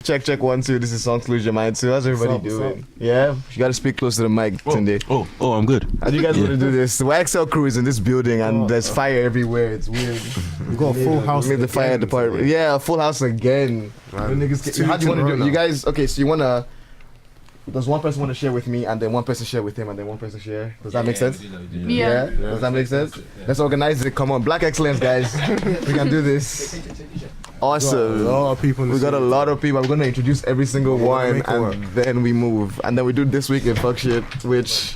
Check 1 2. This is Songs Lose Your Mind 2. How's everybody doing? Yeah, you gotta speak close to the mic, Tunde. Oh, I'm good. How do you guys want to do this? The YXL crew is in this building and there's fire everywhere. It's weird. We got a full house. Made the fire department. Yeah, a full house again. How do you want to do it? You guys, okay? So you wanna? Does one person want to share with me, and then one person share with him, and then one person share? Does that make sense? Yeah. Does that make sense? Let's organize it. Come on, Black Excellence, guys. We can do this. Awesome. A lot of people. We got a lot of people. I'm gonna introduce every single one, and then we move, and then we do this week in fuck shit, which.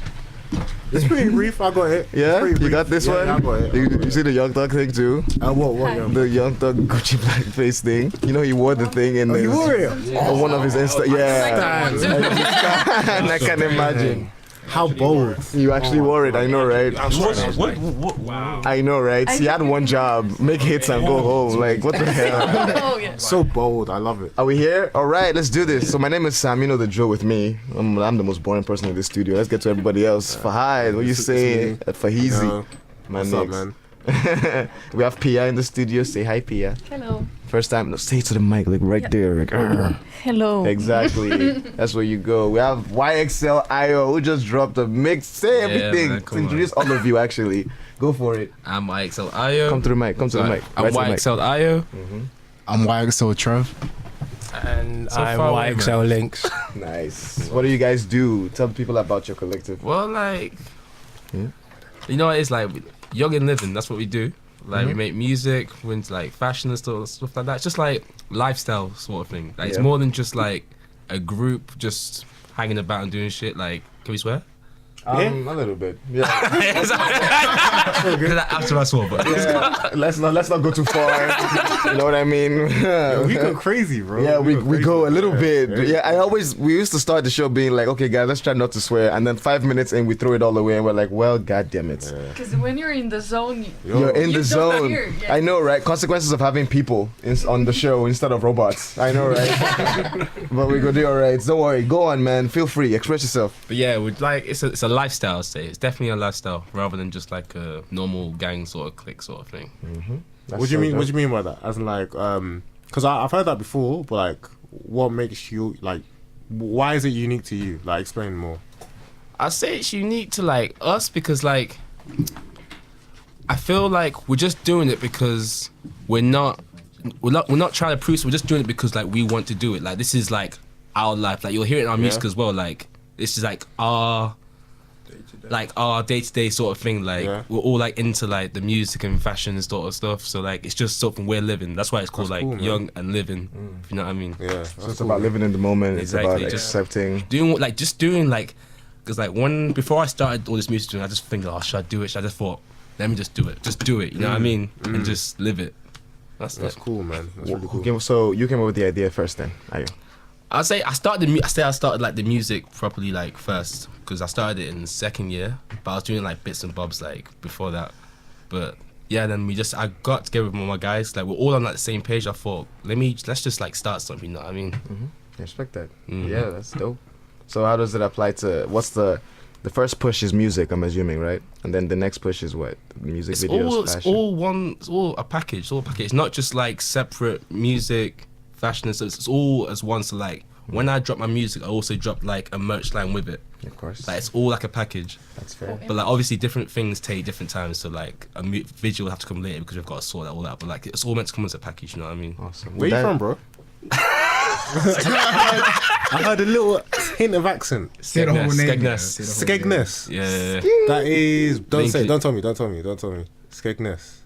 It's pretty brief. I got it. Yeah, you got this one. Yeah, I got it. You see the Young Thug thing too? What? The Young Thug Gucci blackface thing. You know he wore the thing in He wore it. on one of his Insta. Yeah, I can imagine. How bold. You actually wore it. I know, right? What? Wow. I know, right? He had one job: make hits and go home. Like what the hell? Oh, yeah. So bold. I love it. Are we here? All right, let's do this. So my name is Sam. You know the drill with me. I'm the most boring person in this studio. Let's get to everybody else. Fahad, what you say? At Fahizi. My What's up, man? We have Pia in the studio. Say hi, Pia. Hello. First time, no, say it to the mic, like right there. Like, Hello. exactly. That's where you go. We have YXL who just dropped a mix. Say everything. Man, To introduce all of you, actually. Go for it. I'm YXL Come to the mic. Come to the mic. I'm Right to the mic. YXL I'm YXL Trev. And So I'm far away, YXL Links. Nice. What do you guys do? Tell people about your collective. Well, like, Yeah. you know, it's like young and living. That's what we do. Like, we make music, we're into like fashion and stuff like that. It's just like lifestyle sort of thing. Like, it's more than just like a group just hanging about and doing shit. Like, can we swear? A little bit. Yeah. After I swore, but Yeah. Let's not go too far. You know what I mean? We go crazy, bro. Yeah, we go a little bit. Yeah, we used to start the show being like, okay, guys, let's try not to swear, and then 5 minutes in, we throw it all away, and we're like, well, god damn it. Because when you're in the zone, You're in the don't zone. hear, yeah. I know, right? Consequences of having people on the show instead of robots. I know, right? But we go do all right. Don't worry. Go on, man. Feel free. Express yourself. yeah, we'd like it's a lifestyle. I'd say it's definitely a lifestyle rather than just like a normal gang sort of clique sort of thing. That's What do you so mean? dope. What do you mean by that? As in like, because I've heard that before, but like, what makes you like? Why is it unique to you? Like, explain more. I say it's unique to like us because like I feel like we're just doing it because we're not trying to prove. We're just doing it because like we want to do it. Like this is like our life. Like you'll hear it in our music as well. Like this is like our day-to-day sort of thing. Like we're all like into like the music and fashion and sort of stuff. So like it's just something we're living. That's why it's called That's like cool, man. young and living. If you know what I mean. Yeah, So it's about living in the moment. Exactly, It's about just- accepting. doing because like before I started all this music, I just think, oh, should I do it? I just thought, let me just do it. You know what I mean? And just live it. That's cool, man. That's really cool. Okay, so you came up with the idea first, then? Ayo. I'd say I started like the music properly like first because I started it in second year, but I was doing like bits and bobs like before that. But yeah, then I got together with my guys. Like we're all on like the same page. I thought, let's just like start something. You know what I mean? I respect that. Yeah, that's dope. So how does it apply to what's the first push is music, I'm assuming, right? And then the next push is what? Music videos, It's fashion. all a package. It's not just like separate music, fashion and stuff. It's all as one. So like when I drop my music, I also drop like a merch line with it. Of course. Like it's all like a package. That's fair. But like obviously different things take different times. So like a video will have to come later because we've got to sort that all out. But like it's all meant to come as a package. You know what I mean? Awesome. Where you from, bro? I heard a little hint of accent. Say the whole name. Skegness. Skegness. Yeah. That is. Don't Link say. it. Don't tell me. Skegness.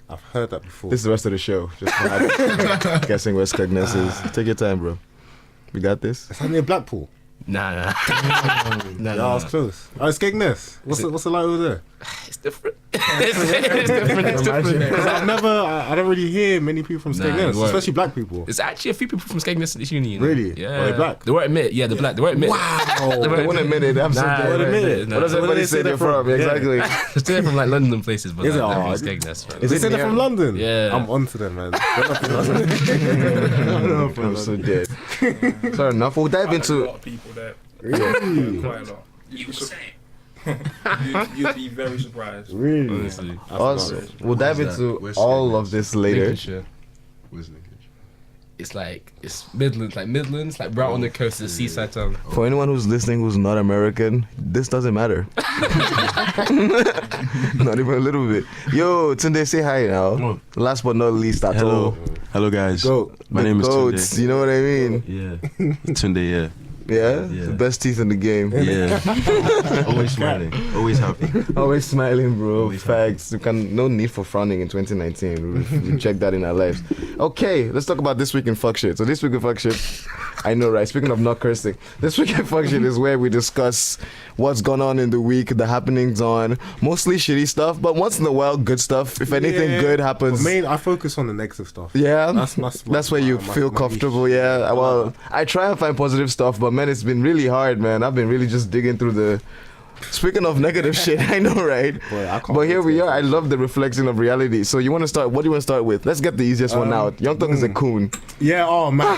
I've heard that before. This is the rest of the show. Just guessing where Skegness is. Take your time, bro. We got this. Is that near Blackpool? Nah. Yeah, I was close. Oh, Skegness. What's the light over there? It's different. It's different. Because I don't really hear many people from Nah, Skegness, you won't. especially black people. There's actually a few people from Skegness at this uni. You know? Really? Yeah. Are they black? They won't admit. Yeah, they're black. They won't admit. They won't admit it. I'm so Nah, dead. they won't admit it. What does Nah. everybody say they're from? Yeah. Exactly. They're from like London and places, but Is like, it? they're Oh, from Skegness. Right? Is They it said they're near- from London. Yeah. I'm onto them, man. I'm so dead. Fair enough. We'll dive A into. lot of people there. Really? Quite a lot. You'd be very surprised. Really? Honestly. Awesome. We'll dive into Where's all Skegness? of this later. Lincolnshire. Where's Linkage? it's Midlands, like right on the coast of the seaside town. For anyone who's listening who's not American, this doesn't matter. Not even a little bit. Yo, Tunde, say hi now. Oh. Last but not least at all. Hello guys. Go. My The name is goats, Tunde. you know what I mean? Yeah. Tunde, yeah. Yeah? Yeah. The best teeth in the game. Yeah. Always smiling. Always happy. Always smiling, bro. Always Facts. No need for frowning in 2019. We check that in our lives. Okay, let's talk about this week in fuck shit. So this week in fuck shit, I know, right? Speaking of not cursing, this week in fuck shit is where we discuss what's gone on in the week, the happenings on mostly shitty stuff, but once in a while, good stuff. If anything good happens, But I focus on the negative stuff. yeah, That's where you my feel niche. comfortable. Yeah, well, I try and find positive stuff, but man, it's been really hard, man. I've been really just digging through the. Speaking of negative shit, I know, right? Boy, I can't But here wait we to- are. I love the reflection of reality. So you want to start? What do you want to start with? Let's get the easiest one out. Young Thug is a coon. Yeah, oh man.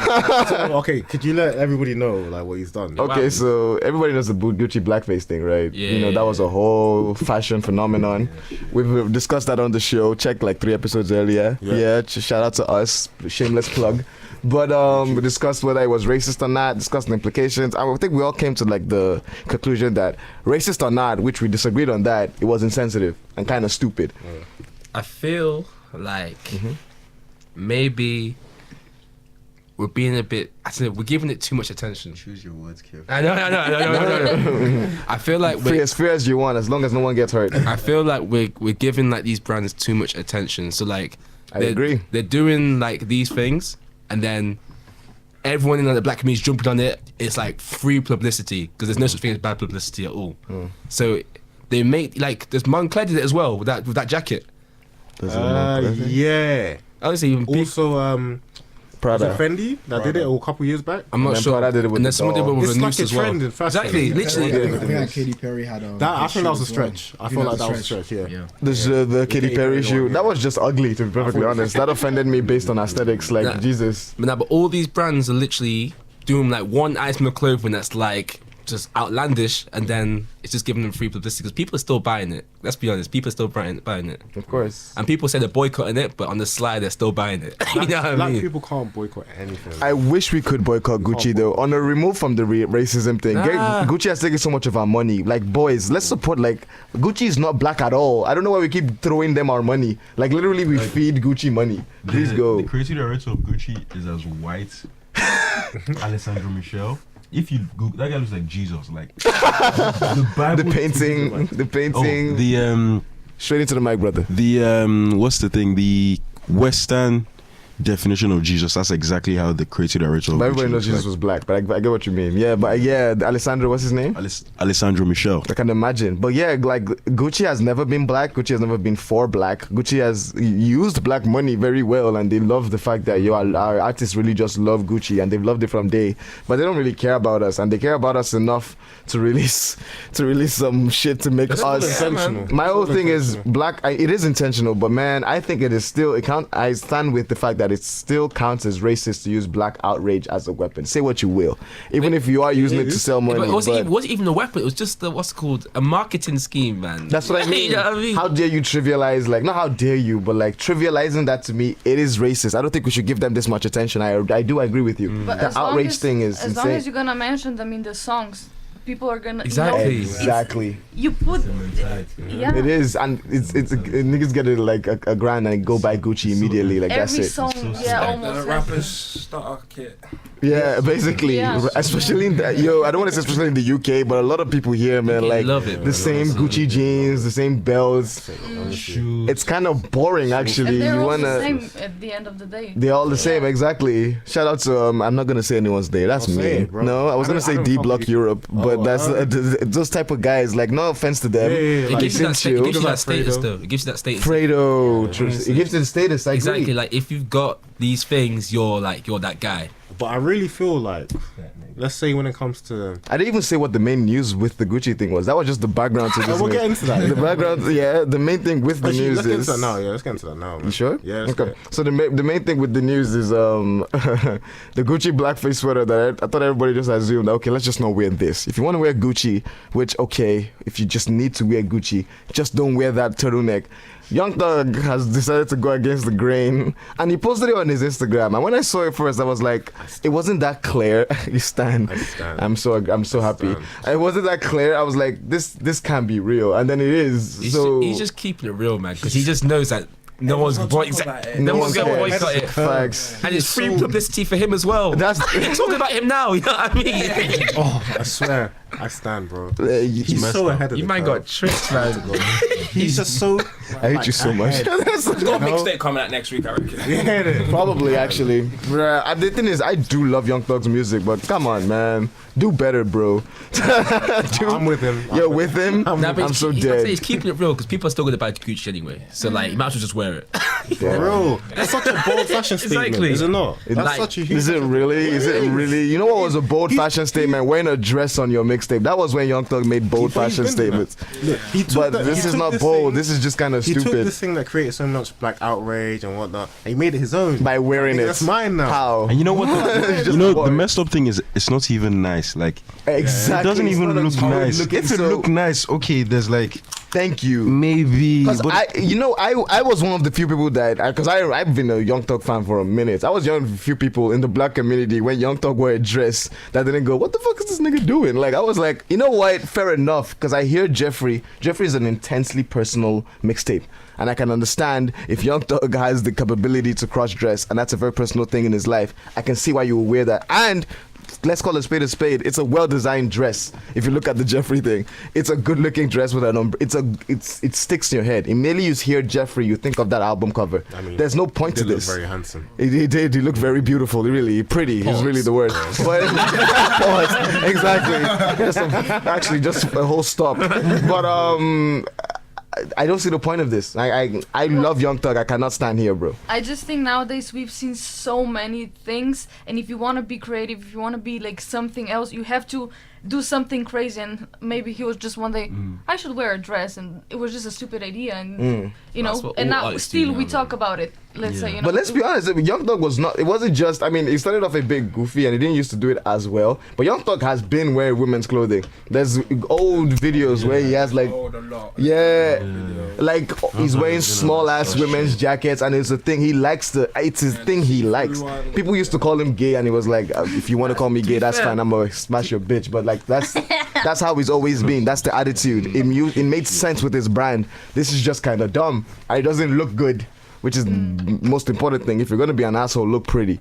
So, okay, could you let everybody know like what he's done? Okay, so everybody knows the Gucci blackface thing, right? Yeah. You know, that was a whole fashion phenomenon. We've discussed that on the show. Check like 3 episodes earlier. Yeah, shout out to us. Shameless plug. But we discussed whether it was racist or not, discussed the implications. I think we all came to like the conclusion that racist or not, which we disagreed on that, it was insensitive and kind of stupid. I feel like maybe we're being a bit. I don't know, we're giving it too much attention. Choose your words carefully. I know. I feel like Free as you want, as long as no one gets hurt. I feel like we're giving like these brands too much attention. So like, I agree. They're doing like these things, and then everyone in the black community is jumping on it. It's like free publicity because there's no such thing as bad publicity at all. So they make like there's Moncler did it as well with that jacket. Yeah. Honestly, even Also, was it Prada. Fendi that did it a couple years back? I'm not then sure. Prada did it with and the then someone did it doll. with It's a like noose a as well. trend in fashion. Exactly, Yeah. literally. I think that Katy Perry had That I think that was a stretch. I feel like that was a stretch. Yeah. The Katy Perry Perry shoe, one, that yeah. was just ugly, to be perfectly honest. That offended me based on aesthetics. Like, Nah. Jesus. But all these brands are literally doing like one item of clothing that's like just outlandish, and then it's just giving them free publicity because people are still buying it. Let's be honest, people are still buying it. Of course. And people say they're boycotting it, but on the slide they're still buying it. You know what I Black mean? people can't boycott anything. I wish we could boycott Gucci though. On a remove from the racism thing, Nah. Gucci has taken so much of our money. Like, boys, let's support. Like, Gucci is not black at all. I don't know why we keep throwing them our money. Like, literally, we feed Gucci money. Please go. The creative director of Gucci is as white. Alessandro Michel. If you Google, that guy looks like Jesus. Like the Bible. The painting, the painting. Oh, the Straight into the mic, brother. what's the thing? The Western definition of Jesus. That's exactly how the creative director of But everybody Gucci knows looks Jesus was black, but I get what you mean. Yeah, but yeah, Alessandro, what's his name? like. Alessandro Michel. I can imagine. But yeah, like Gucci has never been black. Gucci has never been for black. Gucci has used black money very well, and they love the fact that our artists really just love Gucci, and they've loved it from day. But they don't really care about us, and they care about us enough to release some shit to make That's all us. intentional. My That's whole all thing is intentional. it is intentional, but man, I think it is still. I stand with the fact that it still counts as racist to use black outrage as a weapon. Say what you will, even if you are using it to sell money. But it but- wasn't even a weapon. It was just what's called a marketing scheme, man. That's what I mean. You know what I mean? How dare you trivialize, like, not how dare you, but like trivializing that to me, it is racist. I don't think we should give them this much attention. I do agree with you. But The as long outrage as- thing is as long insane. as you're gonna mention them in the songs, people are gonna Exactly. Exactly. You put yeah. It is, and it's niggas get it like a grand and go buy Gucci immediately. Like that's Every it. song, yeah, almost. Rappers starter kit. Yeah, basically, Yeah. especially in the, I don't want to say especially in the UK, but a lot of people here, man, They like love it, the bro. same Gucci jeans, the same belts. Shoes. It's kind of boring, actually. And they're You all wanna. the same at the end of the day. They're all the same, exactly. Shout out to I'm not gonna say anyone's name. That's I'll me. say it, bro. No, I was I gonna don't- say I don't D fuck Block with you. Europe, but Oh, that's okay. those type of guys. Like, no offense to them. Yeah, yeah, yeah. It Like, gives you that, chill. it gives you Like that status Fredo. though. It gives you that status. Fredo, it gives it the status. I Exactly. agree. Like if you've got these things, you're that guy. But I really feel like, let's say when it comes to, I didn't even say what the main news with the Gucci thing was. That was just the background to this. we'll news. get into that. The background, yeah. The main thing with the Actually, news let's get is. into that now. Yeah, let's get into that now. Man. You sure? Yeah. Let's Okay. get it. So the main thing with the news is the Gucci blackface sweater that I thought everybody just assumed, okay, let's just not wear this. If you want to wear Gucci, which okay, if you just need to wear Gucci, just don't wear that turtleneck. Young Thug has decided to go against the grain, and he posted it on his Instagram. And when I saw it first, I was like, it wasn't that clear. You stand. I stand. I'm so happy. stand. It wasn't that clear. I was like, this can't be real, and then it is. He's just keeping it real, man, because he just knows that no one's no one's gonna cares. boycott it. Facts. And it's free publicity for him as well. That's You're talking about him now, you know what I mean? Oh, I swear, I stand, bro. he's He's so ahead of You the man curve. got tricked, man. He's just so. I hate you so much. He's got a mixtape coming out next week, I reckon. Yeah, Probably, actually. Bruh, the thing is, I do love Young Thug's music, but come on, man. Do better, bro. I'm with him. You're with him? Nah, but I'm so he's, like I say, dead. he's keeping it real because people are still going to buy Gucci anyway. So, like, you might as well just wear it. Bro, that's such a bold fashion statement, Exactly. is it not? That's Like- such a huge. Is it really? Is it really? You know what was a bold fashion statement? Wearing a dress on your mixtape. That was when Young Thug made bold But he's fashion been doing statements. Look, he took But that- this he is took not this bold. thing- This is just kind of He took stupid. this thing that created so much like outrage and whatnot, and he made it his own By wearing it. That's mine now. How? And you know what? It's just You know boy. the messed up thing is it's not even nice. Like Exactly. it doesn't It's even not a look good nice. looking, If it so- look nice, okay, there's like Thank you. maybe. Because But I was one of the few people that, because I've been a Young Thug fan for a minute. I was one of the few people in the black community when Young Thug wore a dress that didn't go, what the fuck is this nigga doing? Like, I was like, you know what? Fair enough. Because I hear Jeffrey is an intensely personal mixtape. And I can understand if Young Thug has the capability to cross dress, and that's a very personal thing in his life, I can see why you would wear that. And let's call a spade a spade. It's a well-designed dress. If you look at the Jeffrey thing, it's a good-looking dress with an it sticks in your head. Immediately you hear Jeffrey, you think of that album cover. I mean, there's no point He to did look this. very handsome. He did. He looked very beautiful. Really pretty. Is really the word. But pause. Exactly. Yes, actually, just a whole stop. But I don't see the point of this. I love Young Thug. I cannot stand here, bro. I just think nowadays we've seen so many things, and if you want to be creative, if you want to be like something else, you have to do something crazy. And maybe he was just one day, I should wear a dress, and it was just a stupid idea, and you That's know, what and all now artists still do we now, talk about it. Let's say, you know. But let's be honest, Young Thug was not. It wasn't just. I mean, he started off a bit goofy, and he didn't used to do it as well. But Young Thug has been wearing women's clothing. There's old videos where he has like, like he's wearing small ass women's jackets, and it's a thing he likes to. It's his thing he likes. People used to call him gay, and he was like, if you want to call me gay, that's fine. I'm gonna smash your bitch. But like that's how he's always been. That's the attitude. It made sense with his brand. This is just kind of dumb. And it doesn't look good. Which is the most important thing. If you're gonna be an asshole, look pretty.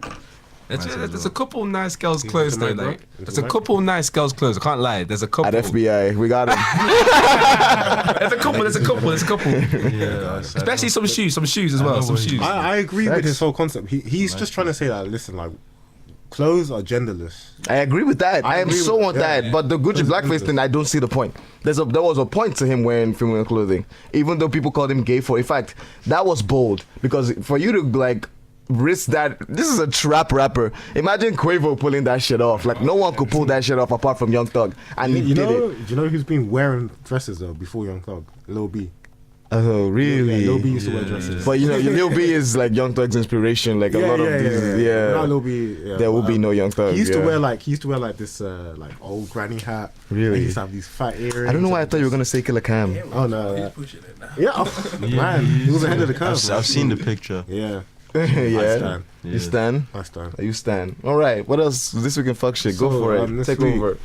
There's a couple nice girls' clothes though. mic, bro? Like, Is there's the a mic? couple nice girls' clothes. I can't lie. There's a couple. At FBI, we got him. There's a couple. yeah, Especially some shoes as well. Some shoes. I agree with Facts. his whole concept. He's just trying to say that. Listen, like clothes are genderless. I agree with that. I am agree so with- on yeah. that. But the Gucci blackface thing, I don't see the point. There was a point to him wearing female clothing, even though people called him gay for. In fact, that was bold because for you to like risk that. This is a trap rapper. Imagine Quavo pulling that shit off. Like no one could pull that shit off apart from Young Thug, and he You did know, it. do you know who's been wearing dresses though before Young Thug? Lil B. Oh really? Yeah, Lil B used to wear dresses. But you know, Lil B is like Young Thug's inspiration. Like a lot of these, yeah. Not Lil B. Yeah, There will but, be no Young Thug. He used to yeah. wear like this like old granny hat. Really? He used to have these fat earrings. I don't know why I thought you were gonna say Killer Cam. Oh no. He's pushing it now. Yeah, oh, man, he was ahead of the curve. I've seen the picture. Yeah, yeah. stand. You stand. I stand. You stand. All right. What else? This week in fuck shit. Go So, for it. this Take week- over.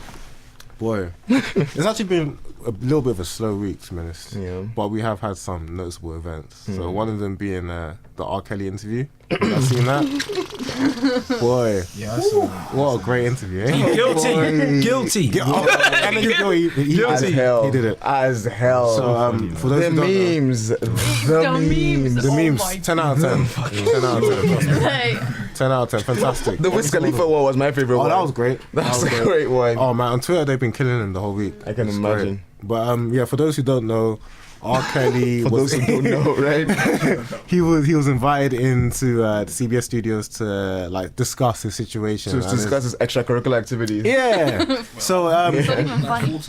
Boy, it's actually been a little bit of a slow week, to be honest. Yeah. But we have had some noticeable events. So one of them being the R. Kelly interview. I've seen that. Boy, Yeah, I saw that. what a great interview. Eh? Guilty. And then he As did it. hell. He did it. As hell. So for those the who don't know, memes. The memes. the Oh memes, my 10 out of 10. 10 out of 10. trust me. Hey, 10 out of 10. Fantastic. The Wiz Khalifa one was my favorite Oh, one. that was great. That's That a was great one. Oh man, on Twitter they've been killing him the whole week. I can It's imagine. great. But yeah, for those who don't know, R. Kelly For was those who don't know, right? he was invited into the CBS studios to like discuss his situation. To and discuss his extracurricular activities. Yeah. So it's not even funny.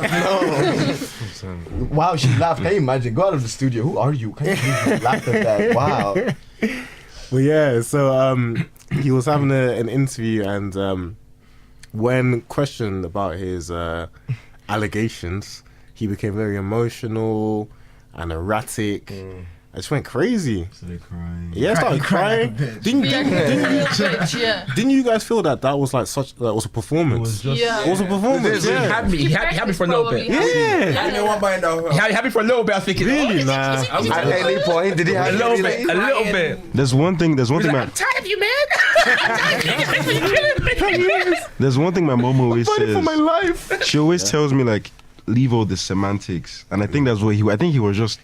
Wow, she laughed. Can you imagine? Go out of the studio. Who are you? Can you believe you laughed at that? Wow. But yeah, so he was having an interview, and when questioned about his allegations, he became very emotional and erratic, I just went crazy. So they're crying. Yeah, I started crying. Didn't didn't you guys feel that was like such that was a It performance? was just. Yeah. It was a performance. He Yeah. had me. He had me for a little bit. Yeah. I know one by now. He had me for a little bit. I was thinking, Really? Nah. At any point, did he have a little you bit, a little bit. There's one thing. There's one thing. I'm tired of you, man. There's one thing my mom always fighting for my says. life? She always tells me like, leave all the semantics, and I think that's what he. I think he was just.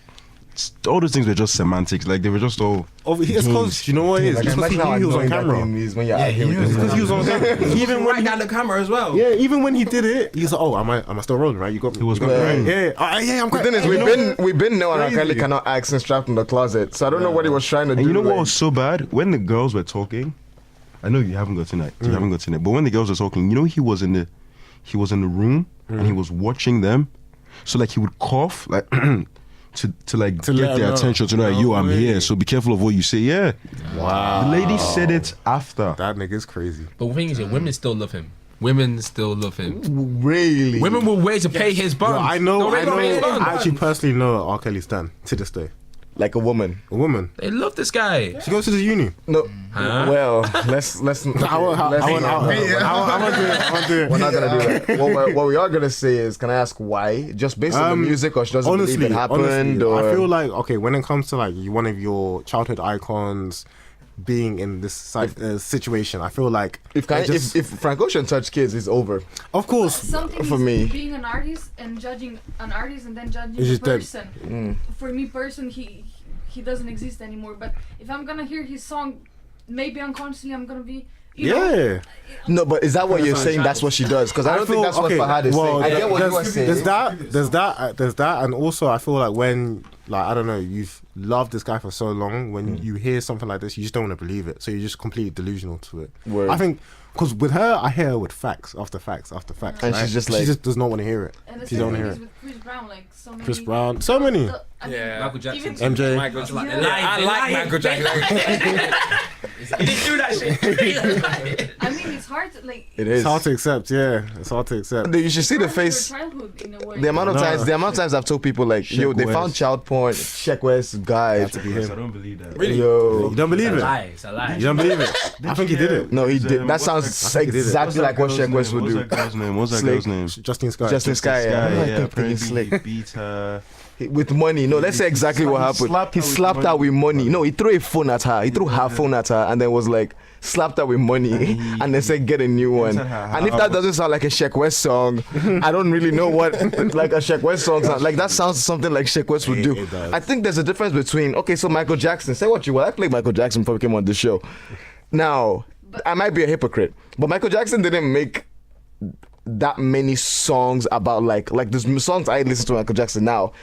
All those things were just semantics. Like they were just all. It's because you know what it is. Like, It's because he imagine how knew he was on annoying that camera. thing is when you're arguing with It's him. because he was on camera. Even when Right down the camera as well. yeah, even when he did it, he's like, "Oh, am I still rolling? Right? You got me. He was you got me, crying. right? Yeah, I'm The crying. thing is, You know we've been knowing R. Crazy. Kelly cannot act since trapped in the closet. So I don't know what he was trying to do. And you know what like- was so bad? When the girls were talking, I know you haven't gotten it. You haven't gotten it. But when the girls were talking, you know he was in the room and he was watching them. So like he would cough like to like To let get them their know. attention to know like, No yo, I'm way. here. So be careful of what you say. Yeah. Wow. The lady said it after. That nigga's crazy. But the thing is, women still love him. Women still love him. Really? Women will wait to pay his bond. Yo, I know. I actually personally know R. Kelly stan to this day. Like a woman. A woman. They love this guy. She goes to the uni. No. Huh? Well, let's. I won't do it. We're not gonna do that. What we are gonna say is, can I ask why? Just based on the music, or she doesn't believe it happened? honestly, or I feel like okay when it comes to like one of your childhood icons being in this situation, I feel like if Frank Ocean touched kids, it's over. of course Something For is me. being an artist and judging an artist and then judging It's the just that- person. For me, he doesn't exist anymore. But if I'm gonna hear his song, maybe unconsciously I'm gonna be. You know, yeah. No, but is that what you're saying? That's what she does? Because I don't think that's what Fahad is saying. I get what you are saying. There's that, and also I feel like when, like, I don't know, you've loved this guy for so long, when you hear something like this, you just don't want to believe it. So you're just completely delusional to it. Word. I think, because with her, I hear her with facts after facts after facts. And right? she's just like- she just does not want to hear it. And the She same don't thing hear is it. with Chris Brown, like so many. Chris Brown, so many. Yeah. Michael Jackson. Even- MJ. Michael Jackson. Yeah. I like Michael Jackson. He didn't do that shit. I mean, it's hard to like. It It's is. hard to accept, yeah. It's hard to accept. You should see the part of your face. childhood in a way. The amount of No. times I've told people like, yo, they Sheck found West. child porn. Sheck West guy. Had to be Yes, I him. don't believe that. Really? Yo. You don't believe It's a it? lie. It's a lie. You don't believe it? I think he did it. No, he did. That What's sounds I think he did it. exactly like what Sheck West would What's do. that girl's name? What's that Slick. girl's name? Justin Sky. Justin Sky, yeah. Sky, I yeah, think apparently he's slick. he beat her. With money. No, let's say exactly what happened. He slapped her with money. No, he threw a phone at her. He threw her phone at her and then was like, slapped her with money and then said, get a new one. said her And if that doesn't sound like a Sheck West song, I don't really know what like a Sheck West song sounds like. That sounds something like Sheck West would do. It does. I think there's a difference between, okay, so Michael Jackson, say what you will. I played Michael Jackson before we came on the show. Now, I might be a hypocrite, but Michael Jackson didn't make that many songs about like the songs I listen to Michael Jackson now.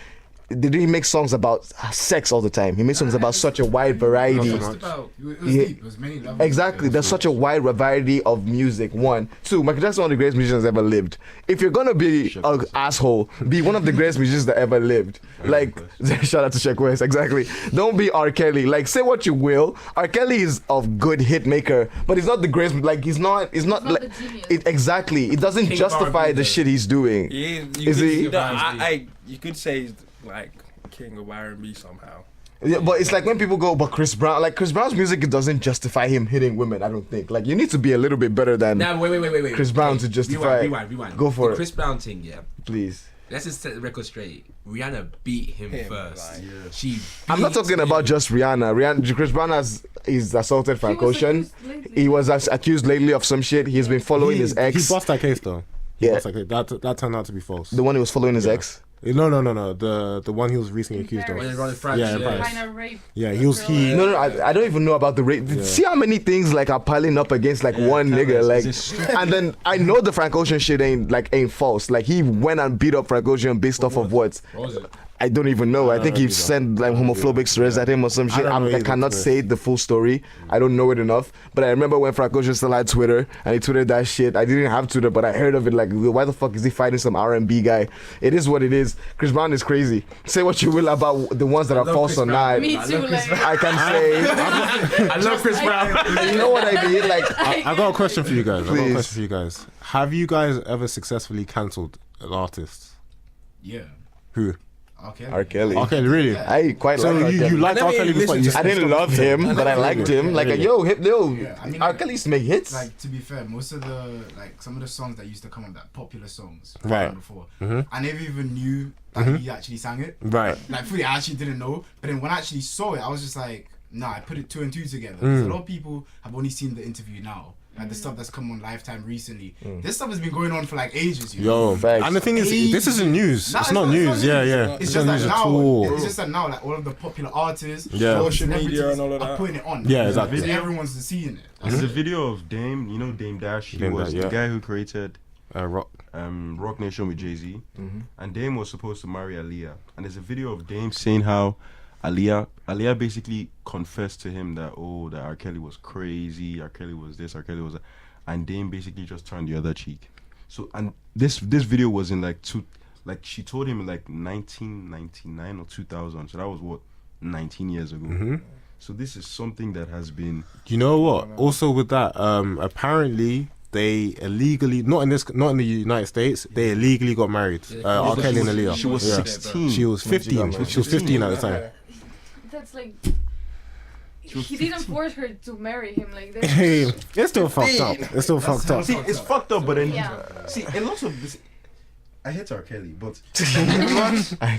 Did he make songs about sex all the time? He made songs about such a wide variety. Not so much. It was Yeah. deep. It was many levels. Exactly. There's such a wide variety of music. One. Two, Michael Jackson is one of the greatest musicians ever lived. If you're gonna be an asshole, be one of the greatest musicians that ever lived. Like, shout out to Sheck West, exactly. Don't be R. Kelly. Like, say what you will. R. Kelly is a good hit maker, but he's not the greatest. Like, he's not not like the genius. exactly. It doesn't King of justify R&B the though. shit he's doing. You Is could, he? No, you could say he's like king of R&B somehow. Yeah, but it's like when people go, but Chris Brown, like Chris Brown's music, it doesn't justify him hitting women. I don't think. Like, you need to be a little bit better than Now wait. Chris Brown to justify. Rewind. Go for The it. Chris Brown thing, yeah. Please. Let's just set the record straight. Rihanna beat him first. like- She. I'm not beat talking about him. just Rihanna. Chris Brown is assaulted Frank He was Ocean. accused lately. He was accused lately of some shit. He's been following his He ex. bust that case though. He Yeah. bust that case. That turned out to be false. The one who was following his ex. No. The one he was recently In accused Paris. When of. they're running France, Yeah, in Paris. Kind of rape. Yeah, he. No, I don't even know about the rape. See how many things like are piling up against like one nigga, like, and then I know the Frank Ocean shit ain't false. Like he went and beat up Frank Ocean based off of what? What was it? I don't even know. I think he either. sent like homophobic slurs at him or some shit. don't know I either, cannot to be say the full story. I don't know it enough. But I remember when Frank Ocean still had Twitter and he tweeted that shit. I didn't have Twitter, but I heard of it. Like, why the fuck is he fighting some R&B guy? It is what it is. Chris Brown is crazy. Say what you will about the ones that are love false Chris or Brown. not. Me too. Like, I can say, I love Chris Brown. you know what I mean? Like, I got a question for you guys. Please. Have you guys ever successfully cancelled an artist? Yeah. Who? Okay. R. Kelly. Okay, really? I quite So like R. you Kelly. liked Let R. me Kelly before listen you to I didn't love him, but I liked him. Like, yo, Yeah, I mean, R. Kelly used to make hits. Like, to be fair, most of the some of the songs that used to come up, that popular songs Right. before, Mhm. I never even knew that he actually sang it. Right. Like, fully, I actually didn't know. But then when I actually saw it, I was just like, nah, I put it 2 and 2 together. 'Cause a lot of people have only seen the interview now. Like the stuff that's come on Lifetime recently. This stuff has been going on for like ages, you know? Yo, Facts. and the thing is, this isn't news. Nah, It's not news. Yeah, yeah. It's It's just not that news at now, all. it's just that now, like all of the popular artists, Yeah. Social media celebrities and all of are that. putting it on. Yeah, exactly. So everyone's seeing it. There's a video of Dame, you know Dame Dash. He Dame was Dash, yeah. the guy who created Rock. Rock Nation with Jay-Z. And Dame was supposed to marry Aaliyah. And there's a video of Dame saying how Aaliyah basically confessed to him that that R. Kelly was crazy, R. Kelly was this, R. Kelly was that. And Dame basically just turned the other cheek. So, and this video was in she told him in like 1999 or 2000. So that was what, 19 years ago. So this is something that has been. You know what? Also with that, apparently they illegally, not in the United States, they illegally got married. R. Kelly and Aaliyah. She was Yeah. 16. She was 15. She was 15 at the time. That's like. was He didn't force her to marry him. Like that. Hey, it's still fucked up. It's still fucked up. See, it's fucked up, but then Yeah. see a lot of this. I hate R. Kelly, but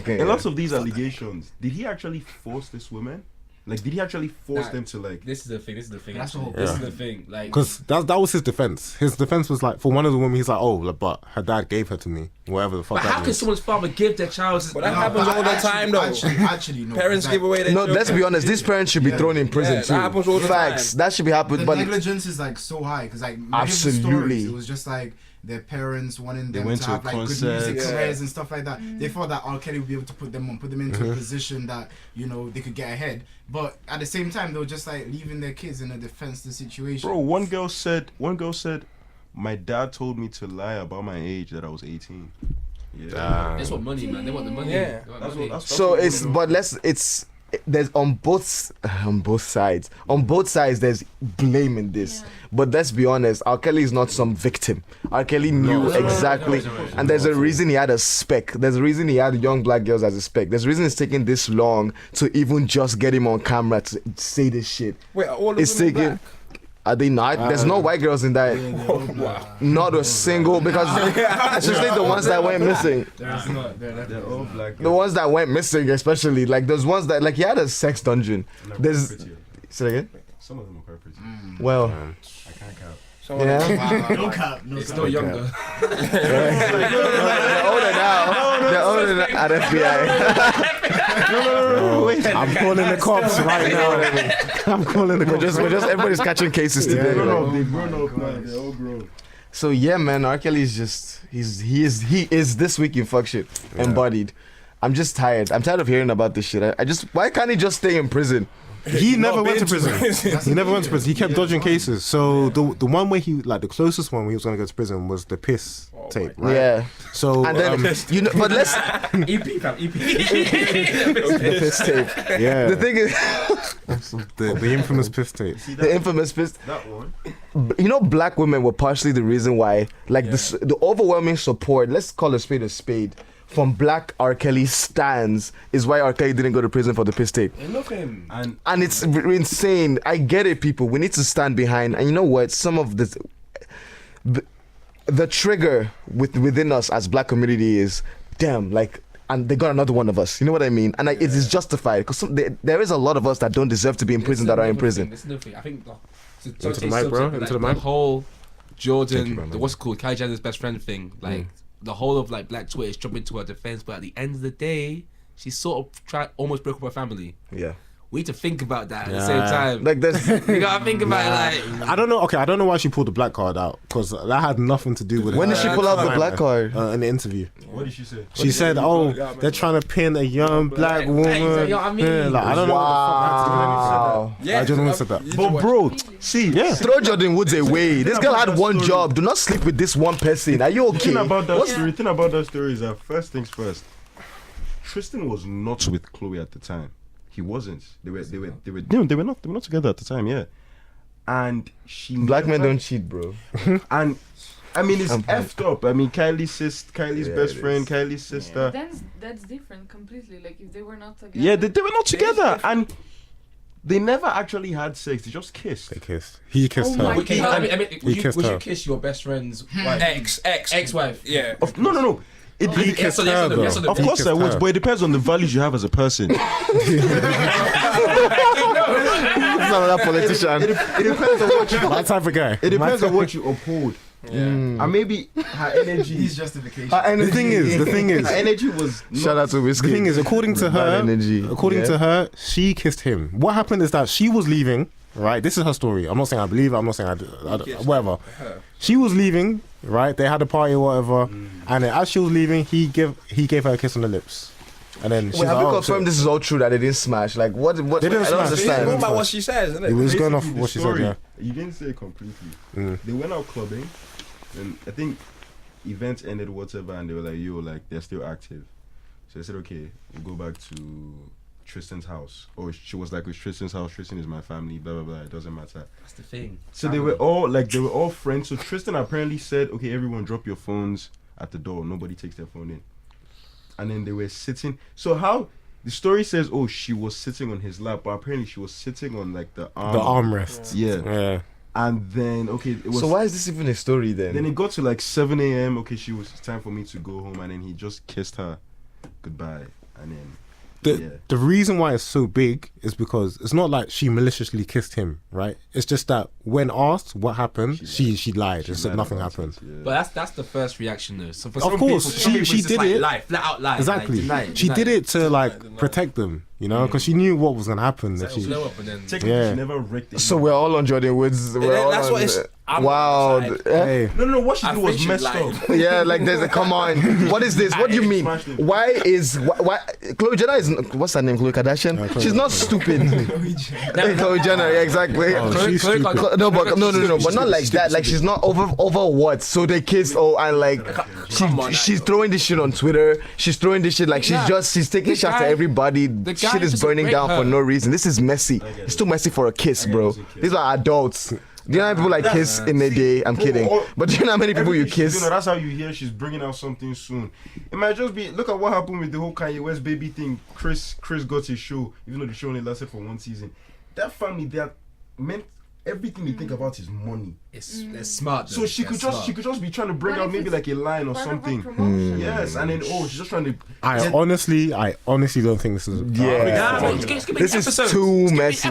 Okay, a lot of these allegations. Did he actually force this woman? Like, did he actually force Nah. them to like? This is the thing. This is the thing. That's the actually. whole This is point. the thing. Like, Because that was his defense. His defense was like, for one of the women, he's like, oh, but her dad gave her to me. Whatever the fuck but that how can means. someone's father give their child? But that happens all the time, though. Actually, no. Parents Like, give away their No, children. let's be honest. These parents should be thrown in prison Yeah, too. that happens all the Facts. time. That should be happening. The But negligence is like so high because like many of the Absolutely. stories, it was just like their parents wanting them went to to a have like good concert. music Yeah. careers and stuff like that. They thought that R. Kelly would be able to put them into a position that they could get ahead. But at the same time, they were just like leaving their kids in a defenseless situation. Bro, one girl said, my dad told me to lie about my age that I was 18. Yeah. That's what money, man. They want the money. Yeah. They want That's money. what, that's so what it's there's on both sides there's blame in this. Yeah. But let's be honest, R. Kelly is not some victim. R. Kelly knew exactly, and there's a reason he had a spec. There's a reason he had young black girls as a spec. There's a reason it's taking this long to even just get him on camera to say this shit. Wait, are all of It's them taking. black? Are they not? There's no white girls in that. Not a single, because especially the ones that went missing. There's not. They're all black. The ones that went missing, especially like those ones that like he had a sex dungeon. There's say that again. Some of them are quite pretty. Well, I can't count. Someone yeah. No cap. No It's cap. still younger. They're older now. They're older than at FBI. I'm calling the cops right now. I'm calling the cops. We're just everybody's catching cases today. like. They've grown up now. They're all grown. So yeah, man, R. Kelly is just he is this week in fuck shit embodied. I'm just tired. I'm tired of hearing about this shit. I just why can't he just stay in prison? He never went to been to prison. prison. He never went to prison. He kept dodging cases. So the one where the closest one where he was gonna go to prison was the piss tape, right? Yeah. So And then but let's EP, fam. EP. the piss tape. yeah, The thing is the infamous piss tape. the infamous piss. That one. Black women were partially the reason why, like the overwhelming support, let's call a spade, from black R. Kelly stans is why R. Kelly didn't go to prison for the piss tape. I love him. And it's insane. I get it, people. We need to stand behind. And you know what? Some of the trigger within us as black community is, damn, like, and they got another one of us. You know what I mean? And it is justified because there is a lot of us that don't deserve to be in prison that are in prison. This is the thing. I think Into the mic, bro. Into the mic. The whole Thank you, Jordan, man. what's it called? Kylie Jenner's best friend thing. Like the whole of like black Twitter is jumping to her defense, but at the end of the day, she sort of almost broke up her family. Yeah. We need to think about that at the same time. Like there's You gotta think about it. Like I don't know. Okay, I don't know why she pulled the black card out because that had nothing to do with it. when did she pull out the black card? In the interview? What did she say? She said, "Oh, they're trying to pin a young black woman." you know what I mean? Yeah, like, I don't know what the fuck that had to do with anything. Wow. I just said that. But bro, see, Yeah. Throw Jordan Woods away. This girl had one job. Do not sleep with this one person. Are you The okay? thing about that story is that first things first. Tristan was not with Chloe at the time. He wasn't. They were not together at the time. Yeah, and she Black men never- don't cheat, bro. And I mean, it's effed up. I mean, Kylie's best friend, Kylie's sister. That's different completely. Like if they were not together. Yeah, they were not together, and they never actually had sex. They just kissed. They kissed. He kissed her. Okay, I mean, would kissed you her. kiss your best friend's wife? Ex-wife? Yeah. No. He kissed her, yes or no, though. yes or no. Of course I would, but it depends on the values you have as a person. He's another politician. It depends on what you. My type of guy. It depends on what you uphold. And maybe her energy. His justification. The thing is, Her energy was. Shout out to Whiskey. the thing is, according to Bad her, energy. she kissed him. What happened is that she was leaving. Right, this is her story. I'm not saying I believe it. I'm not saying whatever. She was leaving. Right, they had a party or whatever, and then as she was leaving, he gave her a kiss on the lips, and then she's Wait, have like, you oh, confirmed this is all true that they didn't smash? Like what? They didn't I don't smash. It's understand. all about what she says, isn't It it? was going off Basically, the what she said. story, Yeah. You didn't say it completely. Mm. They went out clubbing, and I think events ended, whatever, and they were like, "Yo, like they're still active." So they said, "Okay, we'll go back to Tristan's house." Or she was like, "With Tristan's house. Tristan is my family. Blah blah blah. It doesn't matter." That's the thing. So they were all friends. So Tristan apparently said, "Okay, everyone, drop your phones at the door. Nobody takes their phone in." And then they were sitting. So how the story says, "Oh, she was sitting on his lap," but apparently she was sitting on like the armrest. Yeah. And then it was. So why is this even a story then? Then it got to like 7 a.m. Okay, it's time for me to go home, and then he just kissed her goodbye, and then. The reason why it's so big is because it's not like she maliciously kissed him, right? It's just that when asked what happened, she lied and said nothing happened. But that's the first reaction though. So for Of some course, people, some people she it's just did like it. flat out lie. Exactly. Like, She deny did it to Deny. protect them, you know, because she knew what was gonna happen. That she, Blow up and then Technically, Yeah. she never wrecked it. So we're all on Jordan Woods. We're all That's on, what it's. I'm wow. on the side. hey, No, what she I did was think she messed lied. up. Yeah, like there's a come on. What is this? What do you mean? Smashed it. Why Khloe Jenner is what's her name? Khloe Kardashian. She's not stupid. Khloe Jenner, yeah, exactly. oh, she's Khloe stupid. Kardashian- No, but not like that. Like she's not over what? So they kissed. Oh, and like she's throwing this shit on Twitter. She's throwing this shit like she's taking shots at everybody. the guy Shit is just burning raped down for her. no reason. This is messy. It's too messy for a kiss, bro. These are adults. Do you know how many people like kiss in a day? I'm kidding. But do you know how many people you Everything she's kiss? doing, that's how you hear she's bringing out something soon. It might just be. Look at what happened with the whole Kanye West baby thing. Chris got his show, even though the show only lasted for 1 season. That family, that meant everything they think about is money. It's smart. So she could just be trying to bring But out if maybe it's like a line or part of her something. promotion. Yes, and then she's just trying to. I honestly don't think this is. Yeah. This is too messy.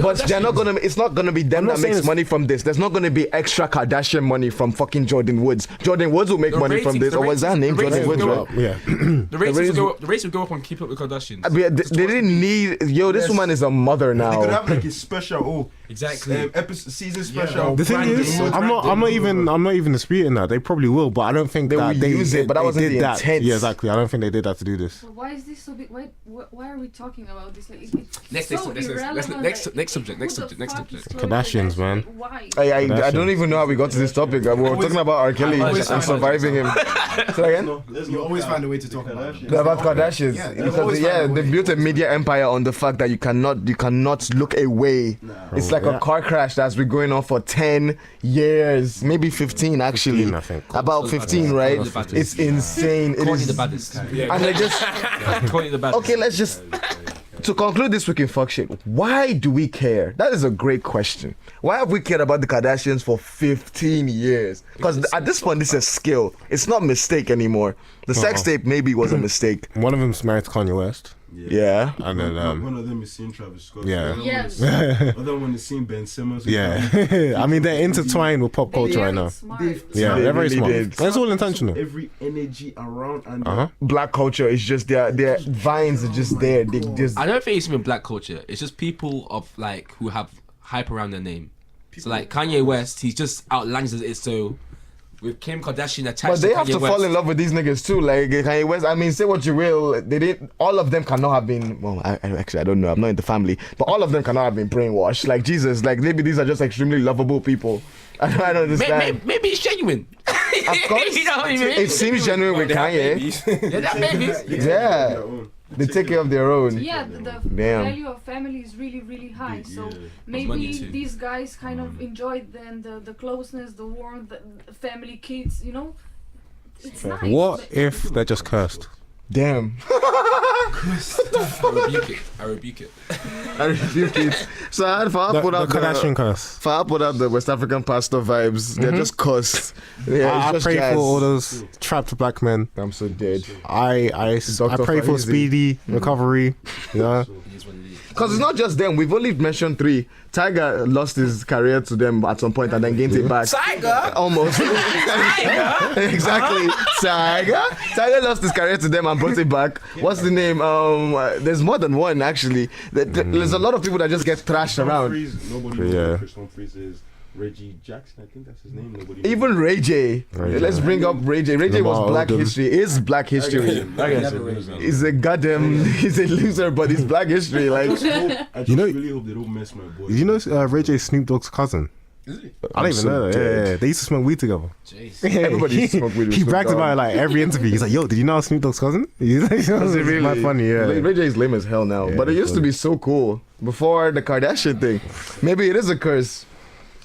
But they're not gonna. It's not gonna be them I'm not that saying makes it's- money from this. There's not gonna be extra Kardashian money from fucking Jordan Woods. Jordan Woods will make money from this. Or what's that name? Jordan Woods, right? Yeah. The rates ratings- would go up on Keep Up with Kardashians. I mean, they didn't need. Yo, this woman is a mother They could now. have like a special Exactly. episode season special. The thing branding, is, no I'm not even disputing that. They probably will, but I don't think They that will they use it, but that they wasn't did the that. intent. Yeah, exactly. I don't think they did that to do this. So why is this so big? Why are we talking about this? Like, Next subject. Kardashians, man. Why? I don't even know how we got to this topic. We were talking about R. Kelly and surviving him. Say again? You always find a way to talk about it. About Kardashians, Yeah, because always find a they way. built a media empire on the fact that you cannot look away. It's like a car crash that's been going on for 10 years, maybe 15 actually. 15, I think. About 15, right? It's insane. It Courtney is, the baddest. and they just Courtney the baddest. okay. Let's just to conclude this week in fuck shit. Why do we care? That is a great question. Why have we cared about the Kardashians for 15 years? Because at this point, this is a skill. It's not mistake anymore. The sex tape maybe was a mistake. One of them's married to Kanye West, Yeah. and then one of them is seeing Travis Scott. Yeah. Yes. The other one is seeing Ben Simmons. yeah. I mean, they're intertwined with pop culture right now. Yeah, They they're very really smart. did. That's all intentional. Every energy around and Black culture is just their vines are just there. They just I don't think it's even black culture. It's just people of like who have hype around their name. So like Kanye West, he's just outlandish as it is. So with Kim Kardashian attached but they to have Kanye to West, fall in love with these niggas too. Like Kanye West. I mean, say what you will, they didn't. All of them cannot have been. Well, I don't know. I'm not in the family, but all of them cannot have been brainwashed. Like Jesus. Like maybe these are just extremely lovable people. I don't understand. Maybe it's genuine. Of course, You know what I mean? it seems genuine with Kanye. Yeah, that maybe. Yeah. They take care of their own. Yeah, the Damn. value of family is really, really high. So money maybe too. these guys kind of enjoyed then the closeness, the warmth, the family, kids. You know, it's nice. What but- if they're just cursed? Damn. I rebuke it. I rebuke it. So if I The put out Kardashian curse. if I put out the West African pastor vibes, they're just cursed. Yeah, I it's just pray jazz. for all those trapped black men. I'm so dead. I Dr. pray for Faizi. speedy recovery. You know? It is what it is. Because it's not just them. We've only mentioned 3. Tiger lost his career to them at some point and then gained it back. Tiger. Almost. Exactly. Tiger lost his career to them and brought it back. What's the name? There's more than one actually. There's a lot of people that just get thrashed around. Nobody Yeah. knows who Chris Humphries is. Reggie Jackson, I think that's his name. Nobody knows. Even Ray J. Ray Let's J. bring up Ray Ray J was Lamar Black Odom. History. Is Black History. He's a goddamn. He's a loser, but he's Black History. Like I just You know- really hope they don't mess my boy. You know Ray J Snoop Dogg's cousin? Is it? I don't even so know that. dead. Yeah, they used to smoke weed together. Jeez. Everybody used to smoke weed with He Snoop brags Dogg. about it like every interview. He's like, "Yo, did you know I'm Snoop Dogg's cousin?" He's like, Does it really? It's funny, yeah. Ray J is lame as hell now, Yeah, but it he's used to be so cool before the Kardashian thing. Maybe it is a curse.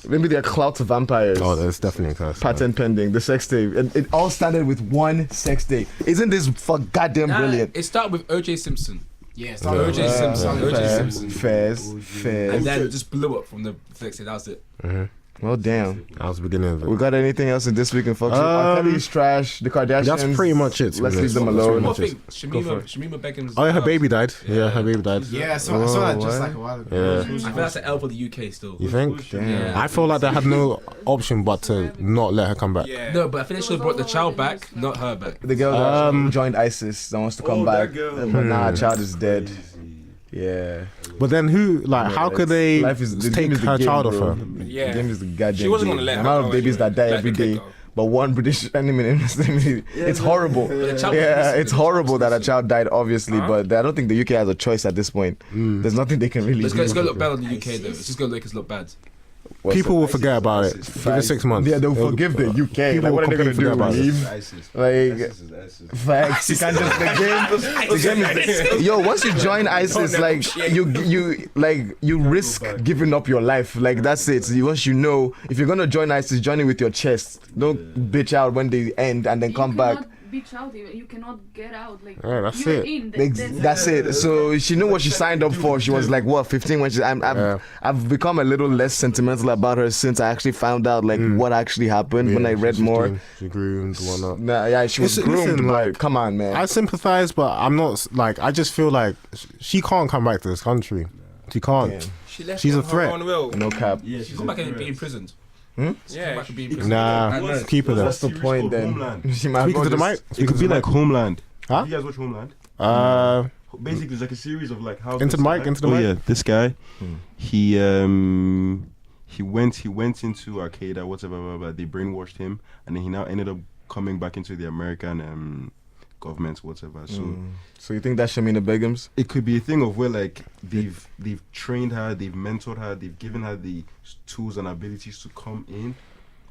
Maybe they're clout vampires. Oh, that's definitely a curse. Patent pending. The sex tape. It all started with one sex tape. Isn't this goddamn brilliant? It started with O.J. Simpson. Yeah, it's Yeah. not O.J. Simpson. O.J. Fair, Simpson. Fairs. And then it just blew up from the next day. That was it. Well, damn. That was the beginning of We it. got anything else in this week in Fox? R. Kelly's trash. The Kardashians. That's pretty much it. to be Let's leave honest. them That's alone. pretty One much it. thing, Go for it. Shamima Begum's. Oh, yeah, her baby died. Yeah, her baby died. Yeah, I saw that just what? like a while ago. Yeah. I think that's an L for the UK still. You think? Yeah. I feel like they had no option but to not let her come back. Yeah. No, but I think they should have brought the child back, not her back. The girl that joined ISIS that wants to come back. that girl. But now her child is dead. Yeah. But then who, like, how could they Life is, the take game is the her game, child off bro. her? Yeah. The game is the goddamn She wasn't game. gonna let The her amount go of babies anyway. that die Let every the kid day. go. But one British enemy, it's horrible. the child Yeah, was it's horrible that a child died, obviously. Huh? But I don't think the UK has a choice at this point. There's nothing they can really It's do. gonna look bad on the UK though. It's just gonna make us look bad. What's People up? will forget about it. Give it 6 months. Yeah, they'll forgive the UK. People Like, what will are they gonna completely do? forget about it. Leave? ISIS. Like, ISIS is ISIS. facts. You can't just the game is yo. Once you join ISIS, like you risk giving up your life. Like that's it. Once you know, if you're gonna join ISIS, join it with your chest. Don't bitch out when they end and then come back. Beach out, you cannot get out. Like Yeah, that's you're it. in. That's it. So she knew what she signed up for. She was like, what, 15 when she. I've become a little less sentimental about her since I actually found out like what actually happened when I read more. She groomed, whatnot. Nah, yeah, she was Listen, groomed. like, Like, come on, man. I sympathize, but I'm not, like, I just feel like she can't come back to this country. She can't. Damn. She left She's on a her threat. own will. No cap. Yeah, She's come back and be imprisoned. Yeah. Come back and be imprisoned. Nah, keep her there. What's the point then? Homeland. She might as Speaking well to the just- mic. It could be like Homeland. Huh? You guys watch Homeland? Basically, it's like a series of like how. Into the mic, into the mic. Yeah, this guy, he went into Al Qaeda, whatever, blah, blah, blah. They brainwashed him, and then he now ended up coming back into the American government, whatever. So So you think that's Shamina Begum's? it could be a thing of where like they've trained her, they've mentored her, they've given her the tools and abilities to come in,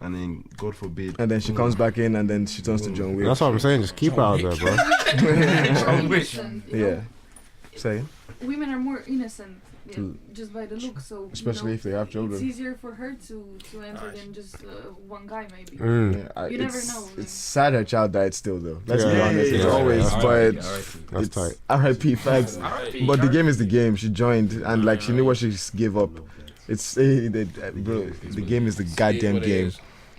and then God forbid, And then she comes back in and then she turns to John Wick. That's what I'm saying. Just keep her out there, bro. innocent, you know? Yeah. Say. Women are more innocent, just by the look. So Especially if they have it's children. easier for her to enter than just one guy maybe. Yeah, You never it's, know, like- It's sad her child died still though. Let's be Yeah, honest. It's yeah, always, yeah. but That's it's tight. R.I.P. facts. But the game is the game. She joined and like she knew what she gave up. It's bro. The game is the goddamn game.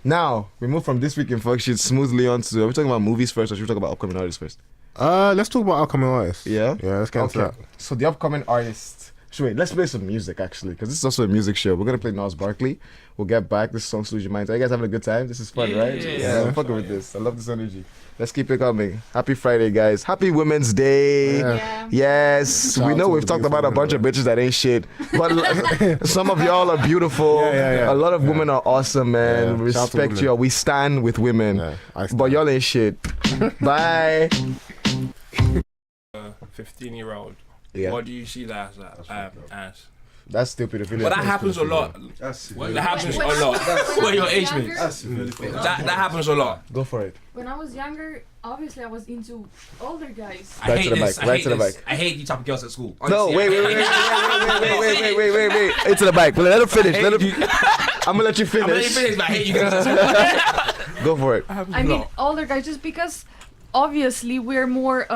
Now we move from this week in Fox shit smoothly on to. Are we talking about movies first, or should we talk about upcoming artists first? Let's talk about upcoming artists. Yeah. Yeah, let's get into that. So the upcoming artists. So wait, let's play some music actually, because this is also a music show. We're gonna play Nas Barkley. We'll get back. This song Lose Your Mind. Are you guys having a good time? This is fun, right? Yeah. I'm fucking with this. I love this energy. Let's keep it coming. Happy Friday, guys. Happy Women's Day. Yeah. Yeah. Yes, Shout we out know to we've the talked about a beautiful bunch of women. bitches that ain't shit, but some of y'all are beautiful. Yeah. A lot of women are awesome, man. Yeah. Shout out to Respect women. you. We stand with women, Yeah, I stand. but y'all ain't shit. Bye. 15-year-old. Yeah. What do you see that as? That's stupid. If you But that happens a lot. That's That happens a lot. Where your age mates. That's really funny. That happens a lot. Go for it. When I was younger, obviously I was into older guys. I Right hate to the this. mic, I right hate to the this. mic. I hate you type of girls at school. No, Honestly, wait. Into the mic. Let him finish. Let him. I'm gonna let you I'm gonna finish. finish, but I hate you guys at school. Go for it. I mean, older guys, just because obviously we're more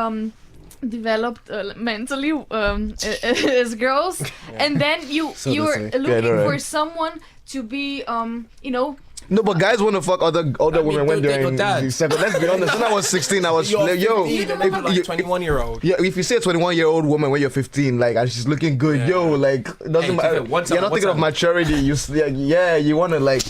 developed mentally as girls, and then you're to say. looking Yeah, no, for right. someone to be No, but guys want to fuck older women when don't date they're your in dad. the second. Let's be honest. When I was 16, I was yo. Like 21-year-old. Yeah, if you see a 21-year-old woman when you're 15, like, and she's looking good, yo, like, it doesn't Hey, matter. Tifa, one time, You're not one thinking of time. maturity. You want to like,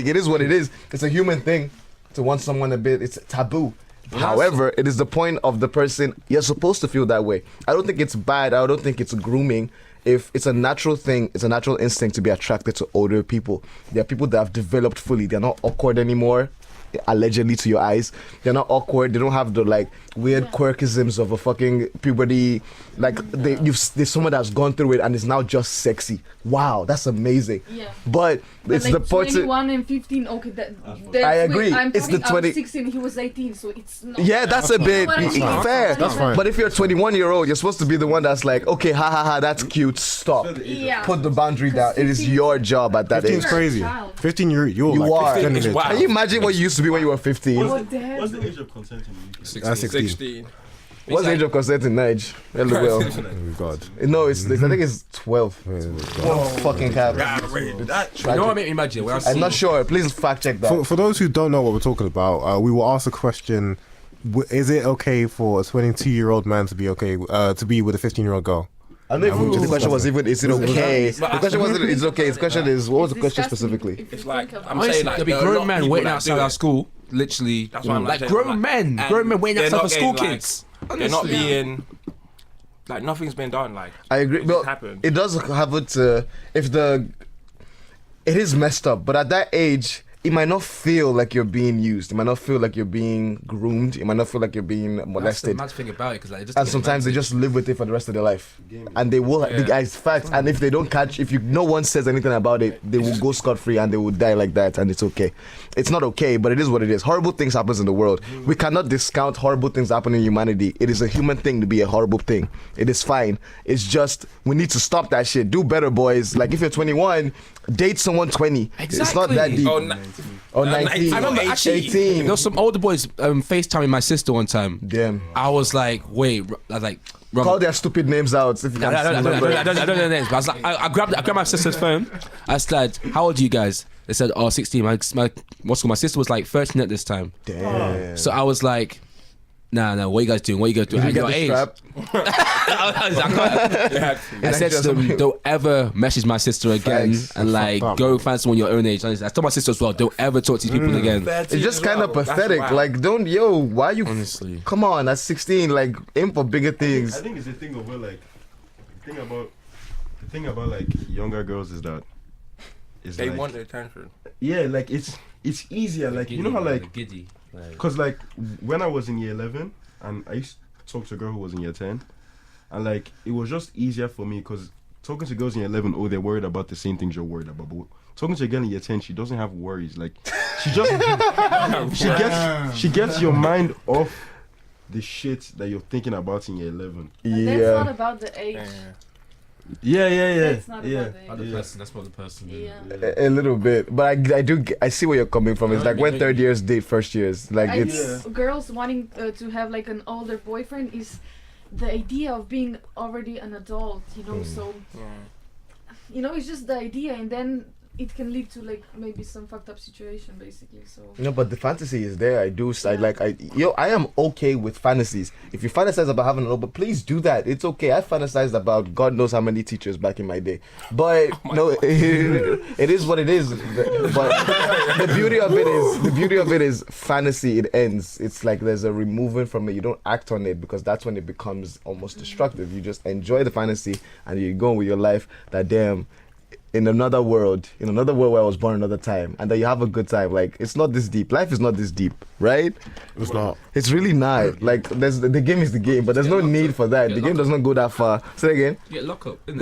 it is what it is. It's a human thing to want someone a bit. It's taboo. However, it is the point of the person. You're supposed to feel that way. I don't think it's bad. I don't think it's grooming. If it's a natural thing, it's a natural instinct to be attracted to older people. There are people that have developed fully. They're not awkward anymore. Allegedly to your eyes, they're not awkward. They don't have the like weird quirkisms of a fucking puberty. Like there's someone that's gone through it and is now just sexy. Wow, that's amazing. Yeah. But it's like the point. 21 and 15. Okay, that's I agree. I'm It's the talking, 20 I was 16. He was 18, so it's not. Yeah, that's a bit what I mean? fair. That's fine. But if you're a 21-year-old, you're supposed to be the one that's like, okay, ha, that's cute. Stop. Yeah. Put the boundary down. It is 15 your job at that 15 age. is crazy. Child. 15, you're You like are. 15 It's is- wild. Can you imagine what you used to be when you were 15? Oh, damn. What's the age of consent in the UK? That's 16. 16. What's the age of consent in Nige? Well, Oh, God. no, it's I think it's 12. Oh, fucking cap. You know what made me imagine? When I I'm see- not sure. Please fact check that. For those who don't know what we're talking about, we will ask the question: is it okay for a 22-year-old man to be to be with a 15-year-old girl? I don't even know if the question was even, is it okay? The question wasn't, it's okay. The question is, what was the question Disgusting specifically? if you It's like, think about I'm it. Honestly, saying like there'll be there are a lot grown of men people waiting that outside do our it. school, literally. That's what I'm like saying, grown like, men, and grown men waiting they're outside not for school getting, like, kids. They're not Honestly. being like nothing's been done. Like I agree. it Well, just happened. it does have it. It is messed up, but at that age, it might not feel like you're being used. It might not feel like you're being groomed. It might not feel like you're being That's the molested. mad thing about it, because like, it just And takes sometimes they advantage. just live with it for the rest of their life, and they will. The guys facts. And if they don't catch, if no one says anything about it, they will go scot free and they will die like that, and it's okay. It's not okay, but it is what it is. Horrible things happens in the world. We cannot discount horrible things happening in humanity. It is a human thing to be a horrible thing. It is fine. It's just we need to stop that shit. Do better, boys. Like if you're 21, date someone 20. It's not that Exactly. deep. Oh, Or 19. I remember 18. actually, 18. there was some older boys FaceTiming my sister one time. Damn. I was like, wait, I was like, Call their stupid names out if you I can remember. don't know their names, but I was like, I grabbed my sister's phone. I said, how old are you guys? They said, oh, 16. My sister was like 13 at this time. Damn. So I was like, nah, what are you guys doing? What are you guys doing? Did you At get your the age. strap? I said to them, don't ever message my sister again Facts. and like Fucked up. go find someone your own age. I told my sister as well, don't ever talk to these people again. It's just kind of pathetic. Like, why you? Honestly. Come on, at 16, like, aim for bigger I things. think it's a thing of where like the thing about like younger girls is that they like, want the attention. yeah, like it's easier. Like you know how like giddy. because like when I was in year 11 and I used to talk to a girl who was in year 10, and like it was just easier for me because talking to girls in year 11, oh, they're worried about the same things you're worried about. But talking to a girl in year 10, she doesn't have worries. Like she just she gets your mind off the shit that you're thinking about in year 11. And that's not Yeah. about the age. Yeah. That's not yeah. about the age. person, that's what the person did. Yeah. A little bit, but I see where you're coming from. It's like when third years date first years. Like I it's think girls wanting to have like an older boyfriend is the idea of being already an adult, you know. So, it's just the idea, and then it can lead to like maybe some fucked up situation, basically. So. no, but the fantasy is there. I am okay with fantasies. If you fantasize about having an old, but please do that. It's okay. I fantasized about God knows how many teachers back in my day, but it is what it is. But the beauty of it is fantasy. It ends. It's like there's a removing from it. You don't act on it because that's when it becomes almost destructive. You just enjoy the fantasy and you go on with your life. That damn. in another world where I was born another time, and that you have a good time. Like, it's not this deep. Life is not this deep, right? It's not. It's really not. Like, the game is the game, but there's no need for that. The game does not go that far. Say again. You get locked up. And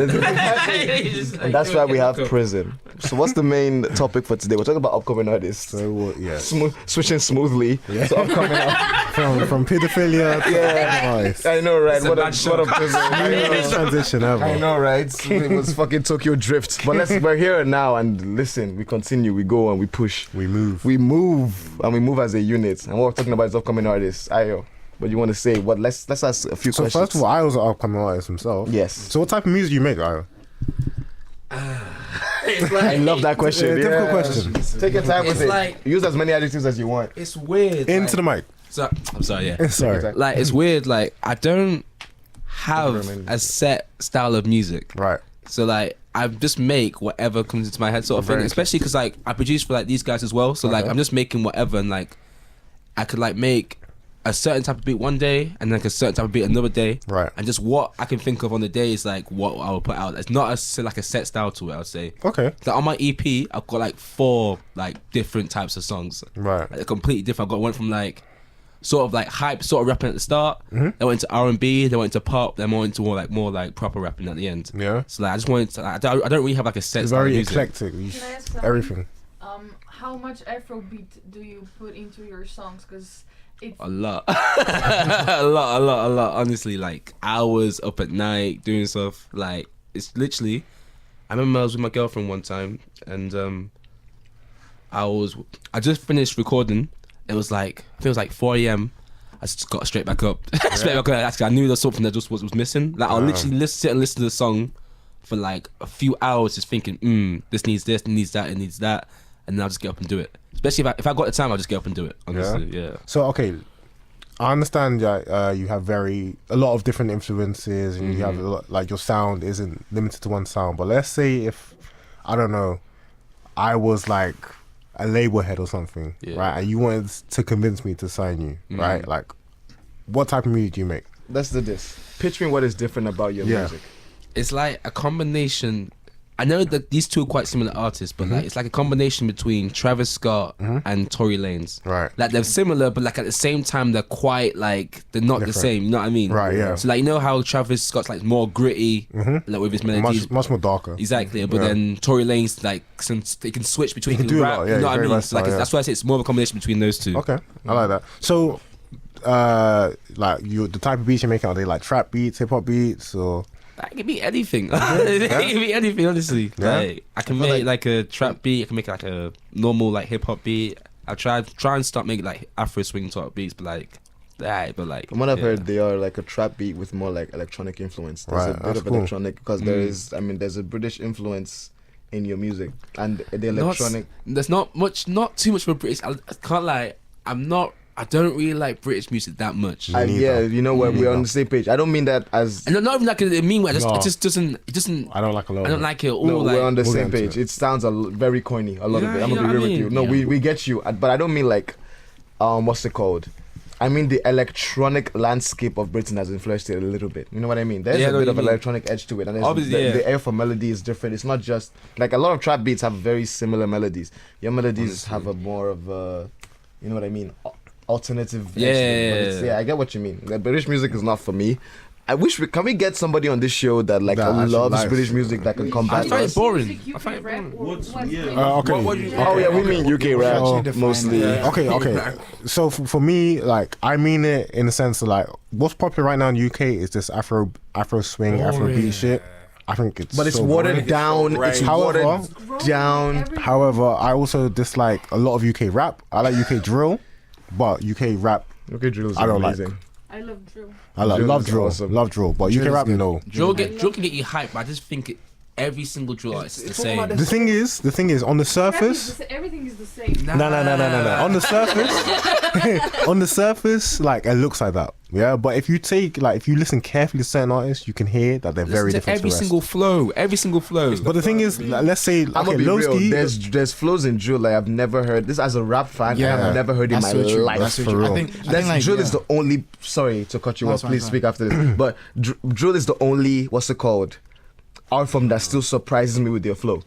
that's why we have prison. So what's the main topic for today? We're talking about upcoming artists. So yeah. Switching smoothly to upcoming artists. From pedophilia to Yeah, I know, right? What a prison. I know. transition ever. I know, right? It was fucking Tokyo Drift. But we're here now, and listen, we continue, we go, and we push. We move. We move, and we move as a unit. And what we're talking about is upcoming artists. Ayo, what do you want to say? What? Let's ask a few So questions. first of all, I was an upcoming artist himself. Yes. So what type of music do you make, Ayo? I love that question. Yeah, difficult question. Take your time with It's it. like- Use as many adjectives as you want. It's weird. Into the mic. I'm sorry, yeah. Sorry. Like, it's weird. Like, I don't have a set style of music. Right. So, like, I just make whatever comes into my head, sort of thing. Especially because, like, I produce for, like, these guys as well. So, like, I'm just making whatever, and, like, I could, like, make a certain type of beat one day and like a certain type of beat another day. Right. And just what I can think of on the day is like what I will put out. It's not like a set style to it, I would say. Okay. Like on my EP, I've got like 4 like different types of songs. Right. Like, they're completely different. I got one from like sort of like hype, sort of rapping at the start. They went into R&B, they went into pop, then more into more like proper rapping at the end. Yeah. So like I just wanted to, like, I don't really have like a set It's style of very music. eclectic. Can I ask something? Everything. How much Afrobeat do you put into your songs? Because it's A lot. a lot. Honestly, like hours up at night doing stuff. Like it's literally. I remember I was with my girlfriend one time, and I just finished recording. It was like I think it was like 4 a.m. I just got straight back up. Straight back up. Actually, I knew there was something that just was missing. Like I'll literally sit and listen to the song for like a few hours, just thinking, this needs this, it needs that, it needs that, and then I'll just get up and do it. Especially if I got the time, I'll just get up and do it. Honestly, yeah. So okay, I understand that you have a lot of different influences, and you have a lot, like your sound isn't limited to one sound. But let's say if I don't know, I was like a label head or something, right? And you wanted to convince me to sign you, right? Like, what type of music do you make? Let's do this. Pitch me what is different about your music. It's like a combination. I know that these two are quite similar artists, but like it's like a combination between Travis Scott and Tory Lanez. Right. Like they're similar, but like at the same time they're quite like they're not the same. You know what I mean? Right, yeah. So like you know how Travis Scott's like more gritty, like with his melodies. Much more darker. Exactly, but then Tory Lanez like they can switch between. He can do a rap, lot, yeah, you know he's what I very mean? versatile, So like yeah. that's why I say it's more of a combination between those two. Okay, I like that. So, like the type of beats you're making, are they like trap beats, hip hop beats, or? It can be anything. It can be anything, honestly. Yeah? Like, I can make like a trap beat. I can make like a normal like hip hop beat. I try and start making like Afro swing type beats, but like, From what I've heard, they are like a trap beat with more like electronic influence. There's a bit of electronic because there's a British influence in your music, and the electronic. There's not too much for British. I can't lie. I don't really like British music that much. Yeah, you know what? We're on the same page. I don't mean that as. And not even like a mean way. It just doesn't. I don't like a lot. I don't like it at all. No, like, we're on the we'll same get into page. It sounds very corny. A lot of it. I'm you gonna know be what real I with you. mean? No, Yeah. we get you, but I don't mean like, what's it called? I mean the electronic landscape of Britain has influenced it a little bit. You know what I mean? There's Yeah, I a know bit what of you mean. electronic edge to it, and Obviously, the air for melody is different. It's not just like a lot of trap beats have very similar melodies. Your melodies have a more of a, you know what I mean? Alternative. edge to it, but it's- Yeah. I get what you mean. Like, British music is not for me. I wish can we get somebody on this show that like That actually loves likes- British music that can come I back. find to it us. boring. I find it boring. Okay. Oh yeah, we mean UK rap Actually define mostly. that. Okay. So for me, like I mean it in the sense of like what's popular right now in the UK is this Afro swing, Afro beat shit. I think it's But it's so watered boring. down. It's However- watered down. However, I also dislike a lot of UK rap. I like UK drill, but UK rap UK drill is I don't like. amazing. I love drill. I like Drill love is drill, awesome. love drill. But UK Drill is rap, good. no. Drill can get you hyped, but I just think every single drill artist is the same. The thing is, on the surface, Everything is the same. no. On the surface, on the surface, like it looks like that. Yeah, but if you listen carefully to certain artists, you can hear that they're very Listen to different. every to the rest. single flow. But the thing is, let's say, I'm okay, gonna be real. Lowski, There's flows in drill like I've never heard. This as a rap fan, Yeah. I've never heard in That's my so true. life. That's so for true. real. I think Drill like, is the only. Sorry to cut you No, off. it's fine, Please it's speak after this. But drill is the only. What's it called? Art form that still surprises me with their flow.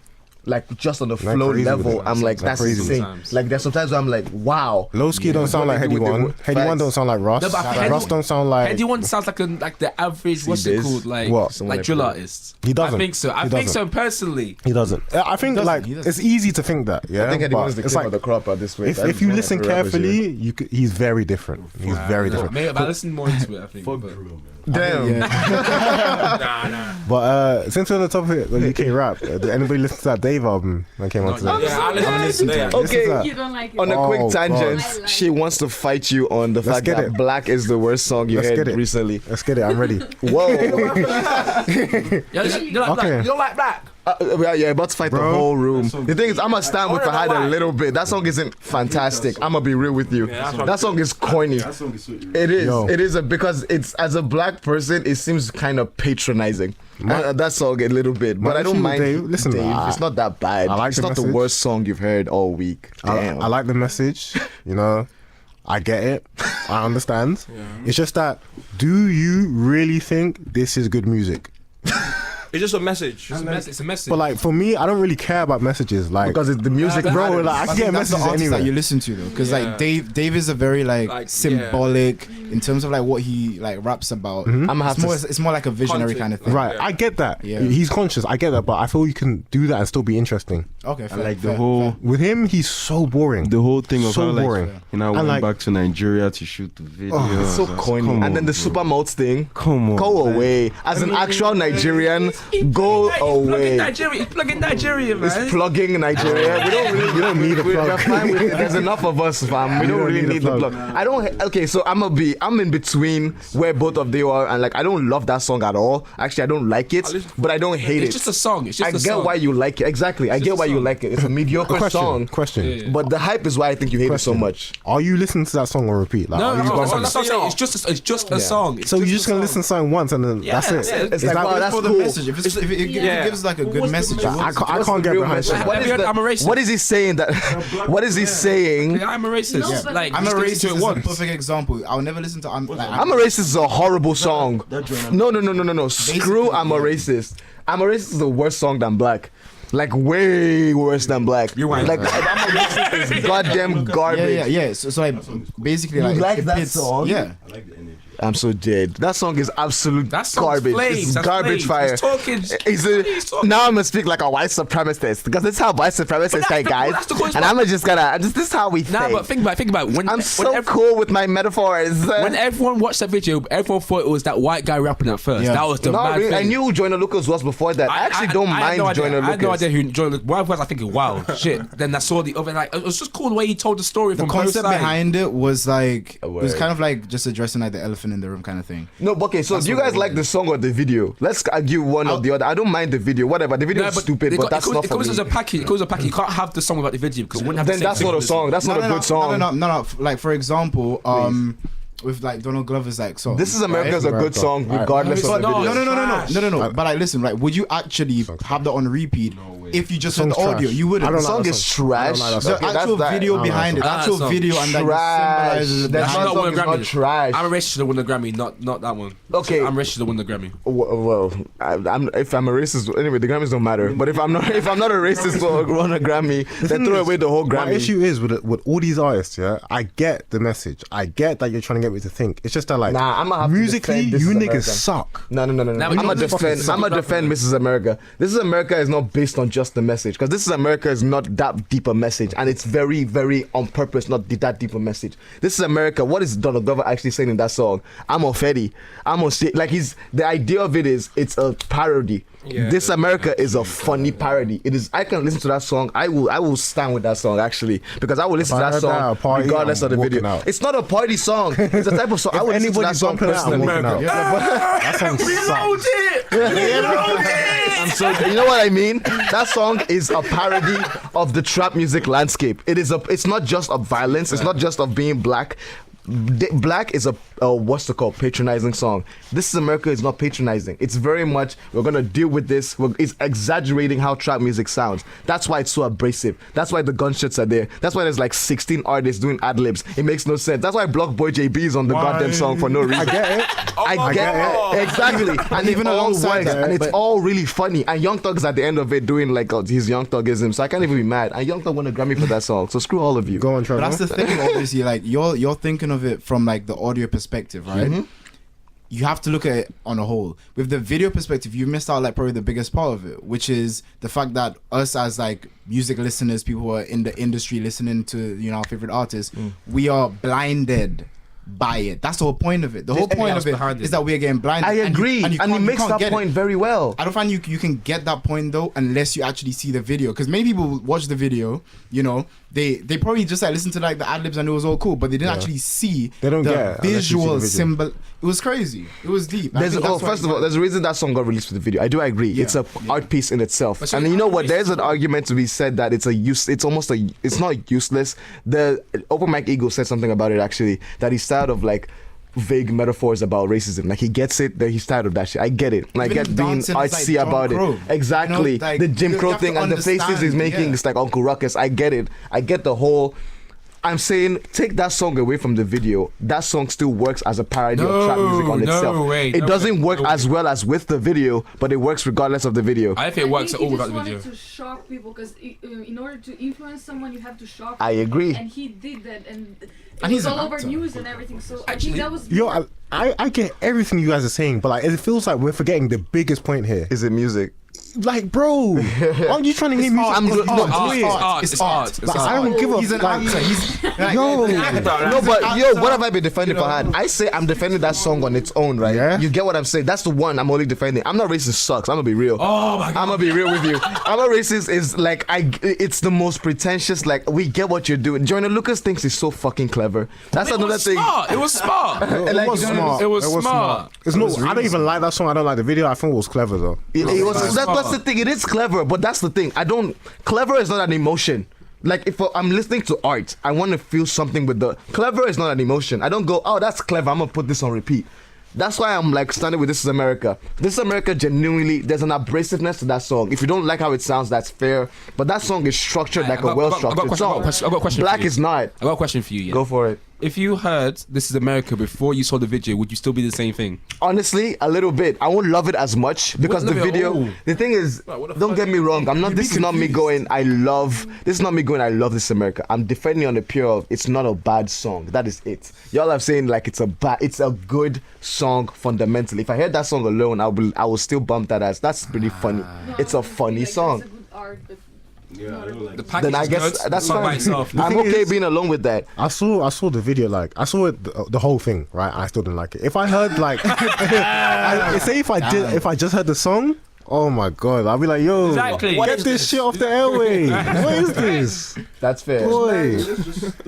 like just on the Like flow crazy with level. it. I'm like, Like that's crazy. insane. Sometimes. Like there's sometimes where I'm like, wow. Lowski don't sound like What they Heady do with One. the Heady One facts. don't sound like Ross. No, but I think Ross don't sound like. Heady One sounds like the average. What's See it this? called? Like What? Someone like like drill Prince. artists. He doesn't. I think so. I He think doesn't. so personally. He doesn't. I think doesn't, like he doesn't. it's easy to think that. Yeah, I think Eddie but One is the it's king like of the crop at this way. if you listen carefully, he's very different. He's very different. Maybe I listen more into it. I think. but- Damn. But since we're on the topic of UK rap, did anybody listen to that Dave album that came out today? Yeah, I listened to it. Okay. You don't like it. On a Oh, quick God. tangent, I like she wants to fight you on the fact get that it. Black is the worst song you Let's heard get it. recently. Let's get it. I'm ready. Whoa. Yeah, you don't like Okay. black. You don't like black. You're about to fight the Bro. whole room. The thing is, I'm gonna stand with Fahad a little bit. That song isn't fantastic. I'm gonna be real with you. That song is corny. That song is so It is. Yo. It is because it's as a black person, it seems kind of patronizing. That song a little bit, but My I don't issue with mind. Dave- listen, it's not that bad. I like it's the not the message. worst song you've heard all week. Damn. I like the message. You know, I get it. I understand. It's just that, do you really think this is good music? It's just a message. It's a message. But like for me, I don't really care about messages. Like, because it's the music, bro, matters. like I can get that's the messages artist that you anyway. listen to though, because Yeah. like Dave is a very like symbolic in terms of like what he like raps about. I'm gonna have It's more like a visionary Content. kind of thing. Right, I get that. Yeah. He's conscious. I get that, but I feel you can do that and still be interesting. Okay, I fair, like the fair, whole fair. With him, he's so boring. the whole thing of So how like boring. you know I And, went like- back to Nigeria to shoot the video. It's so Come corny. on, And then the bro. super malts thing. Come on. Go away. As an actual Nigerian, go away. He's plugging Nigeria, man. It's plugging Nigeria. We don't need a plug. We're fine with it. There's enough of us, fam. We don't really need the plug. I don't. Okay, so I'm in between where both of they are, and like I don't love that song at all. Actually, I don't like it, but I don't hate It's it. just a song. It's just I a get song. why you like it. Exactly. I get just why a you song. like it. It's a mediocre song. Question. But the hype is why I think you hate it so Question. much. Are you listening to that song on repeat? Like, No, are you no, going that's back- what I'm saying. It's just a song. It's So you're a just gonna song. listen to something once and then that's it. yeah. It's Is like, that wow, what- that's For the cool. message, if it gives like a good message, I can't What's get the real behind message? shit. What Have is you heard the- I'm a Racist? What is he saying that? What is he saying? I'm a racist. No, but- like, I'm a just listen racist. to it Is a once. perfect example. I'll never listen to. I'm I'm a racist is a horrible song. No. Screw I'm a racist. I'm a racist is a worse song than Black. Like way worse than Black. You're right. Like I'm a racist is goddamn garbage. Yeah. So like basically, You like like it that fits- song? Yeah. I'm so dead. That song is absolute That song's garbage. flames. It's That's garbage flames. fire. He's talking. Now I'm gonna speak like a white supremacist because that's how white supremacists that's think, the- guys. that's the coolest And part. I'm just gonna. This is how we think. Nah, but think about it. When I'm so when cool with my metaphors. When everyone watched that video, everyone thought it was that white guy rapping at first. Yeah. That was the No, mad really, thing. I knew who Joyner Lucas was before that. I actually don't I had mind no idea. Joyner I had no Lucas. idea who Joyner Lucas. Why was I thinking, wow, shit? Then I saw the other, like, it was just cool the way he told the story The from both concept sides. behind it was like it was word. kind of like just addressing like the elephant in the room kind of thing. No, but okay, so do you guys like the song or the video? Let's argue one or the other. I don't mind the video, whatever. The video No, is stupid, it but co- that's it not It for comes me. as a package. It goes as a package. You can't have the song without the video because it wouldn't have Then the same that's not a symbolism. song. That's not a good song. No. Like for example, with like Donald Glover's like song. This is America's a good song, regardless of the No, video. No. But like, listen, like, would you actually have that on repeat if you just heard the Song's audio? trash. You wouldn't. I don't The like song that is song. I don't trash. like that The song. Okay, that's actual that. video behind it, the Ah, actual song. video, and that Trash. symbolizes That That should song not win is a not Grammy. trash. I'm a racist to win the Grammy, not that one. Okay. I'm racist to win the Grammy. Well, if I'm a racist, anyway, the Grammys don't matter. But if I'm not a racist or won a Grammy, then throw away the whole My Grammy. issue is with all these artists, yeah. I get the message. I get that you're trying to get me to think. It's just that like Nah, I'ma have to musically, defend This you Is niggas America. suck. No. Nah, but I'm you gonna don't fucking defend. suck I'm gonna about defend Mrs. America. This is America is not based on just the message, because This is America is not that deep a message, and it's very, very on purpose, not that deep a message. This is America. What is Donald Glover actually saying in that song? I'm on Fetty. I'm on shit. Like the idea of it is it's a parody. Yeah. This America is a funny parody. It is. I can listen to that song. I will stand with that song actually, because I will listen If to I that heard that at song a party, regardless I'm of the video. walking out. It's not a party song. It's a type of song. I If would listen to that anybody's song bumping out, I'm personally. walking out. That song sucks. I'm so, you know what I mean? That song is a parody of the trap music landscape. It's not just of violence. It's not just of being black. Black is a what's it called, patronizing song. This is America is not patronizing. It's very much we're gonna deal with this. It's exaggerating how trap music sounds. That's why it's so abrasive. That's why the gunshots are there. That's why there's like 16 artists doing ad libs. It makes no sense. That's why Block Boy JB is on the goddamn song for no reason. I get it. I get it. Exactly. And even alongside that, and it's all really funny. And Young Thug's at the end of it doing like his Young Thugism. So I can't even be mad. And Young Thug won a Grammy for that song. So screw all of you. Go on, But Trevor. that's the thing, obviously. Like you're thinking of it from like the audio perspective, right? Mm-hmm. You have to look at it on a whole. With the video perspective, you missed out like probably the biggest part of it, which is the fact that us as like music listeners, people who are in the industry listening to our favorite artists, we are blinded by it. That's the whole point of it. The whole point of it is that we're getting blinded. I agree. And he makes that point very well. I don't find you can get that point though unless you actually see the video, because many people watch the video, they probably just like listen to like the ad libs and it was all cool, but they didn't actually see They don't the get it unless you see the visual video. symbol. It was crazy. It was deep. I think that's why First of all, there's a reason that song got released with the video. I do agree. Yeah. It's a art piece in itself. But so And you know what? it's- There's an argument to be said that it's not useless. The Open Mike Eagle said something about it actually, that he's tired of like vague metaphors about racism. Like he gets it, that he's tired of that shit. I get it. And I Even get being dancing is like artsy Jim about Crow. it. Exactly. You know, like, the Jim you Crow have to thing and the faces he's understand, making, yeah. it's like Uncle Ruckus. I get it. I get the whole. I'm saying take that song away from the video. That song still works as a parody of trap music on itself. It doesn't work as well as with the video, but it works regardless of the video. I think it works think all he without just the video. wanted to shock people, because in order to influence someone, you have to shock. I agree. And he did that, and it And he's was an all over actor. news and everything. So I Actually, think that was. Yo, I get everything you guys are saying, but like it feels like we're forgetting the biggest point here. Is it music? Like, bro, aren't you trying to hear music? I'm It's good. art. No, It's art. Like, I don't give a He's an like, actor. He's Yo. No, but yo, what have I been defending Fahad? I say I'm defending that song on its own, right? Yeah. You get what I'm saying? That's the one I'm only defending. I'm not racist. Sucks. I'm gonna be real. Oh my god. I'm gonna be real with you. I'm not racist. Is like it's the most pretentious. Like we get what you're doing. Joyner Lucas thinks he's so fucking clever. That's It another was thing. smart. It was smart. It Like, was smart. it was smart. It's no, I don't even like that song. I don't like the video. I think it was clever though. It was. That's the thing. It is clever, but that's the thing. Clever is not an emotion. Like if I'm listening to art, I want to feel something with the clever is not an emotion. I don't go, oh, that's clever. I'm gonna put this on repeat. That's why I'm like standing with This Is America. This Is America genuinely, there's an abrasiveness to that song. If you don't like how it sounds, that's fair. But that song is structured like a well-structured song. I've got a question Black for you. is not. I got a question for you. Yeah. Go for it. If you heard This Is America before you saw the video, would you still be the same thing? Honestly, a little bit. I won't love it as much because the Wouldn't love it at video. all. The thing is, what the don't fuck get me wrong. This is not me going. I love. This is not me going. I love This Is America. I'm defending on the pure of. It's not a bad song. That is it. Y'all are saying like it's a bad. It's a good song fundamentally. If I heard that song alone, I will still bump that as. That's pretty funny. No, It's a I feel funny like song. That's a good art, but Yeah, I don't like The it. package Then I is guess good. that's the song by fine. itself. I'm thing okay is- being along with that. I saw the video, like I saw it the whole thing, right? I still didn't like it. If I heard like, if I just heard the song, oh my god, I'll be like, yo, Exactly. get What this is this? shit off the airway. What is this, That's fair. boy?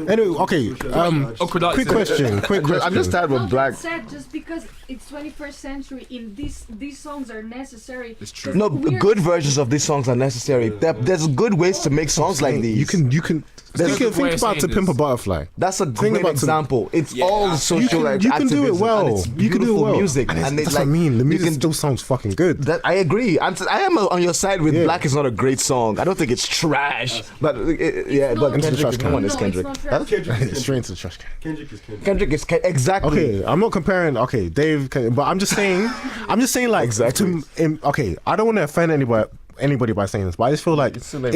Anyway, okay. Quick question. I'm just tired with not Black. sad just because it's 21st century. In these songs are necessary. It's true. No, We're- good versions of these songs are necessary. There's good ways to make songs like these. You can. There's a Think good way of about To saying Pimp a this. Butterfly. That's a Think great about example. It's all social You can do it activism, well. and it's You can do it beautiful well. music, and it's, and it's that's like what I mean. The you music can still sounds fucking good. That I agree. I am on your side with Yeah. Black is not a great song. I don't think it's trash, but yeah, not. but Into the Kendrick, trash come on, can. it's No, Kendrick. it's Huh? not trash. Kendrick is Straight into the trash can. Kendrick is Kendrick. Kendrick is exactly. Okay, I'm not comparing. Okay, Dave, but I'm just saying. Like Exactly. Okay, I don't want to offend anybody by saying this, but I just feel like It's too late,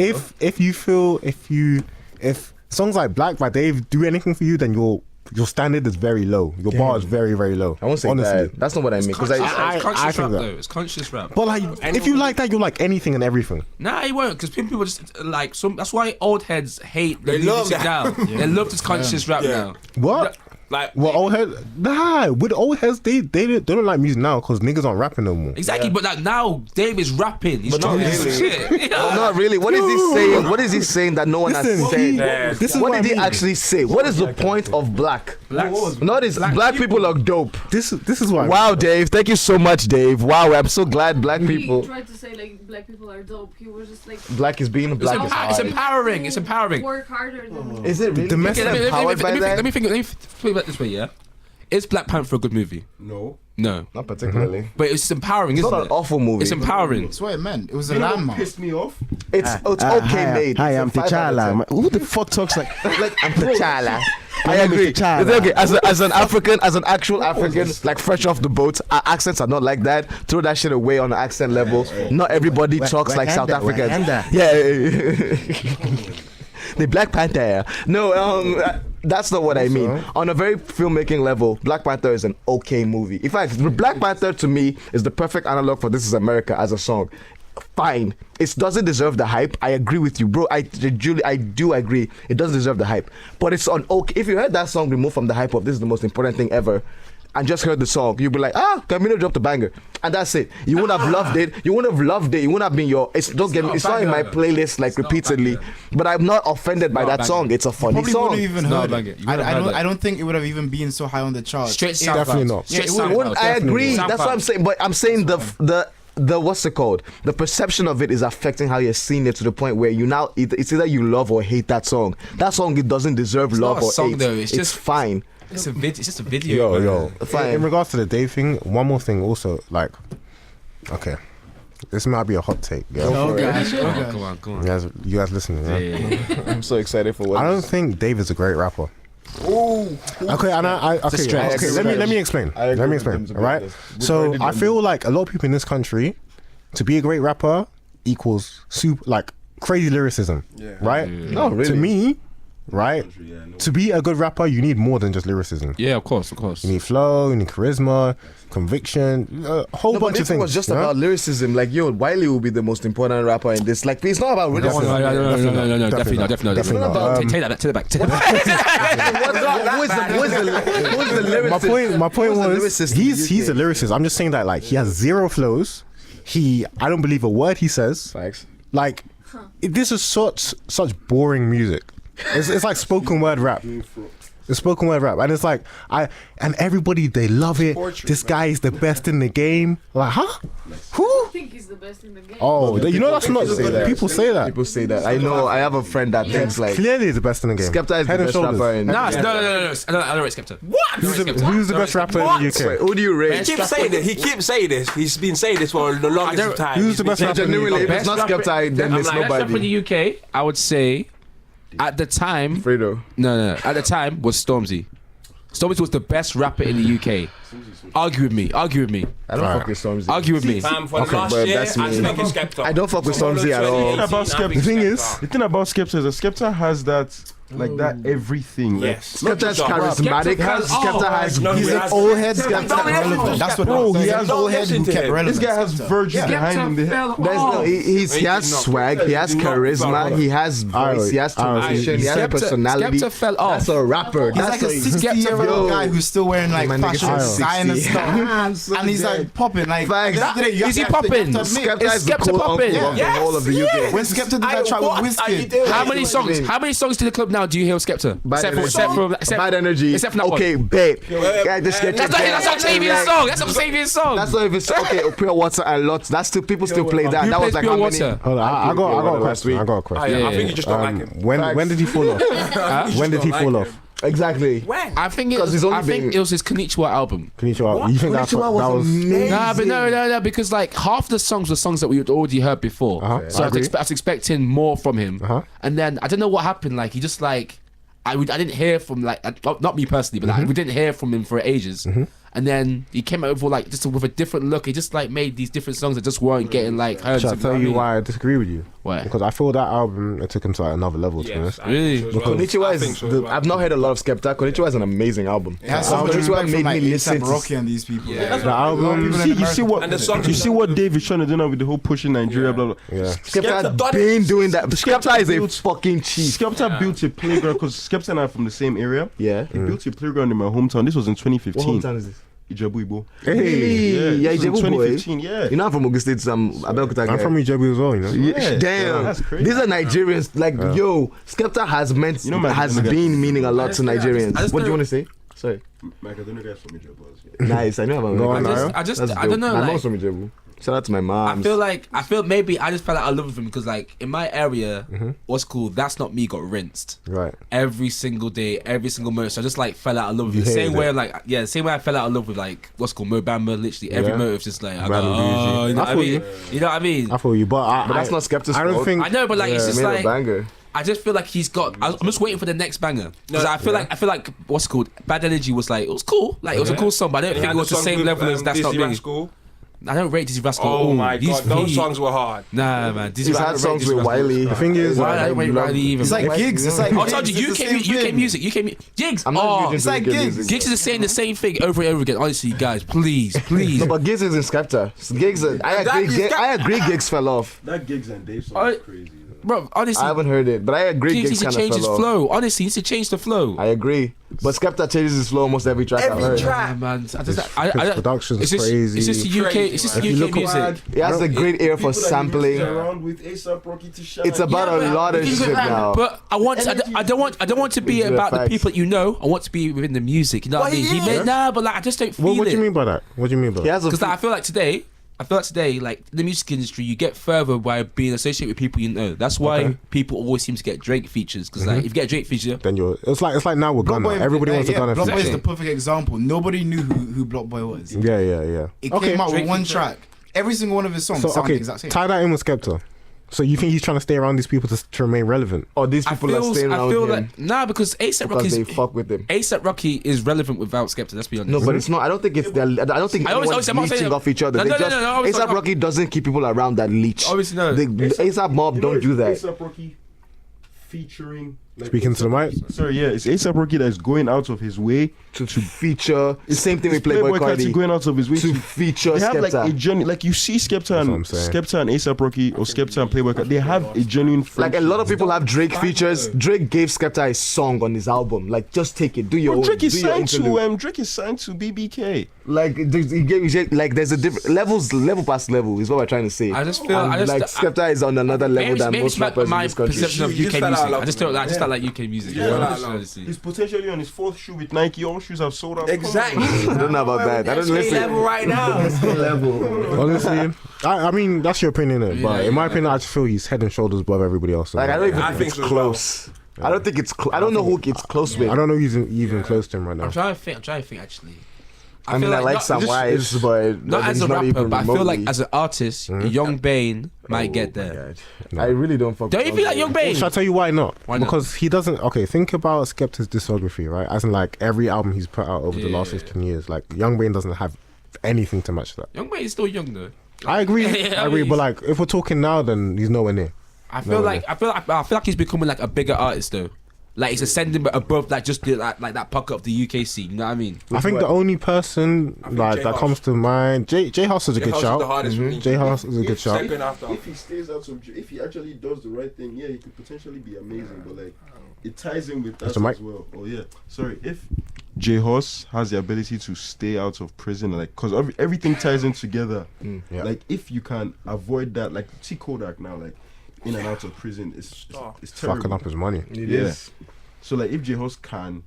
if songs like Black by Dave do anything for you, then your standard is very low. Your bar is very, very low. I won't say honestly. that. That's not what I mean. Because It's I conscious think rap that. though. It's conscious rap. But like, if you like that, you like anything and everything. Nah, he won't, because people just like some. That's why old heads hate the They love music that. now. They love this conscious rap now. What? Like, Well, old heads, with old heads, they don't like music now because niggas aren't rapping no more. Exactly, but like now, Dave is rapping. He's But not trying to really. shit. Well, not really. What is he saying? What is he saying that no one has Listen, said? this is What what did I he mean. actually say? What is the point of Black? Not is black people are dope. This is why. Wow, Dave. Thank you so much, Dave. Wow, I'm so glad black He people. tried to say like black people are dope. He was just like Black is being black is It's hard. empowering. It's empowering. work harder than Is it really? The mess- People empowered by that? Let me think it this way, yeah. Is Black Panther a good movie? No. No, Not particularly. but it's empowering, It's isn't not an it? awful movie. It's empowering. That's what it meant. It was a You know what landmark. pissed me off? It's okay made. Hi, It's a I'm 5 out of 10. T'Challa. Who the fuck talks like I'm T'Challa. I name is agree. T'Challa. It's okay. As an African, as an actual African, like fresh off the boat, our accents are not like that. Throw that shit away on the accent level. Not everybody talks like South Africans. Yeah. The Black Panther. No, that's not what I mean. On a very filmmaking level, Black Panther is an okay movie. In fact, Black Panther to me is the perfect analog for This Is America as a song. Fine, it doesn't deserve the hype. I agree with you, bro. Julie, I do agree. It doesn't deserve the hype, but it's on okay. If you heard that song removed from the hype of This Is the Most Important Thing Ever, and just heard the song, you'd be like, Camino dropped a banger, and that's it. You wouldn't have loved it. You wouldn't have loved it. It wouldn't have been your. Don't get me. It's not in my playlist like repeatedly, but I'm not offended by that song. It's a funny Probably song. wouldn't have even No, heard bang it. it. You wouldn't have heard that. I don't think it would have even been so high on the charts. Straight If- SoundCloud. Definitely not. Straight Yeah, it SoundCloud. Wouldn't- I agree. SoundCloud. That's what I'm saying. But I'm saying the what's it called? The perception of it is affecting how you're seeing it to the point where you now it's either you love or hate that song. That song it doesn't deserve love not a or song, hate. though. It's just- fine. It's just a video. Yo. Fine. In regards to the Dave thing, one more thing also, like, okay, this might be a hot take. Yeah? Oh, for it. gosh. Go Okay. on, go on, go on. You guys listening? Yeah? Yeah. I'm so excited for what. I don't think Dave is a great rapper. Okay, and okay, stretch. okay. Let me explain. I agree Let me with explain. him to All right. be honest. We've So already I done feel like a lot of people in this country, to be a great rapper equals super like crazy lyricism. Yeah. Right. No, really. To me, right. Yeah, no. To be a good rapper, you need more than just lyricism. Yeah, of course, of course. You need flow, you need charisma, conviction, a whole No, but bunch of if it things. was just you know? about lyricism, like yo, Wiley will be the most important rapper in this. Like, it's not about lyricism. No, definitely not. Definitely not. Take that back, take it back, take it back. Who is the lyricist? My point Who's the was lyricist in he's the a lyricist. I'm just saying that like he has zero flows. I don't believe a word he says. Facts. Like this is such boring music. It's like spoken word rap. It's spoken word rap, and it's like and everybody they love it. This guy is the best in the game. Like, huh? Who? I think he's the best in the game. Oh, you know that's not. People say that. People say that. I know. I have a friend that thinks like Clearly, the best in the game. Skepta is the Head and best shoulders. rapper in. No, I don't rate Skepta. Who's the best rapper in the UK? Wait, who do you He rate? keeps saying it. He keeps saying this. He's been saying this for the longest time. Who's the best Yeah, rapper in the genuinely, UK? if it's not Skepta, then it's Best rapper in nobody. the UK, I would say, at the time, Fredo. no, at the time was Stormzy. Stormzy was the best rapper in the UK. Argue with me. I don't Right. fuck with Stormzy. Argue with me. For the Okay, last but year, that's I me. think it's Skepta. I don't fuck with Stormzy at all. About Skepta. The thing is, The thing about Skepta is that Skepta has that, like that everything. Like, Yes. Skepta is Not just rap. charismatic. Skepta has. No, He's he an has- old head Skepta relevant. That's what Bro, he he's has an old head who listen to kept him. relevant. this guy has Skepta. virgins behind him. There's no, he has swag, he has charisma, he has voice, he has transition, he has a personality. Skepta fell off. That's a rapper. He's That's like a 60-year-old Yo. guy who's still wearing like My nigga fashion said designer 60. stuff, and he's like popping like. Facts. at the end of the day, you Is he have to- you popping? have to admit, Skepta is the Skepta cool popping. uncle of the whole of the UK. When Skepta did that track with Wizkid, How many songs? How many songs to the club now do you hear of Skepta? Bad energy. Except for that Okay, one. babe. Yeah, this Skepta- That's Octavian's song. That's Octavian's song. That's not even okay. Pure water and lots. That's still people still play that. Who That was plays like Pure how many? Water? hold on, I got a last question. week. I got a question. Yeah, I think you just don't like him. When did he fall off? When did he fall off? Exactly. When? I think it 'Cause he's was, only I think been- it was his Konnichiwa album. Konnichiwa. You think that was amazing. Nah, but no, because like half the songs were songs that we had already heard before. So I agree. I was expecting more from him. And then I don't know what happened. Like he just like I didn't hear from like not me personally, but like, we didn't hear from him for ages. And then he came out with like just with a different look. He just like made these different songs that just weren't getting like heard. Shall I tell you why I disagree with you? Why? Because I feel that album it took him to like another level. To be honest. Really? Konnichiwa is. I've not heard a lot of Skepta. Konnichiwa is an amazing album. it has some Konnichiwa respect made from like me listen A$AP to. Rocky and these people. The album. You see what? And the songs You see what Dave is trying to do now with the whole pushing Nigeria, blah blah. Yeah. Skepta has Skepta been doing that. Skepta is a built- fucking chief. Skepta built a playground because Skepta and I are from the same area. Yeah. He built a playground in my hometown. This was in What 2015. hometown is this? Ijebu Igbo. Hey, yeah, this was in Ijebu boy. 2015. Yeah. You know I'm from Ogun State, so I'm Abeokuta guy. I'm from Ijebu as well, you know. Yeah, damn, that's crazy. these are Nigerians. Like, yo, Skepta has meant, You know, man, has I just- been meaning a lot to Nigerians. I just What do you know- want to say? Sorry. Mike, I don't know guys from Ijebu. Nice, I know about Go on, That's Nayo. I just dope. I don't know. My Like, mom's from Ijebu. Shout out to my mom. I feel maybe I just fell out of love with him because like in my area, what's cool, That's Not Me got rinsed. Right. Every single day, every single moment. So I just like fell out of love with You it. Same hated way it. like same way I fell out of love with like what's called Mo Bamba. Literally every Yeah. motive just like I go, Bamba oh, Bougie. you know I what I feel mean? You know what I mean? I feel you, but But that's not Skepta's I don't fault. think. I know, but like it's He just made a like banger. I just feel like he's got. I'm just waiting for the next banger because I feel like what's it called Bad Energy was like it was cool, like it was a cool song, but I don't think it was the same level as That's Not Me. School. I don't rate Dizzy Rascal. Oh my he's- god, those he- songs were hard. Nah, man. Dizzy He's Rascal- had I don't rate songs Dizzy with Rascal. Wiley. The thing is, Why I don't rate Wiley even? It's like gigs. It's like I told you, gigs. It's the same UK thing. music. Gigs. I'm not Oh, into it's like UK gigs. music. Gigs is saying the same thing over and over again. Honestly, guys, please. No, but Gigs is in Skepta. Gigs, I agree. Gigs fell off. That Gigs and Dave song I- is crazy. Bro, honestly, I haven't heard it, but I agree. Gigs Gigs needs to kind of change his fell off. flow. Honestly, he needs to change the flow. I agree, but Skepta changes his flow almost every track I've heard. Yeah, man. His production's it's just, crazy. It's just UK. It's just If you UK look music. He has a great ear for sampling. Around with A$AP Rocky to shine. It's about a lot of shit now. But I don't want to be These are about the facts. people you know. I want to be within the music. You know what I mean? He made but like I just don't feel What do you it. mean by that? What do you mean by He that? has a Because I feel like today, like in the music industry, you get further by being associated with people you know. That's why people always seem to get Drake features. Because like if you get a Drake feature, Then you're. It's like now with Gunna. Block Boy- Everybody wants a Gunna Block Boy feature. is the perfect example. Nobody knew who Block Boy was. Yeah. It Okay. came out with Drake one feature. track. Every single one of his songs So sound the okay, exact same. tie that in with Skepta. So you think he's trying to stay around these people to remain relevant? Or these people are staying I around feel him like because A$AP because they Rocky's fuck with him. A$AP Rocky is relevant without Skepta. Let's be honest. No, but it's not. I don't think it's. I don't think I always- anyone's I'm not saying- leeching off each other. No, They no, no, just no, I always A$AP talk- Rocky doesn't keep people around that leech. Obviously, no. The A$AP Mob don't do that. A$AP Rocky featuring. Like, Speaking to the mic. Sorry, yeah, it's A$AP Rocky that is going out of his way To feature. Same thing with It's Playboy Carti Cardi. going out of his way To to feature they have like a Skepta. genuine, like you see That's what I'm saying. Skepta and A$AP Rocky or Skepta and Playboy Carti, they have a genuine Like friendship. a lot of people have Drake features. Drake gave Skepta a song on his album. Like just take it, do your own. Drake is do your signed interlude. to Drake is signed to BBK. Like he gave like there's a different level past level is what we're trying to say. I just feel- And, I just- like Skepta is on another level than most it's like rappers in my this country. perception of You UK just fell out music. of love I just with felt like UK music. Yeah. Honestly. He's potentially on his fourth shoe with Nike. All shoes have sold out. Exactly. I don't know about that. I don't listen. level right now. Honestly, I mean that's your opinion, innit? But in my opinion, I just feel he's head and shoulders above everybody else. Like I don't even I think think it's so as well. close. I don't think it's. I don't know who it's close with. I don't know who's even close to him right now. I'm trying to think actually. I mean, feel I like not- some just- wives, but Not as he's a rapper, even but I feel like remotely. as an artist, Young Bane might get there. I really don't fuck. Don't you with feel like Young Bane? Should I tell you why not? Why not? Because he doesn't. Okay, think about Skepta's discography, right? As in, like every album he's put out over the last 15 years, like Young Bane doesn't have anything to match that. Young Bane is still young though. I agree. Yeah, I agree. mean, But like, if we're talking now, then he's nowhere near. I feel like he's becoming like a bigger artist though. Like he's ascending but above like just like that pocket of the UK scene. You know what I mean? I think the only person think like J that House. comes to mind, J House is a good House is shout. the hardest for me. J House is a good shout. Second after. If he stays out of, if he actually does the right thing, yeah, he could potentially be amazing. But like, it ties in with that Mr. Mike? as well. Oh yeah, sorry. If J Hoss has the ability to stay out of prison, like, cause everything ties in together. Yeah. Like, if you can avoid that, like, see Kodak now, like, in and out of prison, it's Fucking terrible. up his money. It Yeah. is. So like, if J Hoss can,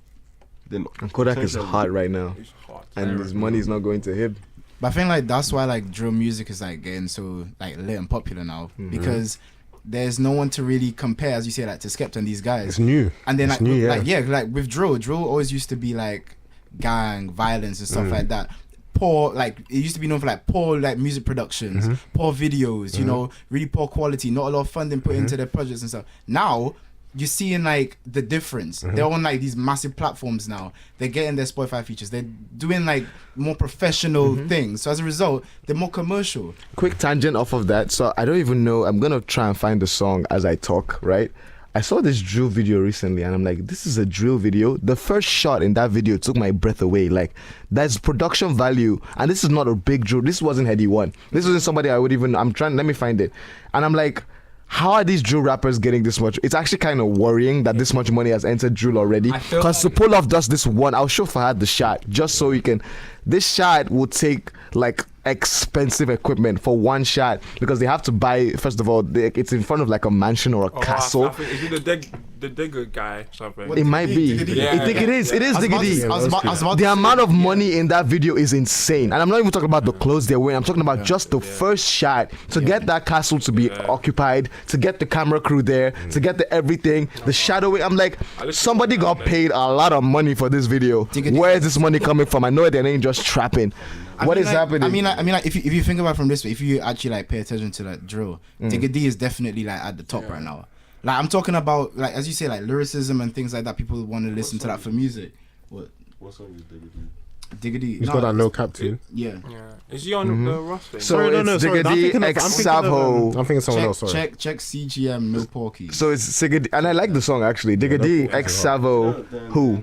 then And Kodak is potentially- hot right now, It's hot. and his money's not going to him. But I think like that's why like drill music is like getting so like lit and popular now because there's no one to really compare, as you say, like to Skepta and these guys. It's new. And then It's like, new, like with drill always used to be like gang violence and stuff like that. Poor, like it used to be known for like poor like music productions, poor videos, you know, really poor quality, not a lot of funding put into their projects and stuff. Now you're seeing like the difference. They're on like these massive platforms now. They're getting their Spotify features. They're doing like more professional things. So as a result, they're more commercial. Quick tangent off of that. So I don't even know. I'm gonna try and find the song as I talk. Right. I saw this drill video recently, and I'm like, this is a drill video. The first shot in that video took my breath away. Like, there's production value, and this is not a big drill. This wasn't Heady One. This wasn't somebody I would even. I'm trying. Let me find it, and I'm like. How are these drill rappers getting this much? It's actually kind of worrying that this much money has entered drill already. I feel Because to pull off just this one, I'll show Fahad the shot just so you can. This shot will take like expensive equipment for one shot because they have to buy. First of all, it's in front of like a mansion or a castle. Is it the the Digger guy something. It might be. Diggity. I think it is. It is I was about to- Diggity. I was about The to say- amount of money in that video is insane, and I'm not even talking about the clothes they're wearing. I'm talking about just the first shot to get that castle to be occupied, to get the camera crew there, to get the everything, the shadowing. I'm like, somebody got paid a lot of money for this video. Diggity. Where is this money coming from? I know they ain't just trapping. What is happening? I mean, like, if you think about it from this way, if you actually like pay attention to that drill, Diggity is definitely like at the top right now. Like I'm talking about, like as you say, like lyricism and things like that. People want to listen to that for music. What song is Diggity? Diggity? He's got that no cap tune. Yeah. Yeah. Is he on the Ross thing? So Sorry, it's sorry. I'm Diggity thinking of- X I'm thinking of, Savo. I'm thinking of someone else. Sorry. Check CGM No Porky. So it's Diggity, and I like the song actually. Diggity X Savo. Who?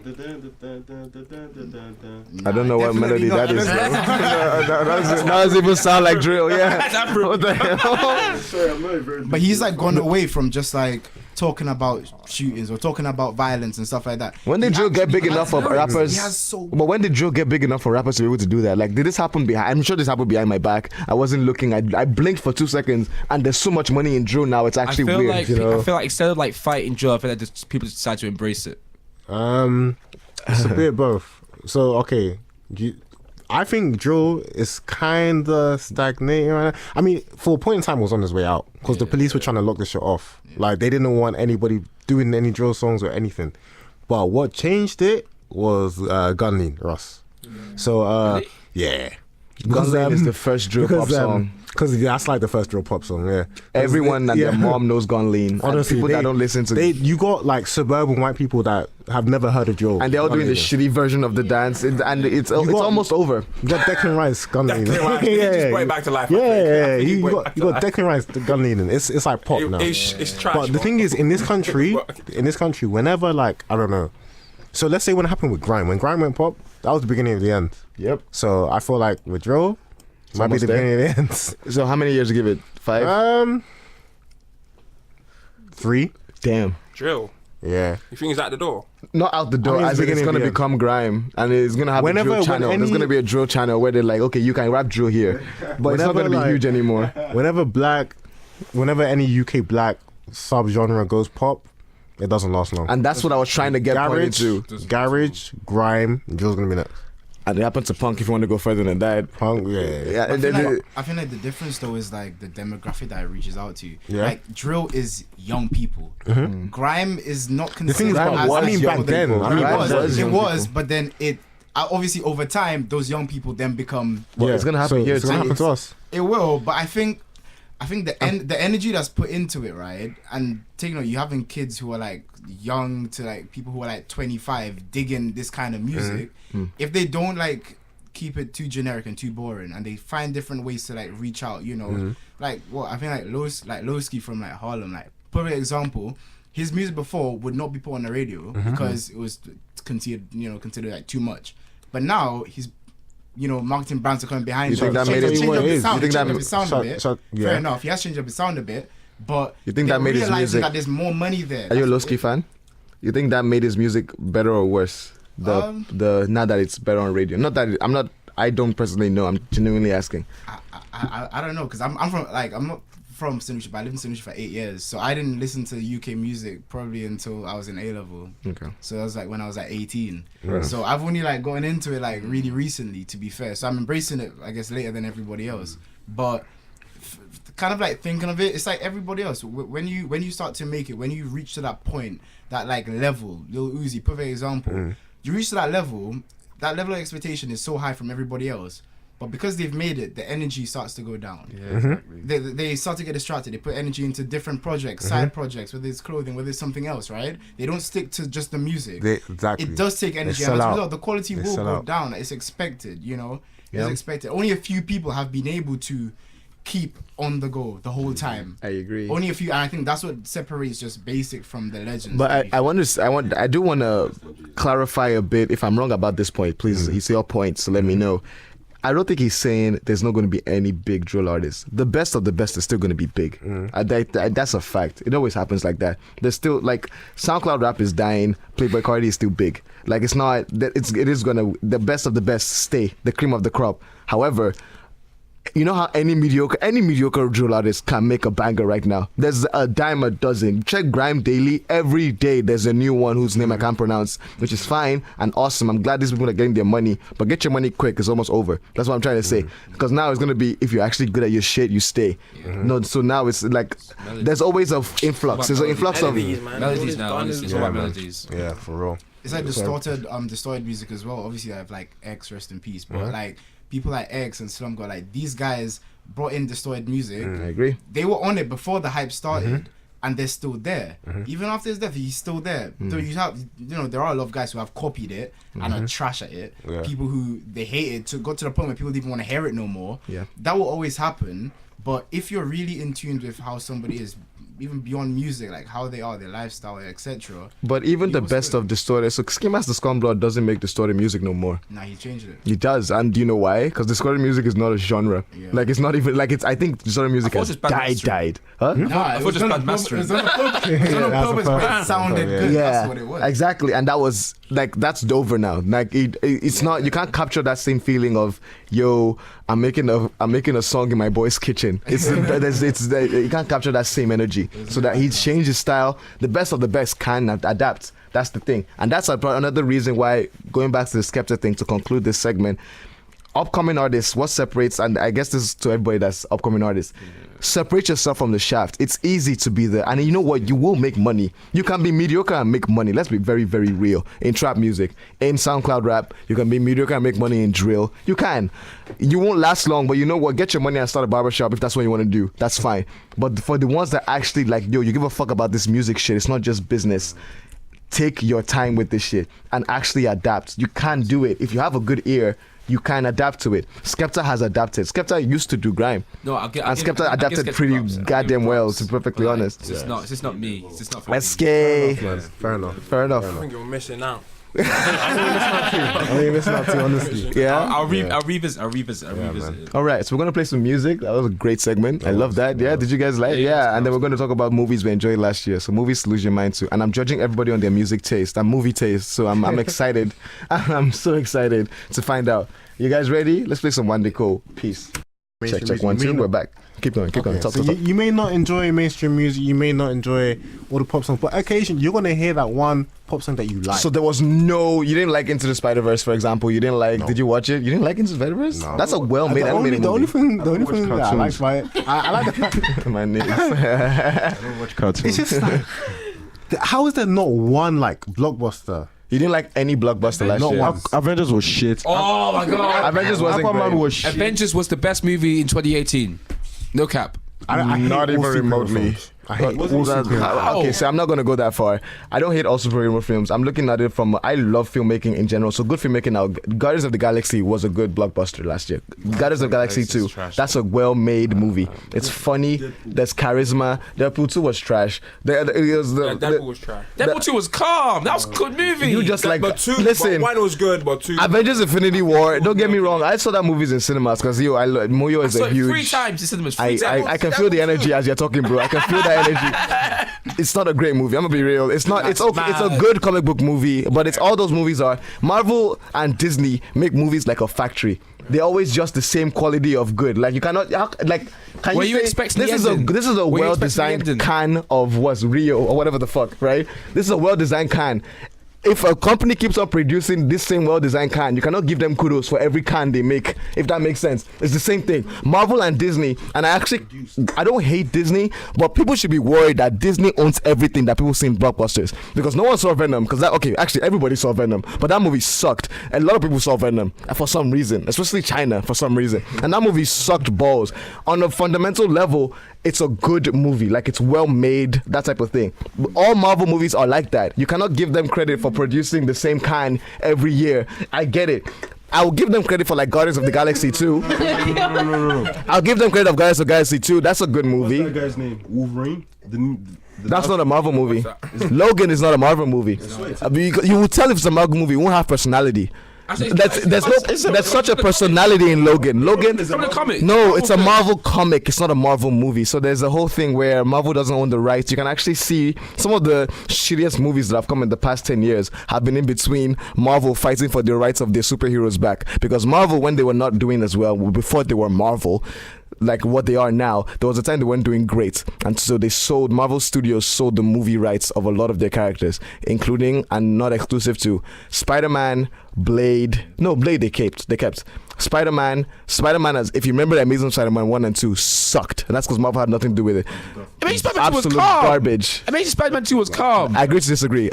I don't know what melody that is. That doesn't even sound like drill. Yeah. What the hell? But he's like gone away from just like talking about shootings or talking about violence and stuff like that. When did drill get big enough for rappers? He has so. But when did drill get big enough for rappers to be able to do that? Like, did this happen behind? I'm sure this happened behind my back. I wasn't looking. I blinked for 2 seconds, and there's so much money in drill now. It's actually I feel weird. like You know? I feel like instead of like fighting drill, I feel like just people just decide to embrace it. It's a bit both. So okay, I think drill is kind of stagnating right now. I mean, for a point in time, it was on his way out because the police were trying to lock this shit off. Like they didn't want anybody doing any drill songs or anything. But what changed it was Gun Lean, Ross. So yeah, Gun Lean is the first drill pop song. Because that's like the first drill pop song, yeah. Everyone and their mom knows Gun Lean. Honestly, people that don't listen to you got like suburban white people that have never heard of drill, and they're all Gun doing the Lean. shitty version of the dance, and it's almost over. You got Declan Rice, Gun Lean. Declan Rice, he just brought it back to life, I think. Yeah, I think he you brought it got back you to got life. Declan Rice, the Gun Lean. It's like pop now. It's trash. But the thing is, in this country, whenever like I don't know, so let's say when it happened with grime, when grime went pop, that was the beginning of the end. Yep. So I feel like with drill, might be almost the there. beginning of the end. So how many years to give it? 5? 3. Damn. drill. Yeah. You think it's out the door? Not out the door, I mean, it's as in it's beginning of gonna the end. become grime, and it's gonna have a Whenever- drill when channel. There's any- gonna be a drill channel where they're like, okay, you can rap drill here, but it's not Whenever, gonna be like- huge anymore. Whenever any UK black sub-genre goes pop, it doesn't last long. And that's what I was trying to get pointed Garage, to. grime, drill's gonna be next. And it happened to punk if you want to go further than that. Punk, yeah. Yeah, and then I feel like the difference though is like the demographic that it reaches out to. Yeah. Like drill is young people. Grime is not thing considered. is, as I mean, young back then, people. I mean, it Grime was, was it young was, people. but then it obviously over time those young people then become. Well, it's gonna happen here It's gonna too. happen to us. It will, but I think the energy that's put into it, right? And you having kids who are like young to like people who are like 25 digging this kind of music. If they don't like keep it too generic and too boring, and they find different ways to like reach out, like what I think like Lowski from like Harlem, like perfect example. His music before would not be put on the radio because it was considered like too much. But now he's marketing brands are coming behind You think him. that made Changed it- up his you sound. think Changed that- up his sound a bit. Fair Fair enough. He has changed up his sound a bit, but You think that they're made his realizing music- that there's more money there. Are you a That's Lowski fan? You think that made his music better or worse? The now that it's better on radio. Not that I don't personally know. I'm genuinely asking. I don't know because I'm not from St. Lucia, but I lived in St. Lucia for 8 years, so I didn't listen to UK music probably until I was in A level. Okay. So that was like when I was like 18. So I've only like gotten into it like really recently, to be fair. So I'm embracing it, I guess, later than everybody else. But kind of like thinking of it, it's like everybody else. When you start to make it, when you reach to that point, that like level, Lil Uzi, perfect example. You reach to that level of expectation is so high from everybody else. But because they've made it, the energy starts to go down. Yeah, exactly. They start to get distracted. They put energy into different projects, side projects, whether it's clothing, whether it's something else, right? They don't stick to just the music. Exactly. It does take energy, sell and as a out. result, the quality They will sell go out. down. It's expected, Yeah. It's expected. Only a few people have been able to keep on the go the whole time. I agree. Only a few, and I think that's what separates just basic from the legends. But I do want to clarify a bit. If I'm wrong about this point, please, he's your point, so let me know. I don't think he's saying there's not going to be any big drill artists. The best of the best is still going to be big. That's a fact. It always happens like that. There's still like SoundCloud rap is dying. Playboy Cardi is still big. Like it's not. It is going to the best of the best stay the cream of the crop. However, You know how any mediocre drill artist can make a banger right now. There's a dime a dozen. Check Grime Daily. Every day there's a new one whose name I can't pronounce, which is fine and awesome. I'm glad these people are getting their money, but get your money quick. It's almost over. That's what I'm trying to say. Because now it's gonna be, if you're actually good at your shit, you stay. No, so now it's like there's always an influx. There's an influx of Melodies now. Honestly, it's about melodies. Yeah, for real. It's like distorted music as well. Obviously, I have like X, rest in peace, but like people like X and Slum God, like these guys brought in distorted music. I agree. They were on it before the hype started, and they're still there. Even after his death, he's still there. So you have, there are a lot of guys who have copied it and are trash at it. Yeah. People who they hate it got to the point where people didn't even want to hear it no more. Yeah. That will always happen. But if you're really in tune with how somebody is, even beyond music, like how they are, their lifestyle, etc. But even the best of distorted, so Ski Master Scumblood doesn't make distorted music no more. Nah, he changed it. He does, and do you know why? Because distorted music is not a genre. Yeah. Like it's not even like it's. I think distorted music has died. Huh? Nah, I thought just bad mastering. It was on purpose, but it sounded good. Yeah, That's what it was. exactly, and that was like that's over now. Like it's not. You can't capture that same feeling of yo. I'm making a song in my boy's kitchen. You can't capture that same energy. So that he changed his style. The best of the best can adapt. That's the thing, and that's another reason why, going back to the Skepta thing to conclude this segment, upcoming artists, what separates, and I guess this is to everybody that's upcoming artists, separate yourself from the shaft. It's easy to be there, and you know what, you will make money. You can be mediocre and make money. Let's be very, very real. In trap music, in SoundCloud rap, you can be mediocre and make money in drill. You can. You won't last long, but you know what, get your money and start a barbershop if that's what you want to do. That's fine. But for the ones that actually like, yo, you give a fuck about this music shit, it's not just business. Take your time with this shit and actually adapt. You can do it. If you have a good ear, you can adapt to it. Skepta has adapted. Skepta used to do grime. No, Skepta adapted pretty goddamn well, to be perfectly honest. It's just not me. It's just not. Let's get Fair enough. fair enough. I think you're missing out. I ain't missing out too, honestly. Yeah. I'll revisit it. All right, so we're gonna play some music. That was a great segment. I love that. Yeah, did you guys like? Yeah, and then we're gonna talk about movies we enjoyed last year. So movies to lose your mind to. And I'm judging everybody on their music taste and movie taste. So I'm excited. I'm so excited to find out. You guys ready? Let's play some One Day Cole. Peace. Check 1 2. We're back. Keep going. Talk. You may not enjoy mainstream music, you may not enjoy all the pop songs, but occasionally you're gonna hear that one pop song that you like. So there was you didn't like Into the Spider-Verse, for example. You didn't like. No. Did you watch it? You didn't like Into the Spider-Verse? No. That's a well-made animated movie. The only thing that I like by it, I like the my name. I don't watch cartoons. It's just like, how is there not one like blockbuster? You didn't like any blockbuster last year? One. Avengers was shit. Oh my god! Avengers wasn't Aquaman great. was shit. Avengers was the best movie in 2018. No cap. I hate Not all even superhero remotely. films. I hate all That- superhero. okay, so I'm not gonna go that far. I don't hate all superhero films. I'm looking at it from. I love filmmaking in general. So good filmmaking now. Guardians of the Galaxy was a good blockbuster last year. Guardians of the Galaxy 2. That's a well-made movie. It's funny. There's charisma. Deadpool 2 was trash. Deadpool was trash. Deadpool 2 was calm. That was a good movie. You just like But two, listen. but one was good, but two. Avengers Infinity War. Don't get me wrong. I saw that movies in cinemas because Moyo is I saw a it huge. 3 times in cinemas. I can feel the energy as you're talking, bro. I can feel that energy. It's not a great movie. I'm gonna be real. It's not. It's okay. It's a good comic book movie, but it's all those movies are. Marvel and Disney make movies like a factory. They're always just the same quality of good. Like you cannot. Like can Were you you say, expecting this the is ending? a this is a Were you well expecting the designed ending? can of what's Rio or whatever the fuck, right? This is a well designed can. If a company keeps on producing this same well-designed can, you cannot give them kudos for every can they make, if that makes sense. It's the same thing. Marvel and Disney, and I don't hate Disney, but people should be worried that Disney owns everything that people see in blockbusters. Because no one saw Venom, actually everybody saw Venom, but that movie sucked. A lot of people saw Venom, for some reason, especially China, for some reason. And that movie sucked balls. On a fundamental level, it's a good movie, like it's well made, that type of thing. All Marvel movies are like that. You cannot give them credit for producing the same kind every year. I get it. I'll give them credit for like Guardians of the Galaxy 2. No. I'll give them credit of Guardians of the Galaxy 2. That's a good movie. What's that guy's name? Wolverine? That's not a Marvel movie. Logan is not a Marvel movie. I mean, you will tell if it's a Marvel movie. It won't have personality. There's such a personality in Logan. Logan From the comic. No, it's a Marvel comic. It's not a Marvel movie. So there's a whole thing where Marvel doesn't own the rights. You can actually see some of the shittiest movies that have come in the past 10 years have been in between Marvel fighting for the rights of their superheroes back. Because Marvel, when they were not doing as well, before they were Marvel, like what they are now, there was a time they weren't doing great, and so Marvel Studios sold the movie rights of a lot of their characters, including and not exclusive to Spider-Man, Blade they kept Spider-Man as, if you remember, the Amazing Spider-Man 1 and 2 sucked, and that's because Marvel had nothing to do with it. Amazing Spider-Man 2 was Absolute calm. garbage. Amazing Spider-Man 2 was calm. I agree to disagree.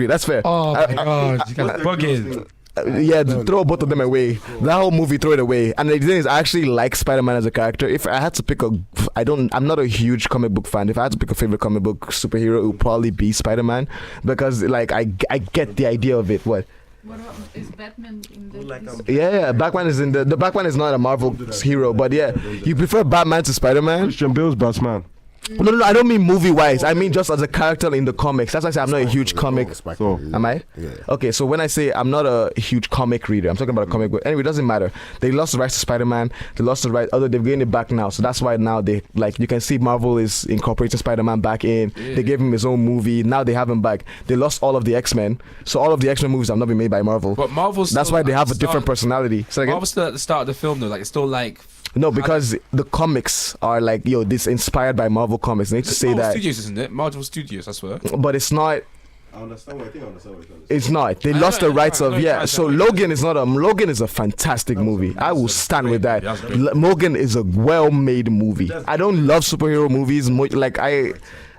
That's fair. Oh my god, you guys bugging. Throw both of them away. That whole movie, throw it away. And the thing is, I actually like Spider-Man as a character. If I had to pick I'm not a huge comic book fan. If I had to pick a favorite comic book superhero, it would probably be Spider-Man, because like I get the idea of it. What about, is Batman in the? Yeah, Batman is in the Batman is not a Marvel hero, but yeah, you prefer Batman to Spider-Man? Christian Bale's Batman. No, I don't mean movie-wise. I mean just as a character in the comics. That's why I say I'm not a huge comic. So, Am I? Yeah. Okay, so when I say I'm not a huge comic reader, I'm talking about a comic book. Anyway, it doesn't matter. They lost the rights to Spider-Man. They lost the rights. They've gained it back now. So that's why now they, like, you can see Marvel is incorporating Spider-Man back in. Yeah. They gave him his own movie. Now they have him back. They lost all of the X-Men. So all of the X-Men movies have not been made by Marvel. But Marvel's That's why they have a different personality. So Marvel's still at the start of the film though. Like it's still like. No, because the comics are like, this inspired by Marvel comics. They need to say Marvel that. Studios, isn't it? Marvel Studios, I swear. But it's not. I understand what you're trying to say. It's not. They lost the rights of So Logan is not a. Logan is a fantastic movie. I will stand with that. Logan is a well-made movie. I don't love superhero movies. Like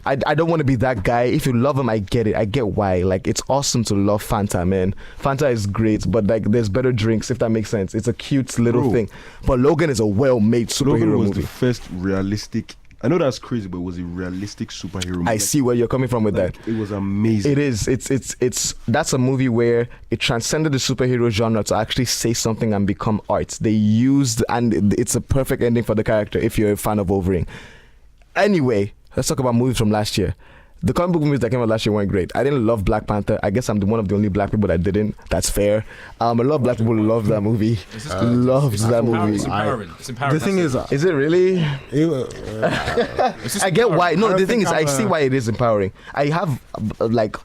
I don't want to be that guy. If you love him, I get it. I get why. Like, it's awesome to love Fanta, man. Fanta is great, but like, there's better drinks, if that makes sense. It's a cute little thing. But Logan is a well-made superhero Logan was movie. the first realistic. I know that's crazy, but it was a realistic superhero movie. I see where you're coming from with that. It was amazing. It is. It's. That's a movie where it transcended the superhero genre to actually say something and become art. They used, and it's a perfect ending for the character if you're a fan of Wolverine. Anyway, let's talk about movies from last year. The comic book movies that came out last year weren't great. I didn't love Black Panther. I guess I'm one of the only black people that didn't. That's fair. A lot of black people love that movie. Loved that movie. It's empowering. It's empowering. The thing is it really? I get why. No, the thing is, I see why it is empowering. I have like.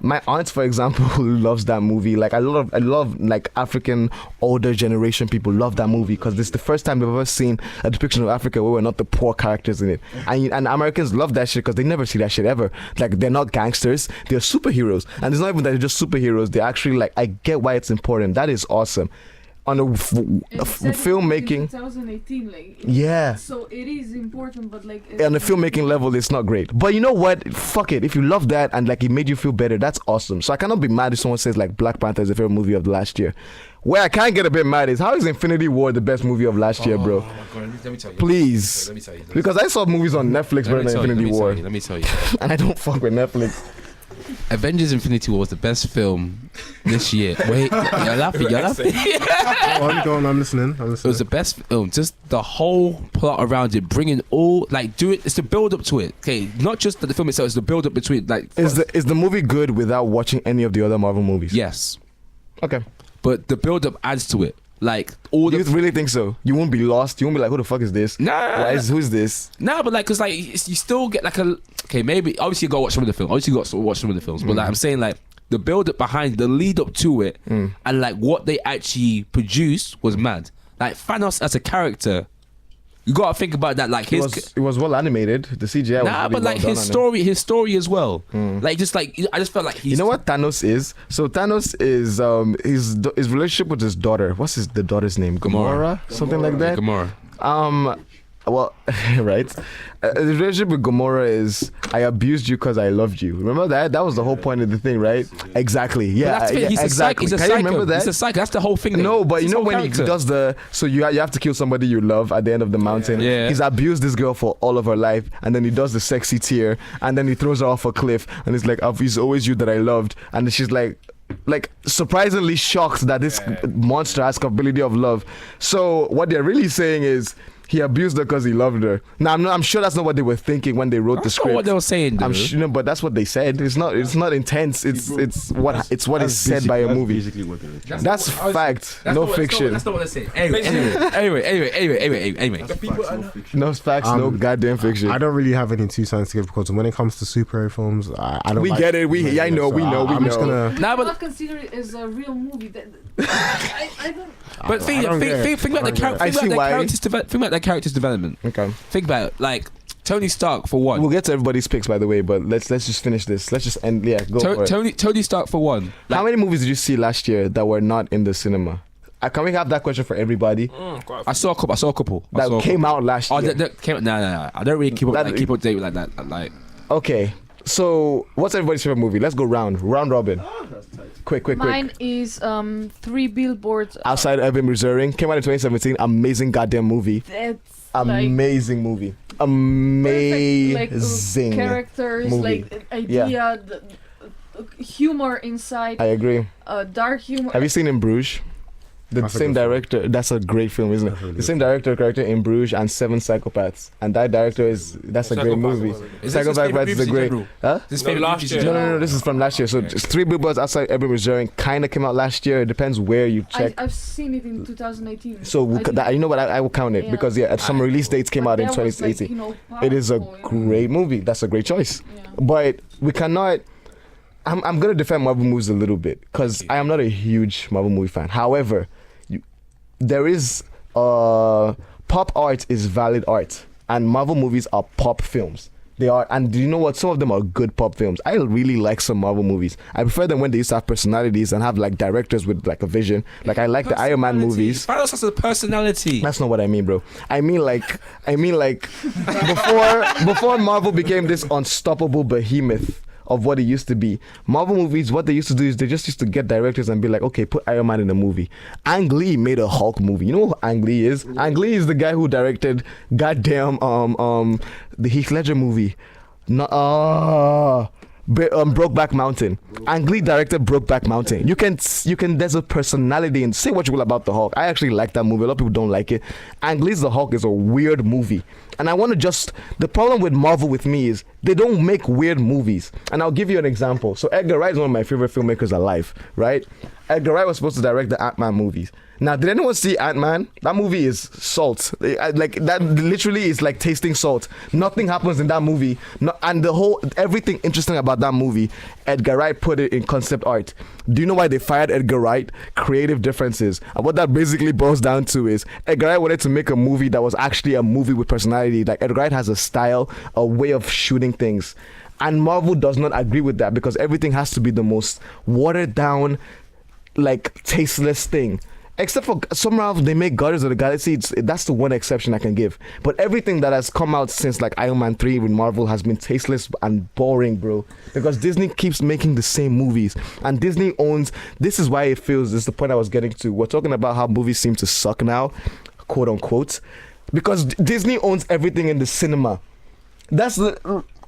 My aunt, for example, loves that movie. Like I love like African older generation people love that movie because it's the first time they've ever seen a depiction of Africa where we're not the poor characters in it. And Americans love that shit because they never see that shit ever. Like they're not gangsters, they're superheroes. And it's not even that they're just superheroes. They're actually like, I get why it's important. That is awesome. On a filmmaking, 2018, like yeah. So it is important, but like on the filmmaking level, it's not great. But you know what? Fuck it. If you love that and like it made you feel better, that's awesome. So I cannot be mad if someone says like Black Panther is the favorite movie of the last year. Where I can't get a bit mad is how is Infinity War the best movie of last year, bro? Oh my God, let me tell you. Please. Let me tell you. Because I saw movies on Netflix better than Infinity War. Let me tell you. And I don't fuck with Netflix. Avengers Infinity War was the best film this year. Wait, you're laughing. Go on, I'm listening. It was the best film. Just the whole plot around it, bringing all it's the build up to it. Okay, not just the film itself. It's the build up between Is the movie good without watching any of the other Marvel movies? Yes. Okay. But the build up adds to it. Like all you really think so? You won't be lost. You won't be like, who the fuck is this? Nah. Who's this? Nah, but like, cause like you still get like maybe obviously you gotta watch some of the films. Obviously you got to watch some of the films. But like I'm saying, like the build up behind the lead up to it and like what they actually produced was mad. Like Thanos as a character, you gotta think about that. Like it was well animated. The CGI was really but like well his story as well. Like I just felt like he's. You know what Thanos is? So Thanos is his relationship with his daughter. What's the daughter's name? Gamora? Something like that. Gamora. Well, right. The relationship with Gamora is I abused you because I loved you. Remember that? That was the whole point of the thing, right? Exactly. Yeah. He's exactly. He's a Can psycho. you remember that? He's a psycho. That's the whole thing. No, but you know when he does so you have to kill somebody you love at the end of the mountain. Yeah. He's abused this girl for all of her life, and then he does the sexy tear, and then he throws her off a cliff, and he's like, "It's always you that I loved," and she's like surprisingly shocked that this monster has capability of love. So what they're really saying is, He abused her because he loved her. Now I'm sure that's not what they were thinking when they wrote the That's not script. what they were saying, dude. I'm sure, but that's what they said. It's not intense. It's what is said by a movie. Basically what they're saying. That's fact, no fiction. That's not what I say. Anyway. No facts, no goddamn fiction. I don't really have any 2 cents to give because when it comes to superhero films, I don't. We like get it. I know. We know. I'm just gonna. I do not consider it as a real movie. I don't. But think about the character's development. Okay. Think about it, like Tony Stark for one. We'll get to everybody's picks, by the way, but let's just finish this. Let's just end. Yeah, go for it. Tony Stark for one. How many movies did you see last year that were not in the cinema? Can we have that question for everybody? I saw a couple. That came out last year. Oh, that came out. No. I don't really keep up to date with like that. Like. Okay. So, what's everybody's favorite movie? Let's go round robin. Quick. Mine is 3 Billboards Outside Ebbing, Missouri. Came out in 2017. Amazing goddamn movie. That's Amazing movie. Amazing characters, movie. like idea, the humor inside. I agree. Dark humor. Have you seen In Bruges? The That's a same good film. director. That's a great film, isn't it? That's a really The same director in Bruges and 7 Psychopaths, and that director that's a great movie. Is this his favorite Psychopaths is a movie great. in general? Huh? This No, favorite last movie year. in No, general? this is from last year. So it's 3 Billboards Outside Ebbing, Missouri kind of came out last year. It depends where you check. I've seen it in 2018. So you know what? I will count it Yeah. because some release dates came out in But that was, like, 2018. It is a powerful, great movie. That's a great choice. Yeah. But we cannot. I'm gonna defend Marvel movies a little bit because I am not a huge Marvel movie fan. However, there is pop art is valid art, and Marvel movies are pop films. They are, and do you know what? Some of them are good pop films. I really like some Marvel movies. I prefer them when they used to have personalities and have like directors with like a vision. Like I like the Iron Man movies. Thanos has a personality. That's not what I mean, bro. I mean like before Marvel became this unstoppable behemoth of what it used to be. Marvel movies, what they used to do is they just used to get directors and be like, okay, put Iron Man in a movie. Ang Lee made a Hulk movie. You know who Ang Lee is? Ang Lee is the guy who directed goddamn the Heath Ledger movie. Brokeback Mountain. Ang Lee directed Brokeback Mountain. You can there's a personality, and say what you will about the Hulk. I actually like that movie. A lot of people don't like it. Ang Lee's The Hulk is a weird movie. And I want to the problem with Marvel with me is they don't make weird movies. And I'll give you an example. So Edgar Wright is one of my favorite filmmakers alive, right? Edgar Wright was supposed to direct the Ant-Man movies. Now, did anyone see Ant-Man? That movie is salt. Like that literally is like tasting salt. Nothing happens in that movie. And everything interesting about that movie, Edgar Wright put it in concept art. Do you know why they fired Edgar Wright? Creative differences. And what that basically boils down to is Edgar Wright wanted to make a movie that was actually a movie with personality. Like Edgar Wright has a style, a way of shooting things. And Marvel does not agree with that because everything has to be the most watered down, like tasteless thing. Except for somehow they make Guardians of the Galaxy. That's the one exception I can give. But everything that has come out since like Iron Man 3 with Marvel has been tasteless and boring, bro. Because Disney keeps making the same movies. And Disney owns, this is why it feels, this is the point I was getting to. We're talking about how movies seem to suck now, quote unquote. Because Disney owns everything in the cinema. That's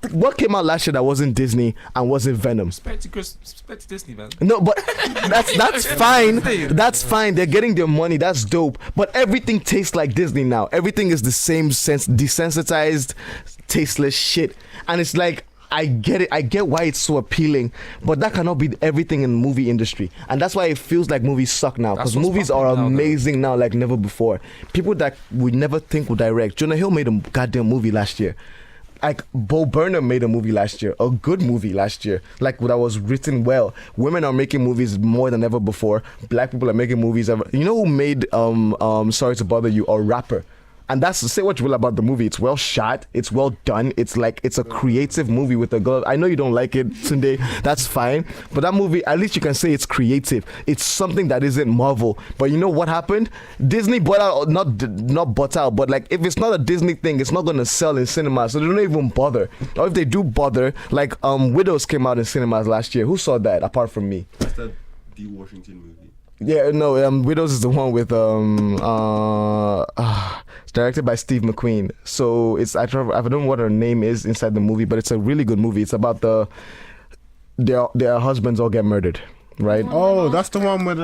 what came out last year that wasn't Disney and wasn't Venom. Respect to Disney, man. No, but that's fine. That's fine. They're getting their money. That's dope. But everything tastes like Disney now. Everything is the same sense, desensitized, tasteless shit. And it's like, I get it. I get why it's so appealing, but that cannot be everything in the movie industry. And that's why it feels like movies suck now, because movies are amazing now like never before. People that we never think would direct. Jonah Hill made a goddamn movie last year. Like Bo Burnham made a movie last year, a good movie last year, like that was written well. Women are making movies more than ever before. Black people are making movies ever. You know who made Sorry to Bother You, a rapper? And that's to say what you will about the movie. It's well shot. It's well done. It's like, it's a creative movie with a girl. I know you don't like it, Sunday. That's fine. But that movie, at least you can say it's creative. It's something that isn't Marvel. But you know what happened? Disney bought out, not bought out, but like if it's not a Disney thing, it's not going to sell in cinemas. So they don't even bother. Or if they do bother, like Widows came out in cinemas last year. Who saw that apart from me? That's that D. Washington movie. Yeah, no, Widows is the one with it's directed by Steve McQueen. So it's I don't know what her name is inside the movie, but it's a really good movie. It's about their husbands all get murdered, right? Oh, that's the one with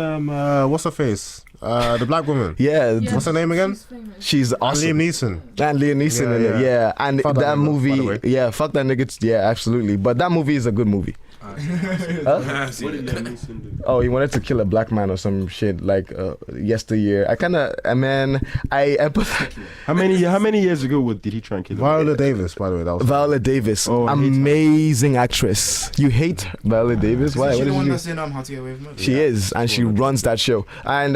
what's her face? The black woman. Yeah, What's her name again? She's famous. She's awesome. Liam Neeson. And Liam Neeson in it, yeah. And Fuck that that nigga, by the movie, way. yeah, fuck that nigga. Yeah, absolutely. But that movie is a good movie. What did Liam Neeson do? Oh, he wanted to kill a black man or some shit like yesteryear. I empathize. How many years ago did he try and kill him? Viola Davis, by the way. That was Viola Davis, Oh, I hate her. amazing actress. You hate Viola Davis? Why? She's What the did one she do? that's in How to Get Away with Murder. She is, and she runs that show. And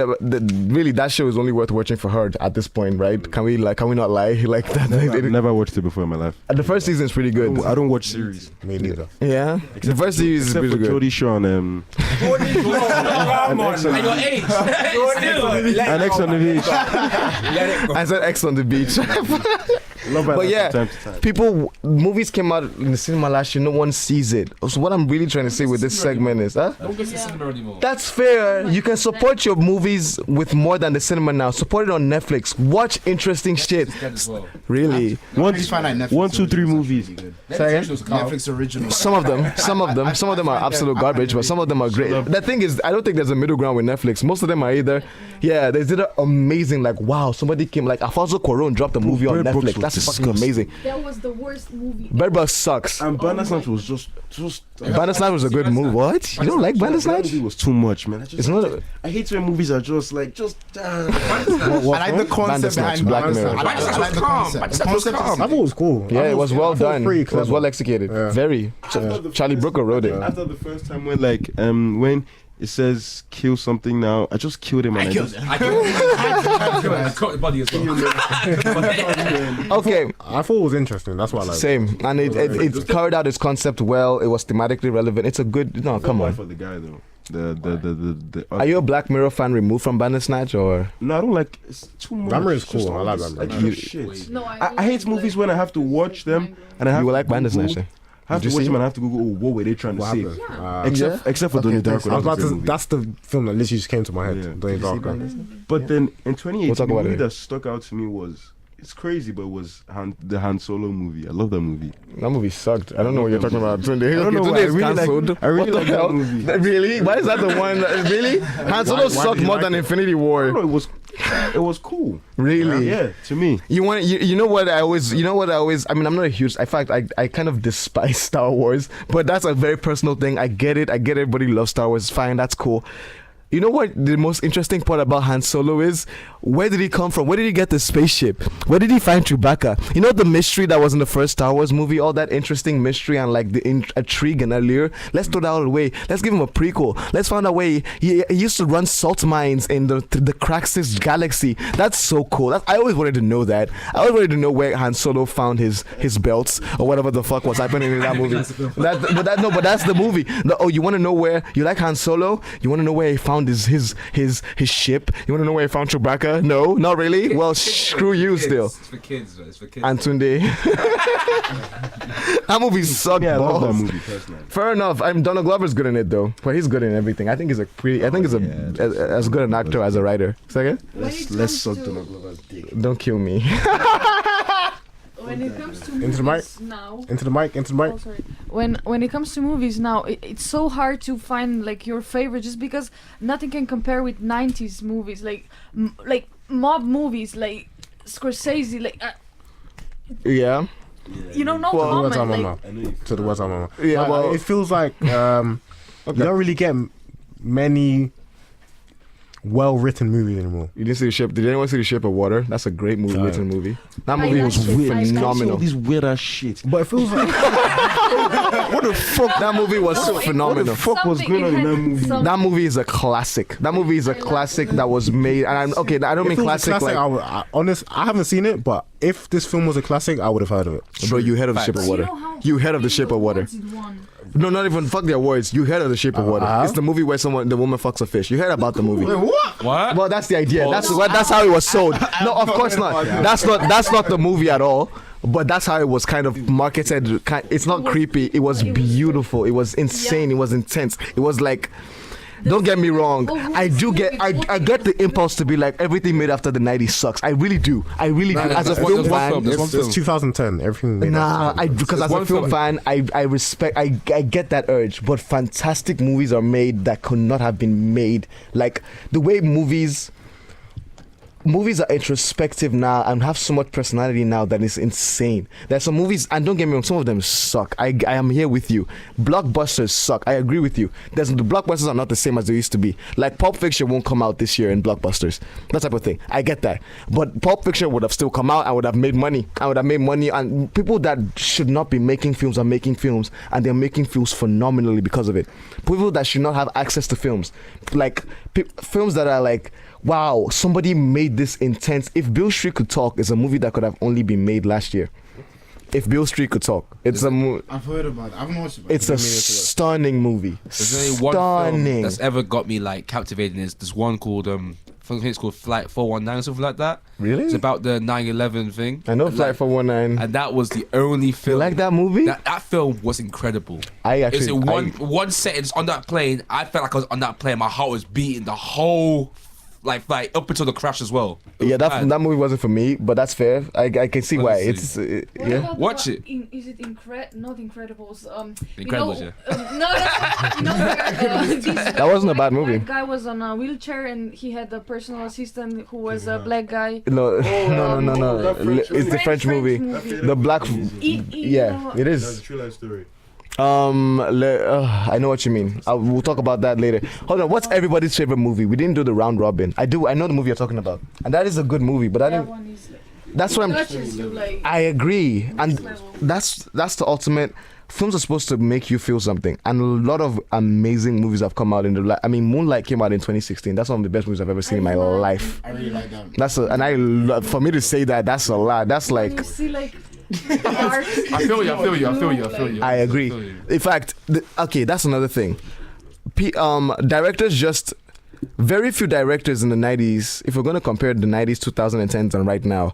really, that show is only worth watching for her at this point, right? Can we not lie like that? I've never watched it before in my life. The first season is pretty good. I don't watch series. me neither. Yeah, the first season is Except pretty for good. Jodie Shaw and Come on, excellent- man. Your age. Still. and X on the Beach. Let it go. I said X on the beach. Love But Island yeah, from time to time. people, movies came out in the cinema last year. No one sees it. So what I'm really trying to say with this segment is, Don't go to the cinema anymore. that's fair. You can support your movies with more than the cinema now. Support it on Netflix. Watch interesting shit. Dead as well. Really. Please find out Netflix 1, 2, 3 originals movies. actually good. Say again? Netflix original. Some of them are absolute garbage, but some of them are great. The thing is, I don't think there's a middle ground with Netflix. Most of them are either, there's either amazing, like wow, somebody came, like Alfonso Cuarón dropped a movie on Bird Box Netflix. was That's fucking disgusting. amazing. That was the worst movie. Bird Box sucks. And Bandersnatch was just Bandersnatch was a good movie. What? You don't like That Bandersnatch? movie was too much, man. It's not. I hate when movies are just like I like the concept Bandersnatch, behind Black Bandersnatch. Mirror. I like the concept. The concept is I thought it was cool. Yeah, it was well done. Pretty It was clever. well executed. Yeah. Very. Charlie Brooker wrote it. After the first time when it says kill something now, I just killed him and I just I caught the body as well. Okay, I thought it was interesting. That's what I like. same. And it carried out its concept well. It was thematically relevant. It's a good. No, come on. for the guy though. The Are you a Black Mirror fan removed from Bandersnatch or? No, I don't like. It's too much. Black Mirror is It's just cool. I all like this, Black like, Mirror. shit. No, I hate movies when I have to watch them and I have You will to like Bandersnatch then? I have Did to you watch see them it? and I have to Google, what were they trying to What say? happened? Except for Donnie Darko. I was about that was a to. great movie. That's the film that literally just came to my head. Yeah. Donnie Did you see Darko. Bandersnatch? But then in 2018, We'll talk the about movie it. that stuck out to me was, it's crazy, but it was the Han Solo movie. I love that movie. That movie sucked. I don't know what you're talking about. Tunde. I don't know Tunde why. is cancelled. I really What the like that hell? movie. Really? Why is that the one? Really? Han Solo why sucked do you more like than it? Infinity I don't War. know, it was cool. Really? Yeah, to me. You know what I always I mean I'm not a huge in fact I kind of despise Star Wars, but that's a very personal thing. I get it everybody loves Star Wars, it's fine, that's cool. You know what the most interesting part about Han Solo is? Where did he come from? Where did he get the spaceship? Where did he find Chewbacca? You know the mystery that was in the first Star Wars movie? All that interesting mystery and like the intrigue and allure. Let's throw that out of the way. Let's give him a prequel. Let's find out where he used to run salt mines in the Craxus galaxy. That's so cool. I always wanted to know that. I always wanted to know where Han Solo found his belts or whatever the fuck was happening in that movie. But that's the movie. You want to know where you like Han Solo? You want to know where he found his ship? You want to know where he found Chewbacca? No, not really. Well, screw you still. It's for kids. It's for kids. And Tunde. That movie sucked Yeah, I love that balls. movie personally. Fair enough. Donald Glover's good in it though, but he's good in everything. I think he's as good an actor as a writer. Second, Let's suck Donald Glover's dick. don't kill me. When it comes to Into the mic. movies now, Into the mic. oh, sorry. When it comes to movies now, it's so hard to find like your favorite, just because nothing can compare with 90s movies, like mob movies, like Scorsese, like Yeah. you know, no To the West comment, Side like Mama. To the West Side Mama. Yeah, Like, well- it feels like you don't really get many well-written movies anymore. You didn't see the ship? Did anyone see the Shape of Water? That's a great movie, No. written movie. That I movie was liked it. I liked it. phenomenal. All these weird ass shit. But it feels like What the fuck? That movie was so No, it- phenomenal. What the fuck was something- going on it in had that movie? some- That movie is a classic. That movie is a classic that was made. And I don't it mean feels classic, a like. I haven't seen it, but if this film was a classic, I would have heard of it. Bro, you heard of the Shape of Water. You heard of the Shape of Water. No, not even fuck the awards. You heard of the Shape of Water. It's the movie where the woman fucks a fish. You heard about the movie. What? Well, that's the idea. That's how it was sold. No, of course not. That's not the movie at all. But that's how it was kind of marketed. It's not creepy. It was beautiful. It was insane. It was intense. It was like. Don't get me wrong. I get the impulse to be like everything made after the 90s sucks. I really do. As a film fan, It's 2010. Everything. Made up. because as a film fan, I respect. I get that urge. But fantastic movies are made that could not have been made. Like the way movies. movies are introspective now and have so much personality now that it's insane. There's some movies, and don't get me wrong, some of them suck. I am here with you. Blockbusters suck. I agree with you. The blockbusters are not the same as they used to be. Like Pulp Fiction won't come out this year in blockbusters. That type of thing. I get that. But Pulp Fiction would have still come out. I would have made money. And people that should not be making films are making films, and they're making films phenomenally because of it. People that should not have access to films, like films that are like, wow, somebody made this intense. If Beale Street Could Talk is a movie that could have only been made last year. If Beale Street Could Talk, it's a movie. I've heard about it. I haven't watched it. It's a stunning movie. There's only one film that's ever got me like captivated. Is this one called I think it's called Flight 419 or something like that. Really? It's about the 9/11 thing. I know Flight 419. And that was the only film. You like that movie? That film was incredible. It's one sentence on that plane. I felt like I was on that plane. My heart was beating the whole. Like up until the crash as well. Yeah, that movie wasn't for me, but that's fair. I can see why. It's yeah. Watch it. Is it not Incredibles? Incredibles, yeah. That wasn't a bad movie. That guy was on a wheelchair and he had a personal assistant who was a black guy. No. It's the French movie. The black. Yeah, it is. That's a true life story. I know what you mean. We'll talk about that later. Hold on. What's everybody's favorite movie? We didn't do the round robin. I know the movie you're talking about, and that is a good movie. But I didn't. One is like, that's what touches you, like, I agree, and level. that's the ultimate. Films are supposed to make you feel something, and a lot of amazing movies have come out in the. I mean, Moonlight came out in 2016. That's one of the best movies I've ever seen in my life. I really like that. For me to say that, that's a lot. That's like. You see, like. I feel you. I agree. In fact, that's another thing. Directors just very few directors in the 90s. If we're going to compare the 90s, 2010s, and right now,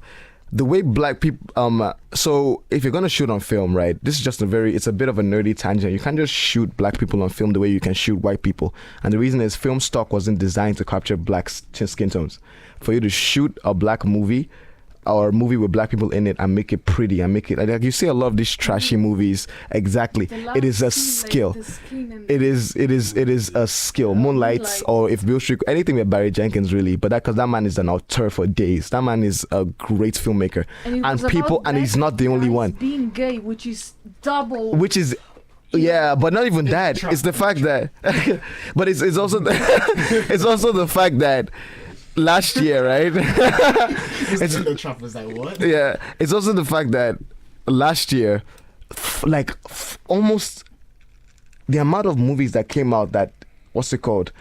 the way black people. So if you're going to shoot on film, right? This is just it's a bit of a nerdy tangent. You can't just shoot black people on film the way you can shoot white people. And the reason is film stock wasn't designed to capture black skin tones. For you to shoot a black movie, or a movie with black people in it and make it pretty and make it like you see a lot of these trashy movies. Exactly, it is a skill. It is a skill. Moonlight, or if Beale Street, anything with Barry Jenkins really. But because that man is an auteur for days. That man is a great filmmaker, and he's not the only one. Being gay, which is double. Which is. Yeah, but not even that. It's the fact that, but it's also it's also the fact that. Last year, right? Trump was like, what? Yeah, it's also the fact that last year, almost the amount of movies that came out that, what's it called?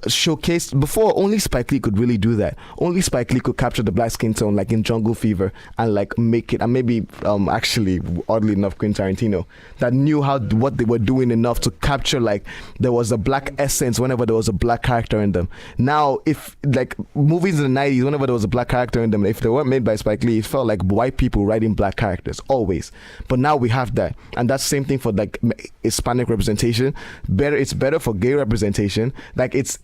Showcased before. Only Spike Lee could really do that. Only Spike Lee could capture the black skin tone, like in Jungle Fever, and like make it. And maybe actually, oddly enough, Quentin Tarantino that knew what they were doing enough to capture like there was a black essence whenever there was a black character in them. Now, if like movies in the 90s, whenever there was a black character in them, if they weren't made by Spike Lee, it felt like white people writing black characters always. But now we have that, and that's the same thing for like Hispanic representation. It's better for gay representation. Like it's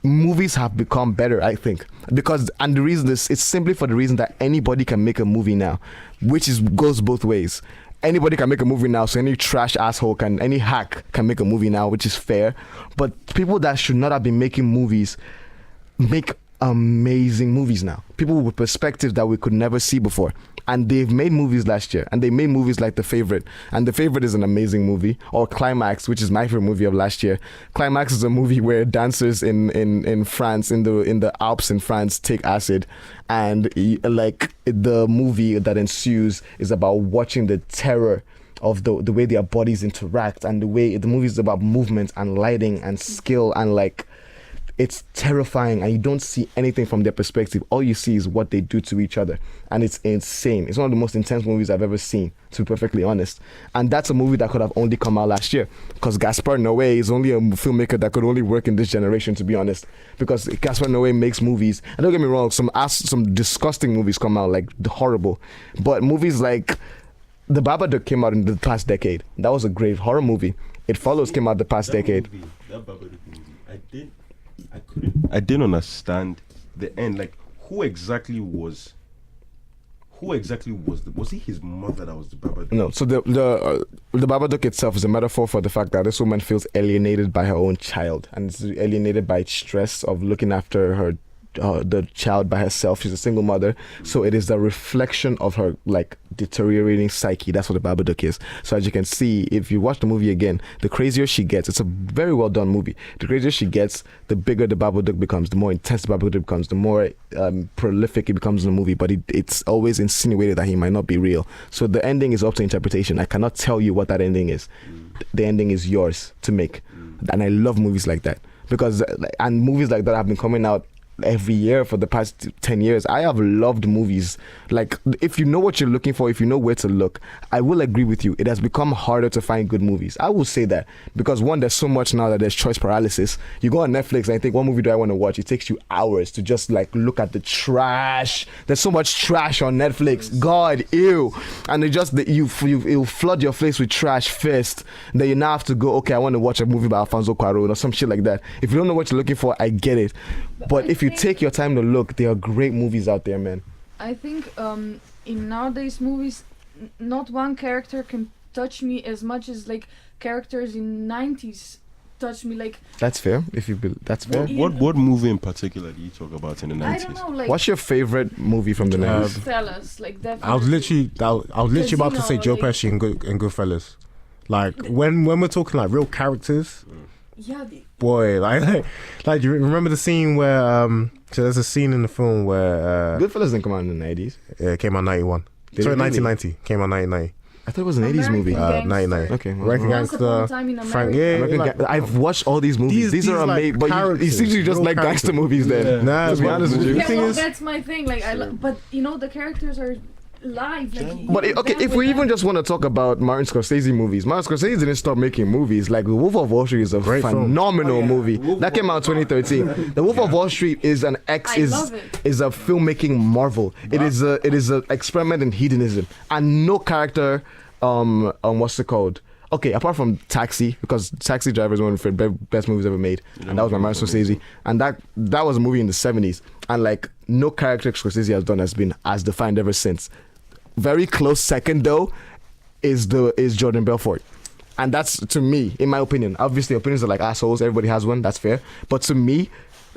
movies have become better, I think, and the reason is it's simply for the reason that anybody can make a movie now, which goes both ways. Anybody can make a movie now, so any trash asshole any hack can make a movie now, which is fair. But people that should not have been making movies make amazing movies now. People with perspectives that we could never see before. And they've made movies last year, and they made movies like The Favorite, and The Favorite is an amazing movie, or Climax, which is my favorite movie of last year. Climax is a movie where dancers in France, in the Alps in France, take acid, and like the movie that ensues is about watching the terror of the way their bodies interact, and the way the movie is about movement and lighting and skill, and like it's terrifying, and you don't see anything from their perspective. All you see is what they do to each other, and it's insane. It's one of the most intense movies I've ever seen, to be perfectly honest. And that's a movie that could have only come out last year, because Gaspar Noé is only a filmmaker that could only work in this generation, to be honest. Because Gaspar Noé makes movies, and don't get me wrong, some disgusting movies come out, like horrible, but movies like The Babadook came out in the past decade. That was a great horror movie. It Follows came out the past decade. That Babadook movie, I didn't understand the end. Like, who exactly was was it his mother that was the Babadook? No, so the Babadook itself is a metaphor for the fact that this woman feels alienated by her own child, and is alienated by stress of looking after her the child by herself. She's a single mother, so it is the reflection of her like deteriorating psyche. That's what the Babadook is. So as you can see, if you watch the movie again, the crazier she gets, it's a very well done movie. The crazier she gets, the bigger the Babadook becomes, the more intense the Babadook becomes, the more prolific it becomes in the movie. But it's always insinuated that he might not be real. So the ending is up to interpretation. I cannot tell you what that ending is. The ending is yours to make. And I love movies like that, because and movies like that have been coming out every year for the past 10 years. I have loved movies. Like, if you know what you're looking for, if you know where to look, I will agree with you. It has become harder to find good movies. I will say that, because one, there's so much now that there's choice paralysis. You go on Netflix and I think, what movie do I want to watch? It takes you hours to just like look at the trash. There's so much trash on Netflix. God, ew. And it just, it'll flood your face with trash first. Then you now have to go, okay, I want to watch a movie by Alfonso Cuarón or some shit like that. If you don't know what you're looking for, I get it. But if you take your time to look, there are great movies out there, man. I think in nowadays movies, not one character can touch me as much as like characters in 90s touch me. Like, that's fair. That's fair. What movie in particular do you talk about in the 90s? I don't know. Like, what's your favorite movie from the 90s? Goodfellas, like definitely. I was literally about to say Joe like, Pesci and Goodfellas. Like when we're talking like real characters. Yeah. Boy, like do you remember the scene where so there's a scene in the film where Goodfellas didn't come out in the 90s. It came out 91. Sorry, 1990. Came out 1990. I thought it was an 80s movie. 99. Okay. American Once Upon a Gangster. Time in Frank, America. I've watched all these movies. These are like amazing. But you seem to just real like gangster movies then. Nah, to be honest with you. Yeah, well, that's my thing. Like, but you know, the characters are live. Like, But okay, if we even just want to talk about Martin Scorsese movies, Martin Scorsese didn't stop making movies. Like The Wolf of Wall Street is a phenomenal movie that came out in 2013. The Wolf of Wall Street is a filmmaking marvel. It is a experiment in hedonism, and no character what's it called? Okay, apart from Taxi, because Taxi Driver is one of the best movies ever made, and that was by Martin Scorsese, and that was a movie in the 70s, and like no character Scorsese has done has been as defined ever since. Very close second though is Jordan Belfort, and that's, to me, in my opinion. Obviously, opinions are like assholes. Everybody has one. That's fair, but to me,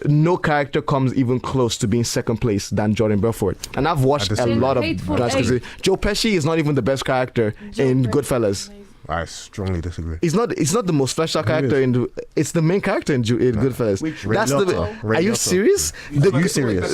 no character comes even close to being second place than Jordan Belfort. And I've watched a lot of Scorsese. Joe Pesci is not even the best character in Goodfellas. I strongly disagree. It's not the most fleshed out character it's the main character in Goodfellas. Are you serious? Are you serious?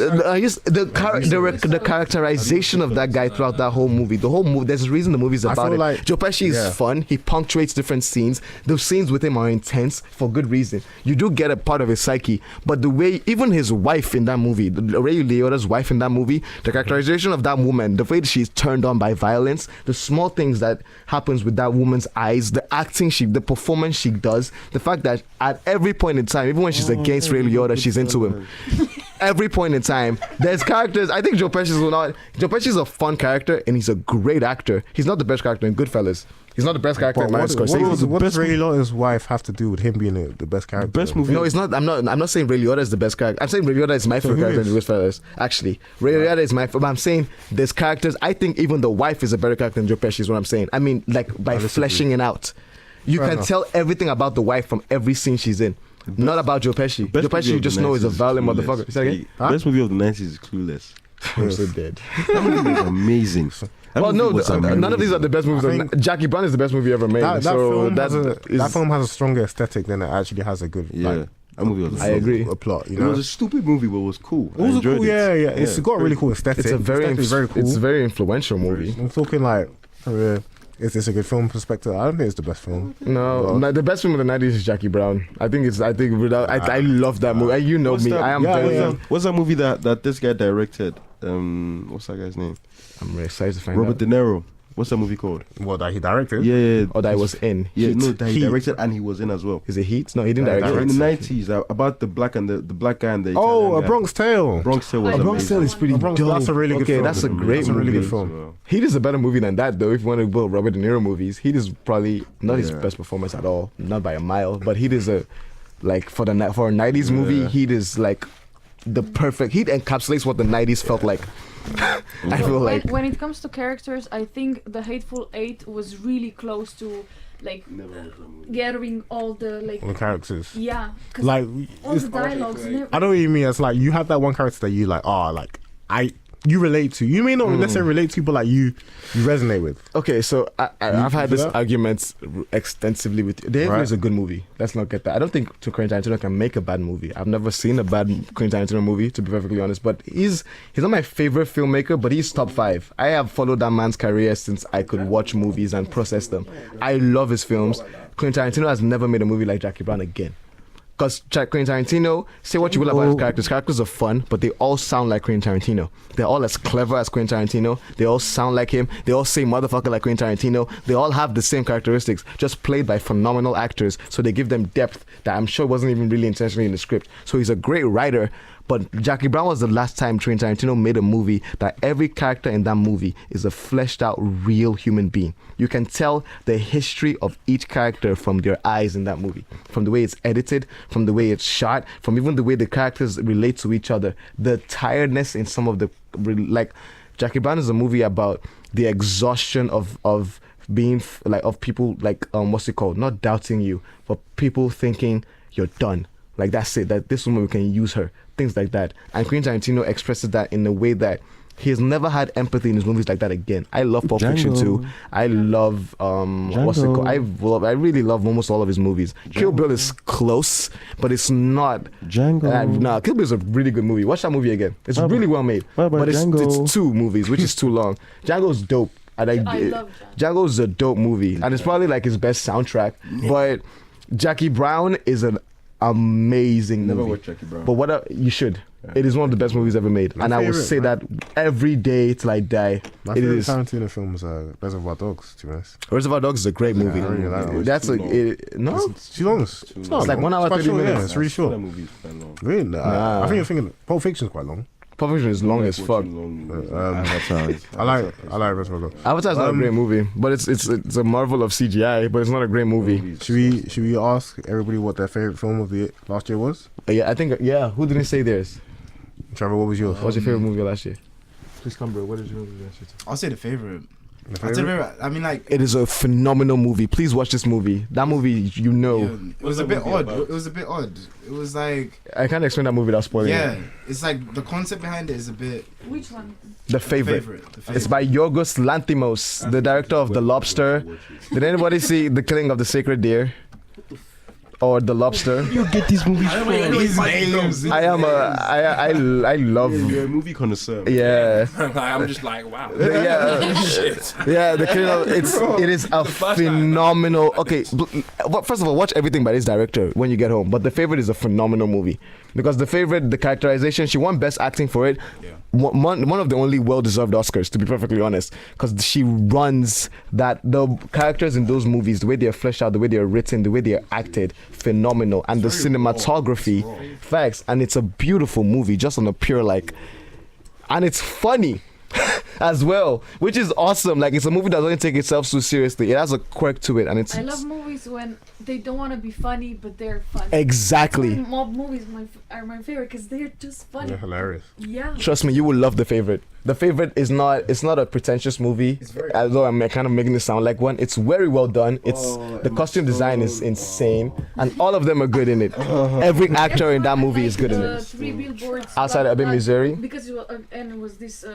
The characterization of that guy throughout that whole movie. There's a reason the movie's about it. like Joe Pesci is fun. He punctuates different scenes. The scenes with him are intense for good reason. You do get a part of his psyche, but the way, even his wife in that movie, Ray Liotta's wife in that movie, the characterization of that woman, the way that she's turned on by violence, the small things that happens with that woman's eyes, the acting the performance she does, the fact that at every point in time, even when she's against Ray Liotta, she's into him. Every point in time, there's characters. I think Joe Pesci's a fun character and he's a great actor. He's not the best character in Goodfellas. He's not the best character in Martin Scorsese. What does Ray Liotta's wife have to do with him being the best character? The best movie. No, it's not. I'm not saying Ray Liotta is the best character. I'm saying Ray Liotta is my favorite character in Goodfellas. Actually, Ray Liotta is my. But I'm saying there's characters. I think even the wife is a better character than Joe Pesci. Is what I'm saying. I mean, like by fleshing it out, you can tell everything about the wife from every scene she's in. Not about Joe Pesci. Joe Pesci, you just know is a violent motherfucker. Best movie of the 90s is Clueless. I'm so dead. That movie is amazing. Well, no, none of these are the best movies. Jackie Brown is the best movie ever made. That film has a stronger aesthetic than it actually has a good. Yeah. That movie was I agree. A plot. You It know? was a stupid movie, but it was cool. It was a cool, yeah. It's got a really cool aesthetic. It's a very cool. It's a very influential movie. I'm talking like, is this a good film perspective? I don't think it's the best film. No, the best film of the 90s is Jackie Brown. I love that movie. You know me. I am very. What's that movie that this guy directed? What's that guy's name? I'm very excited to find out. Robert De Niro. What's that movie called? What, that he directed? Yeah. Or that he was in. Yeah, Heat. no, that he directed and he was in as well. Is it Heat? No, he didn't direct In it. the 90s, about the black and the black guy and the Oh, Italian A guy. Bronx Tale. Bronx Tale was A Bronx amazing. Tale is pretty dope. That's a really good film. That's a great movie. really good film. Heat is a better movie than that, though. If you want to go Robert De Niro movies, Heat is probably not his best performance at all, not by a mile. But Heat is for a 90s movie. Heat is like the perfect. Heat encapsulates what the 90s felt like. I feel like when it comes to characters, I think The Hateful Eight was really close to like gathering all the like All the characters. yeah, 'cause Like, all it's, the dialogues. And I know what you mean. It's like you have that one character that you like. You relate to. You may not necessarily relate to, but like you resonate with. Okay, so I've had this that? argument extensively with you. The Haven is a good movie. Let's not get that. I don't think Quentin Tarantino can make a bad movie. I've never seen a bad Quentin Tarantino movie, to be perfectly honest. But he's not my favorite filmmaker, but he's top 5. I have followed that man's career since I could watch movies and process them. I love his films. Quentin Tarantino has never made a movie like Jackie Brown again. Because Quentin Tarantino, say what you will about his characters. Characters are fun, but they all sound like Quentin Tarantino. They're all as clever as Quentin Tarantino. They all sound like him. They all say motherfucker like Quentin Tarantino. They all have the same characteristics, just played by phenomenal actors. So they give them depth that I'm sure wasn't even really intentionally in the script. So he's a great writer. But Jackie Brown was the last time Quentin Tarantino made a movie that every character in that movie is a fleshed out real human being. You can tell the history of each character from their eyes in that movie. From the way it's edited, from the way it's shot, from even the way the characters relate to each other. The tiredness in some of the... Like, Jackie Brown is a movie about the exhaustion of being... Like, of people, like, what's it called? Not doubting you, but people thinking you're done. Like, that's it. That this woman, we can use her. Things like that. And Quentin Tarantino expresses that in a way that he has never had empathy in his movies like that again. I love Pulp Fiction too. I love what's it called? I really love almost all of his movies. Kill Bill is close, but it's not. Django. Kill Bill is a really good movie. Watch that movie again. It's really well made. But it's 2 movies, which is too long. Django's dope. I love Django. Django's a dope movie, and it's probably like his best soundtrack. But Jackie Brown is an amazing movie. Never watched Jackie Brown. But you should. Yeah. It is one of the best movies ever made, and I will say that every day till I die. My favorite Tarantino film was Reservoir Dogs. To be honest, Reservoir Dogs is a great movie. I really like that. That's it's too long. It's like 1 hour 30 minutes. Yeah, it's really short. That movie's quite long. Really? Nah. I think you're thinking Pulp Fiction is quite long. Pulp Fiction is long as fuck. I like Reservoir Dogs. Avatar's not a great movie, but it's a marvel of CGI, but it's not a great movie. Should we ask everybody what their favorite film of the last year was? Yeah, I think who didn't say theirs? Trevor, what was yours? What's your favorite movie last year? Please come, bro. What is your movie last year? I'll say the favorite. I mean, like, it is a phenomenal movie. Please watch this movie. That movie, it was a bit odd. It was a bit odd. It was like, I can't explain that movie without spoiling it. Yeah, it's like the concept behind it is a bit. Which one? The favorite. It's by Yorgos Lanthimos, the director of The Lobster. Did anybody see The Killing of the Sacred Deer? Or The Lobster? You get these movies from these names. I love. You're a movie connoisseur. Yeah. I'm just like, wow. Shit. Yeah, The Killing of it is a phenomenal. Okay, first of all, watch everything by this director when you get home. But The Favorite is a phenomenal movie because The Favorite, the characterization, she won Best Acting for it. Yeah. One of the only well-deserved Oscars, to be perfectly honest, because she runs that. The characters in those movies, the way they're fleshed out, the way they're written, the way they're acted, phenomenal. And the cinematography, facts. And it's a beautiful movie, just on a pure and it's funny as well, which is awesome. Like, it's a movie that doesn't take itself so seriously. It has a quirk to it, and I love movies when they don't want to be funny, but they're funny. Exactly. Mob movies are my favorite because they're just funny. They're hilarious. Yeah. Trust me, you will love The Favorite. The Favorite is not. It's not a pretentious movie. Although I'm kind of making it sound like one. It's very well done. The costume design is insane, and all of them are good in it. Every actor in that movie is good in it. 3 billboards outside of Ebbing, Missouri. Because it was this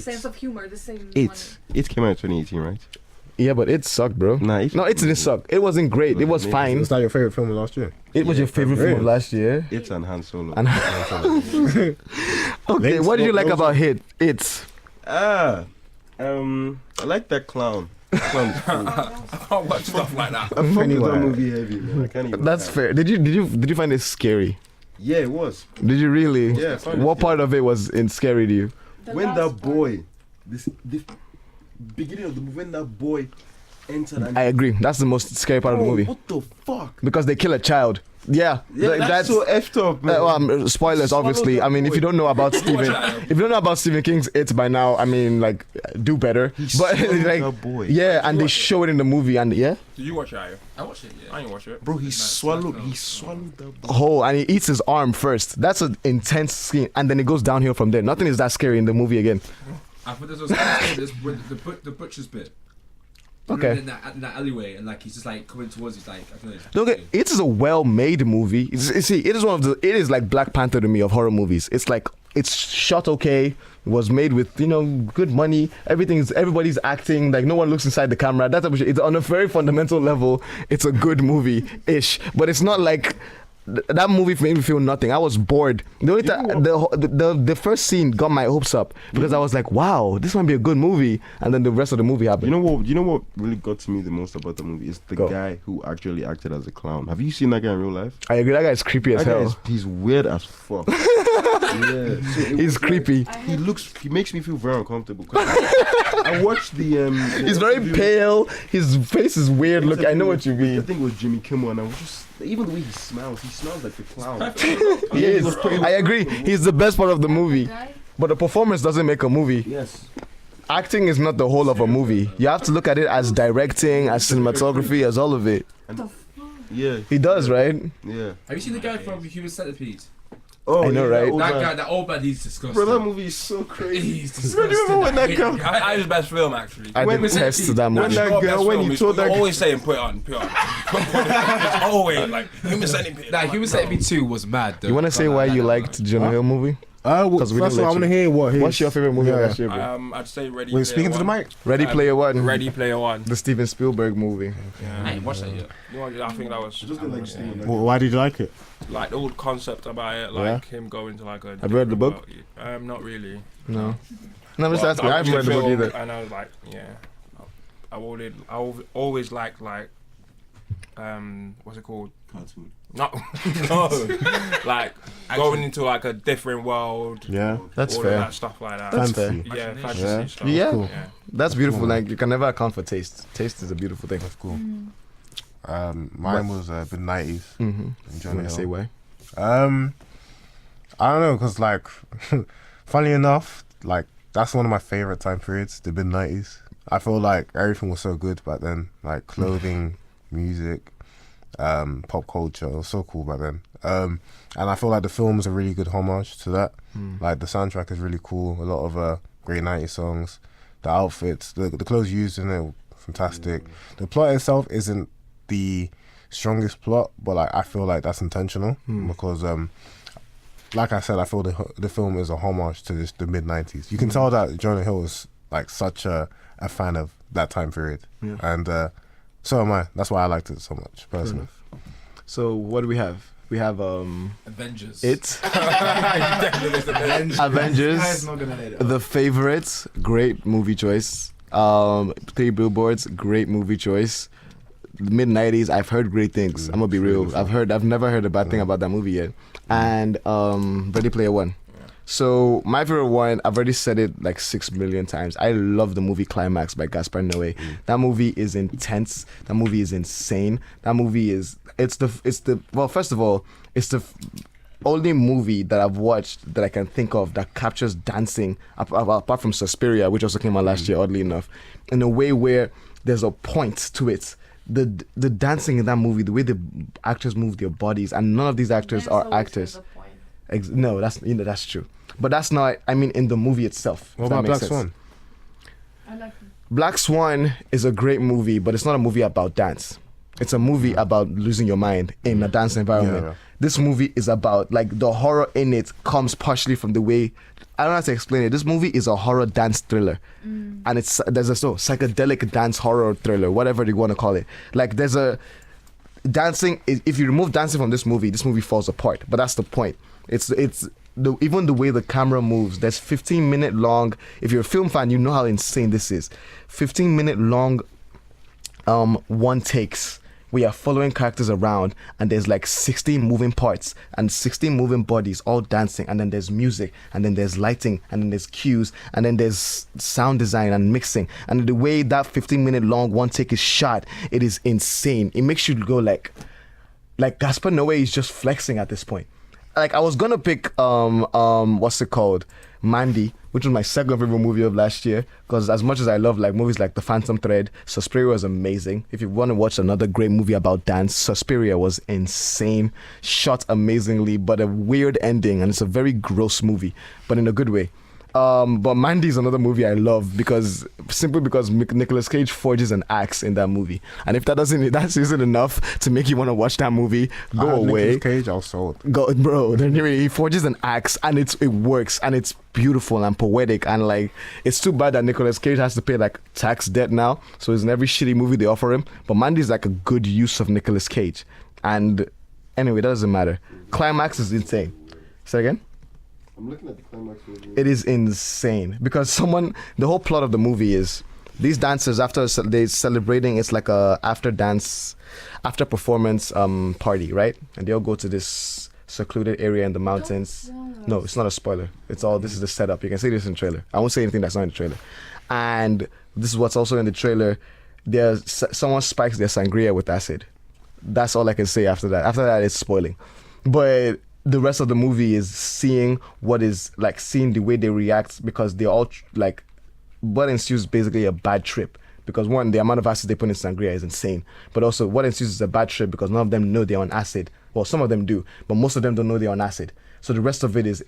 sense of humor, the same. It came out in 2018, right? Yeah, but it sucked, bro. It didn't suck. It wasn't great. It was fine. Is that your favorite film of last year? It was your favorite film of last year. It's and Han Solo. Okay, what did you like about Hit? I like that clown. I can't watch stuff like that. I'm fucking that movie heavy, man. I can't even. That's fair. Did you find it scary? Yeah, it was. Did you really? Yeah. What part of it was scary to you? When that boy, the beginning of the movie, when that boy entered. I agree. That's the most scary part of the movie. What the fuck? Because they kill a child. Yeah, that's so effed up, man. Spoilers, obviously. I mean, if you don't know about Stephen King's It by now, I mean, like, do better. But yeah, and they show it in the movie, and yeah. Did you watch it? I watched it. Yeah. I didn't watch it. Bro, he swallowed that boy. Whole, and he eats his arm first. That's an intense scene, and then it goes downhill from there. Nothing is that scary in the movie again. I thought this was the butcher's bit. Okay. In that alleyway, and like he's just like coming towards. He's like, I don't know. Look, it is a well-made movie. See, it is one of the. It is like Black Panther to me of horror movies. It's like it's shot okay. It was made with good money. Everybody's acting. Like no one looks inside the camera. That type of shit. It's on a very fundamental level. It's a good movie-ish, but it's not like. That movie made me feel nothing. I was bored. The only the first scene got my hopes up because I was like, "Wow, this might be a good movie," and then the rest of the movie happened. You know what really got to me the most about the movie is the guy who actually acted as a clown. Have you seen that guy in real life? I agree. That guy is creepy as hell. He's weird as fuck. Yeah, so he's creepy. He makes me feel very uncomfortable. I watched the. He's very pale. His face is weird. Look, I know what you mean. I think it was Jimmy Kimmel, and I was just even the way he smells like the clown. He is. I agree. He's the best part of the movie. But the performance doesn't make a movie. Yes. Acting is not the whole of a movie. You have to look at it as directing, as cinematography, as all of it. Yeah. He does, right? Yeah. Have you seen the guy from Human Centipede? Oh, I know, right? That old man, he's disgusting. Bro, that movie is so crazy. He's disgusting. Remember when that girl? I his best film actually. I detest that movie. When you told that always saying put it on. It's always like Human Centipede. Nah, Human Centipede 2 was mad though. You want to say why you liked Jonah Hill movie? First of all, I want to hear what his... What's your favorite movie last year, bro? I'd say Ready. Wait, speaking to the mic? Ready Player One. Ready Player One. The Steven Spielberg movie. I ain't watched that yet. I think that was. Why did you like it? Like the old concept about it, like him going to like a. Have you read the book? Not really. No. No, I'm just asking. I haven't read the book either. And I was like, yeah, I always liked what's it called? Cartoon. No, like going into like a different world. Yeah, that's all fair. Of that stuff like that. That's fair. Yeah, fantasy stuff. Yeah, cool. That's beautiful. Like you can never account for taste. Taste is a beautiful thing. That's cool. Mine was mid 90s. Mm-hmm. You want to say why? I don't know, cause like, funny enough, like that's one of my favorite time periods, the mid 90s. I feel like everything was so good back then, like clothing, music, pop culture. It was so cool back then. And I feel like the film is a really good homage to that. Like the soundtrack is really cool. A lot of great 90s songs. The outfits, the clothes used in it, fantastic. The plot itself isn't the strongest plot, but like I feel like that's intentional because like I said, I feel the film is a homage to the mid 90s. You can tell that Jonah Hill is like such a fan of that time period, and so am I. That's why I liked it so much personally. So what do we have? We have Avengers. Avengers. The Favorite, great movie choice. Three Billboards, great movie choice. Mid 90s, I've heard great things. I'm gonna be real. I've never heard a bad thing about that movie yet. And Ready Player One. So my favorite one, I've already said it like 6 million times. I love the movie Climax by Gaspar Noé. That movie is intense. That movie is insane. That movie is well, first of all, it's the only movie that I've watched that I can think of that captures dancing apart from Suspiria, which also came out last year, oddly enough, in a way where there's a point to it. The dancing in that movie, the way the actors move their bodies, and none of these actors are actors. No, that's true. But that's not, I mean, in the movie itself. What about Black Swan? I like it. Black Swan is a great movie, but it's not a movie about dance. It's a movie about losing your mind in a dance environment. Yeah. This movie is about, like, the horror in it comes partially from the way, I don't know how to explain it. This movie is a horror dance thriller. And there's a psychedelic dance horror thriller, whatever you want to call it. Like, there's a dancing, if you remove dancing from this movie falls apart. But that's the point. Even the way the camera moves, there's 15-minute long, if you're a film fan, you know how insane this is. 15-minute long one takes. We are following characters around, and there's like 16 moving parts and 16 moving bodies all dancing, and then there's music, and then there's lighting, and then there's cues, and then there's sound design and mixing. And the way that 15-minute long one take is shot, it is insane. It makes you go like Gaspar Noé is just flexing at this point. Like, I was gonna pick what's it called, Mandy, which was my second favorite movie of last year, because as much as I love like movies like The Phantom Thread, Suspiria was amazing. If you want to watch another great movie about dance, Suspiria was insane, shot amazingly, but a weird ending, and it's a very gross movie, but in a good way. But Mandy is another movie I love because simply because Nicolas Cage forges an axe in that movie. And if that's isn't enough to make you want to watch that movie, go away. Nicolas Cage, I was sold. Go, bro. Then he forges an axe, and it works, and it's beautiful and poetic, and like it's too bad that Nicolas Cage has to pay like tax debt now. So it's in every shitty movie they offer him. But Mandy's like a good use of Nicolas Cage, and anyway, that doesn't matter. Climax is insane. Say again. I'm looking at the climax. It is insane because the whole plot of the movie is these dancers after they're celebrating. It's like a after performance party, right? And they all go to this secluded area in the mountains. No, it's not a spoiler. It's all, this is the setup. You can see this in the trailer. I won't say anything that's not in the trailer. And this is what's also in the trailer. Someone spikes their sangria with acid. That's all I can say after that. After that, it's spoiling. But the rest of the movie is seeing seeing the way they react, because they all like what ensues basically a bad trip, because one, the amount of acid they put in sangria is insane, but also what ensues is a bad trip because none of them know they're on acid. Well, some of them do, but most of them don't know they're on acid. So the rest of it is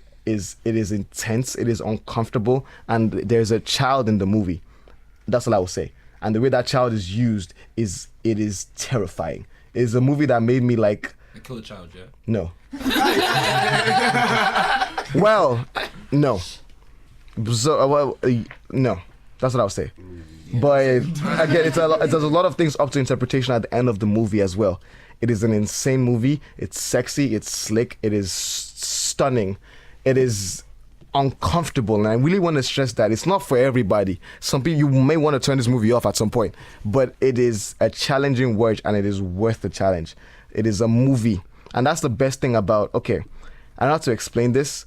intense, it is uncomfortable, and there's a child in the movie. That's all I will say. And the way that child is used is terrifying. It's a movie that made me like. They kill a child, yeah? No. Well, no. So, no. That's what I would say. But again, there's a lot of things up to interpretation at the end of the movie as well. It is an insane movie. It's sexy. It's slick. It is stunning. It is uncomfortable, and I really want to stress that it's not for everybody. Some people, you may want to turn this movie off at some point, but it is a challenging watch, and it is worth the challenge. It is a movie, and that's the best thing about. Okay, I don't have to explain this.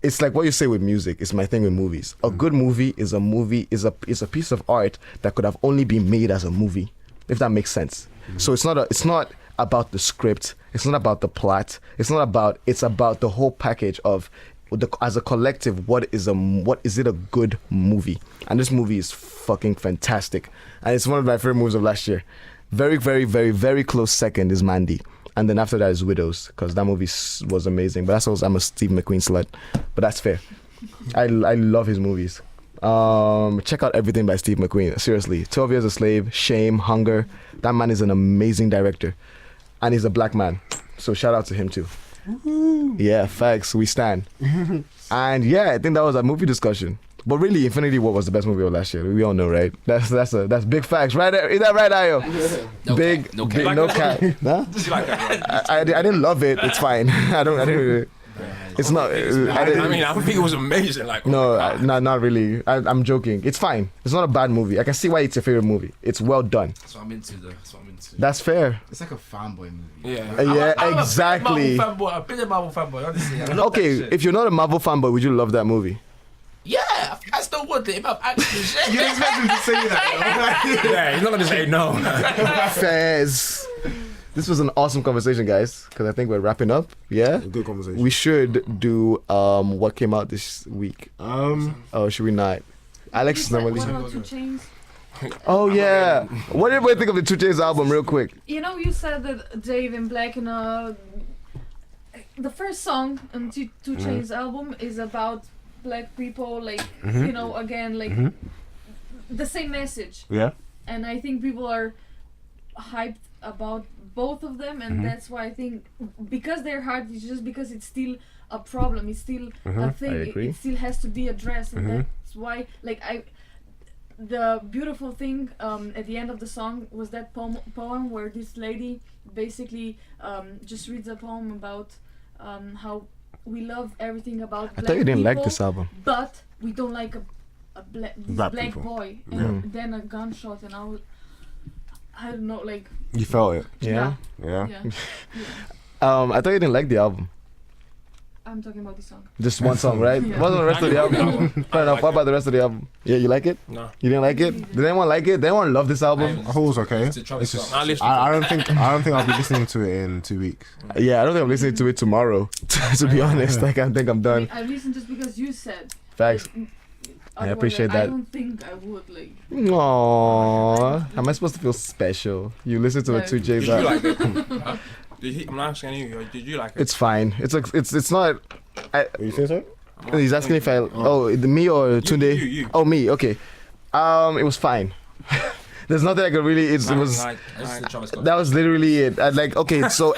It's like what you say with music. It's my thing with movies. A good movie is a piece of art that could have only been made as a movie, if that makes sense. So it's not about the script. It's not about the plot. It's about the whole package of. As a collective, what is it a good movie? And this movie is fucking fantastic, and it's one of my favorite movies of last year. Very, very, very, very close second is Mandy, and then after that is Widows, because that movie was amazing. But that's also, I'm a Steve McQueen slut, but that's fair. I love his movies. Check out everything by Steve McQueen. Seriously, 12 Years a Slave, Shame, Hunger. That man is an amazing director, and he's a black man. So shout out to him too. Yeah, facts. We stand. And yeah, I think that was a movie discussion. But really, Infinity War was the best movie of last year. We all know, right? That's big facts, right there. Is that right, Ayo? No big, cap. no cap. Huh? I didn't love it. It's fine. I didn't. It's not. I think it was amazing. Like, no, not really. I'm joking. It's fine. It's not a bad movie. I can see why it's your favorite movie. It's well done. That's what I'm into, though. That's fair. It's like a fanboy movie. Yeah. Yeah, exactly. I've been a Marvel fanboy, honestly. Okay, if you're not a Marvel fanboy, would you love that movie? Yeah, I think I still would it if I'm actually shit. You didn't expect him to say that, though. Yeah, he's not gonna say no. Fez. This was an awesome conversation, guys, because I think we're wrapping up. Yeah? Good conversation. We should do what came out this week. Oh, should we not? Alex is normally. 1 or 2 Chainz. Oh, yeah. What did everybody think of the 2 Chainz album, real quick? You know, you said that Dave in Black in the first song on 2 Chainz album is about black people, like, you know, again, like, the same message. Yeah. And I think people are hyped about both of them, and that's why I think, because they're hard, it's just because it's still a problem, it's still a thing, it still has to be addressed, and that's why, like, the beautiful thing at the end of the song was that poem where this lady basically just reads a poem about how we love everything about black people. I thought you didn't like this album. But we don't like this black boy. And then a gunshot, and I don't know, like... You felt it? Yeah. Yeah. I thought you didn't like the album. I'm talking about this song. Just one song, right? Yeah. What about the rest of the album? Fair enough. What about the rest of the album? Yeah, you like it? No. You didn't like it? Did anyone like it? Did anyone love this album? I thought it was okay. It's a Travis It's just, song. I don't think I'll be listening to it in 2 weeks. Yeah, I don't think I'm listening to it tomorrow. To be honest, like, I think I'm done. I listened just because you said. Facts. Like, I appreciate I that. don't think I would, like... Aww. Am I supposed to feel special? You listen to the 2 Did Chainz you album. like it? I'm not asking you. Did you like it? It's fine. It's like it's not. You think so? He's asking if I. Oh, me or Tunde? You. Oh, me. Okay. It was fine. There's nothing I could really. It was. That was literally it. Okay, so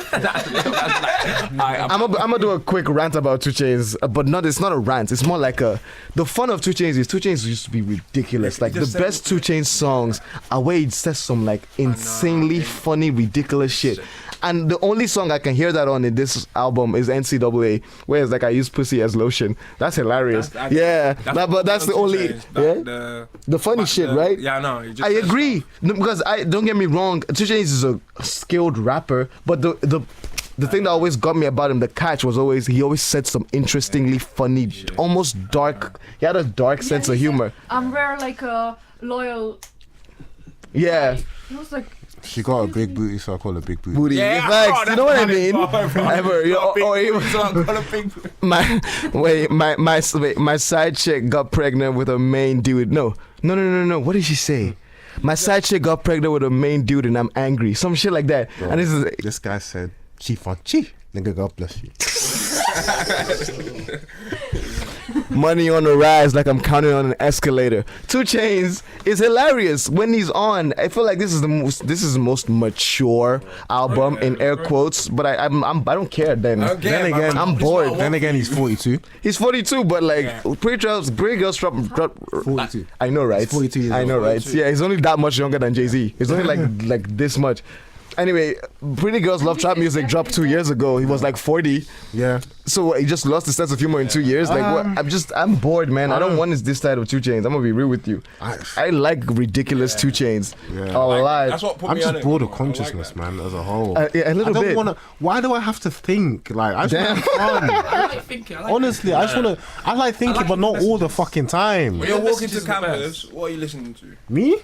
I'm gonna do a quick rant about 2 Chainz, but it's not a rant. It's more like the fun of 2 Chainz is 2 Chainz used to be ridiculous. Like the best 2 Chainz songs are where he says some like insanely funny, ridiculous shit. And the only song I can hear that on in this album is NCAA, where it's like I use pussy as lotion. That's hilarious. But that's the only the funny shit, right? Yeah, I know. I agree. No, because don't get me wrong, 2 Chainz is a skilled rapper, but the thing that always got me about him, the catch was he always said some interestingly funny, almost dark. He had a dark sense of humor. I'm rare like a loyal. Yeah. He was like. She got a big booty, so I call her big booty. Yeah, facts. You know what I mean? My side chick got pregnant with a main dude. No. What did she say? My side chick got pregnant with a main dude and I'm angry. Some shit like that. Bro, and this guy said, "Chi fun chi." Nigga, God bless you. Money on the rise, like I'm counting on an escalator. 2 Chainz is hilarious when he's on. I feel like this is the most mature album in air quotes, but I don't care. Then again, I'm bored. Then again, he's 42. He's 42, but like Pretty Girls drop 42. I know, right? He's 42 years I know, old. right? Yeah, he's only that much younger than Jay-Z. He's only like this much. Anyway, Pretty Girls Love Trap Music dropped 2 years ago. He was like 40. Yeah. So he just lost his sense of humor in 2 years. Like, what? I'm bored, man. I don't want this side of 2 Chainz. I'm gonna be real with you. I like ridiculous 2 Chainz. Yeah. A lot. That's what put I'm me on just it. bored of I like consciousness, that. man, as a whole. A little bit. Why do I have to think? Like, I just want to have fun. I like thinking. Honestly, I just want to. I like thinking, but not all the fucking time. When you're walking to messages are the campus, what are you listening to? Me?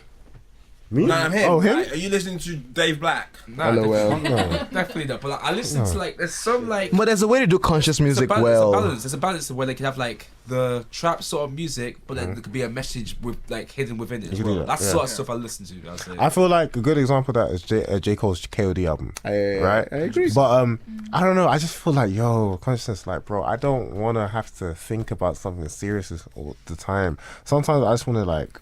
Me? No, I'm him. Oh, him? Like, are you listening to Dave Black? Nah, LOL. definitely not. But like, I listen to like there's some like. But there's a way to do conscious music well. There's a balance where they can have like the trap sort of music, but then there could be a message with like hidden within it as You can do well. that, That's the sort of stuff I listen to. I'd say. I feel like a good example of that is J. Cole's KOD album. Right? I agree. But I don't know. I just feel like, consciousness, like, bro, I don't want to have to think about something serious all the time. Sometimes I just want to like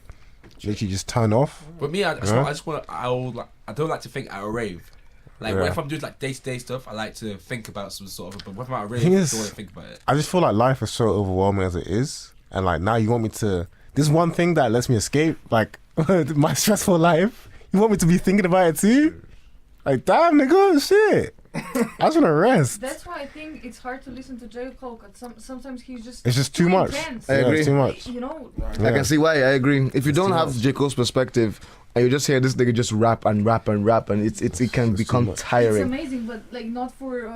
literally just turn off. But me, I don't like to think at a rave. Like if I'm doing like day-to-day stuff, I like to think about some sort of. But when I'm at a rave, I don't want to think about it. I just feel like life is so overwhelming as it is, and like now you want me to. This one thing that lets me escape, like my stressful life. You want me to be thinking about it too? Like, damn, nigga, shit. I just want to rest. That's why I think it's hard to listen to J. Cole. Cause sometimes he's just. It's just too much. Intense. I agree. It's too much. You know. I can see why. I agree. If you don't have J. Cole's perspective and you just hear this nigga just rap and it can become It's tiring. amazing, but like not for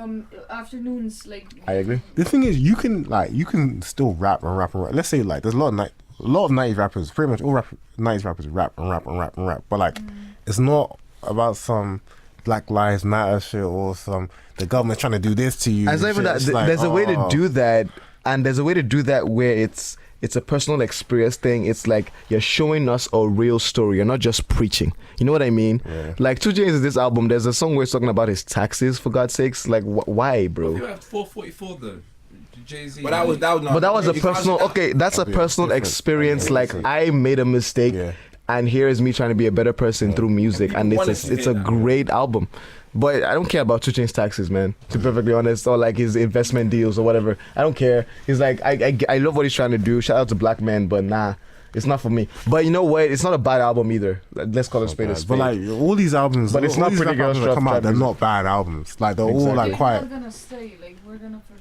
afternoons. Like. I agree. The thing is, you can still rap and rap and rap. Let's say like there's a lot of 90s rappers, pretty much all 90s rappers rap and rap and rap and rap. But like, it's not about some Black Lives Matter shit or some the government trying to do this to you. It's not even that. There's a way to do that, and there's a way to do that where it's a personal experience thing. It's like you're showing us a real story. You're not just preaching. You know what I mean? Yeah. Like 2 Chainz is this album. There's a song where he's talking about his taxes. For God's sakes, like why, bro? You have 444 though. Jay-Z. But that was not. But that was a you can't personal. say that. Okay, that's a Yeah, personal different. experience. Like Different. I made a mistake. Yeah. And here is me trying to be a better person through music, and wanted it's to a hear that. great album. But I don't care about 2 Chainz taxes, man. To be perfectly honest, or like his investment deals or whatever. I don't care. He's like, I love what he's trying to do. Shout out to Black Man, but nah, it's not for me. But you know what? It's not a bad album either. Let's call it spade a spade. But like all these albums, But it's all not these Pretty rap Girls albums that come Trap out. They're Music. not bad albums. Like they're all Exactly. like We're quite. not gonna stay. Like we're gonna forget.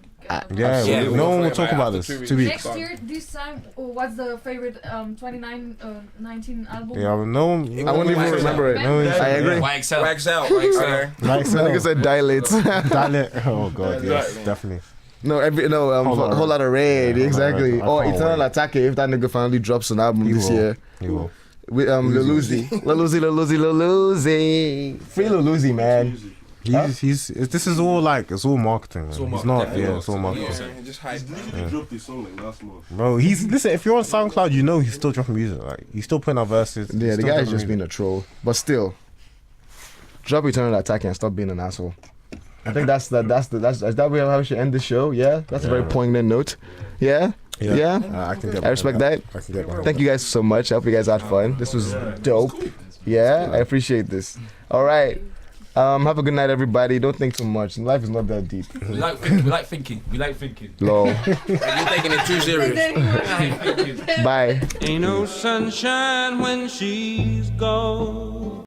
Yeah, Yeah, no we'll one will forget talk about about it this. after 2 weeks. Next year, this time, what's the favorite 19 album? Yeah, no one. I won't even remember it. No one- I agree. YXL. YXL. Okay. Like So nigga said dilate. Dilate. Oh god, yes, definitely. No, whole lot of red. Yeah, Exactly. I Or can't Eternal wait. Attack if that nigga finally drops an album He this will. year. He will. With Lil Uzi. Free Lil Uzi, man. He's. This is all like it's all marketing. Man. He's not. Yeah, it's all marketing. Just hype. He dropped his song like last month. Bro, listen. If you're on SoundCloud, you know he's still dropping music. Like he's still putting out verses. Yeah, he's the still guy's dropping just being music. a troll. But still, drop Eternal Attack and stop being an asshole. I think that's is that how we should end the show? Yeah, that's a very poignant note. Yeah, Yeah. I can get. I respect that. I can get behind Thank you guys so much. I hope you guys had fun. This was dope. Yeah, I appreciate this. All right. Have a good night, everybody. Don't think too much. Life is not that deep. We like thinking. We like thinking. Lol. You're taking it too serious. Bye. Ain't no sunshine when she's gone.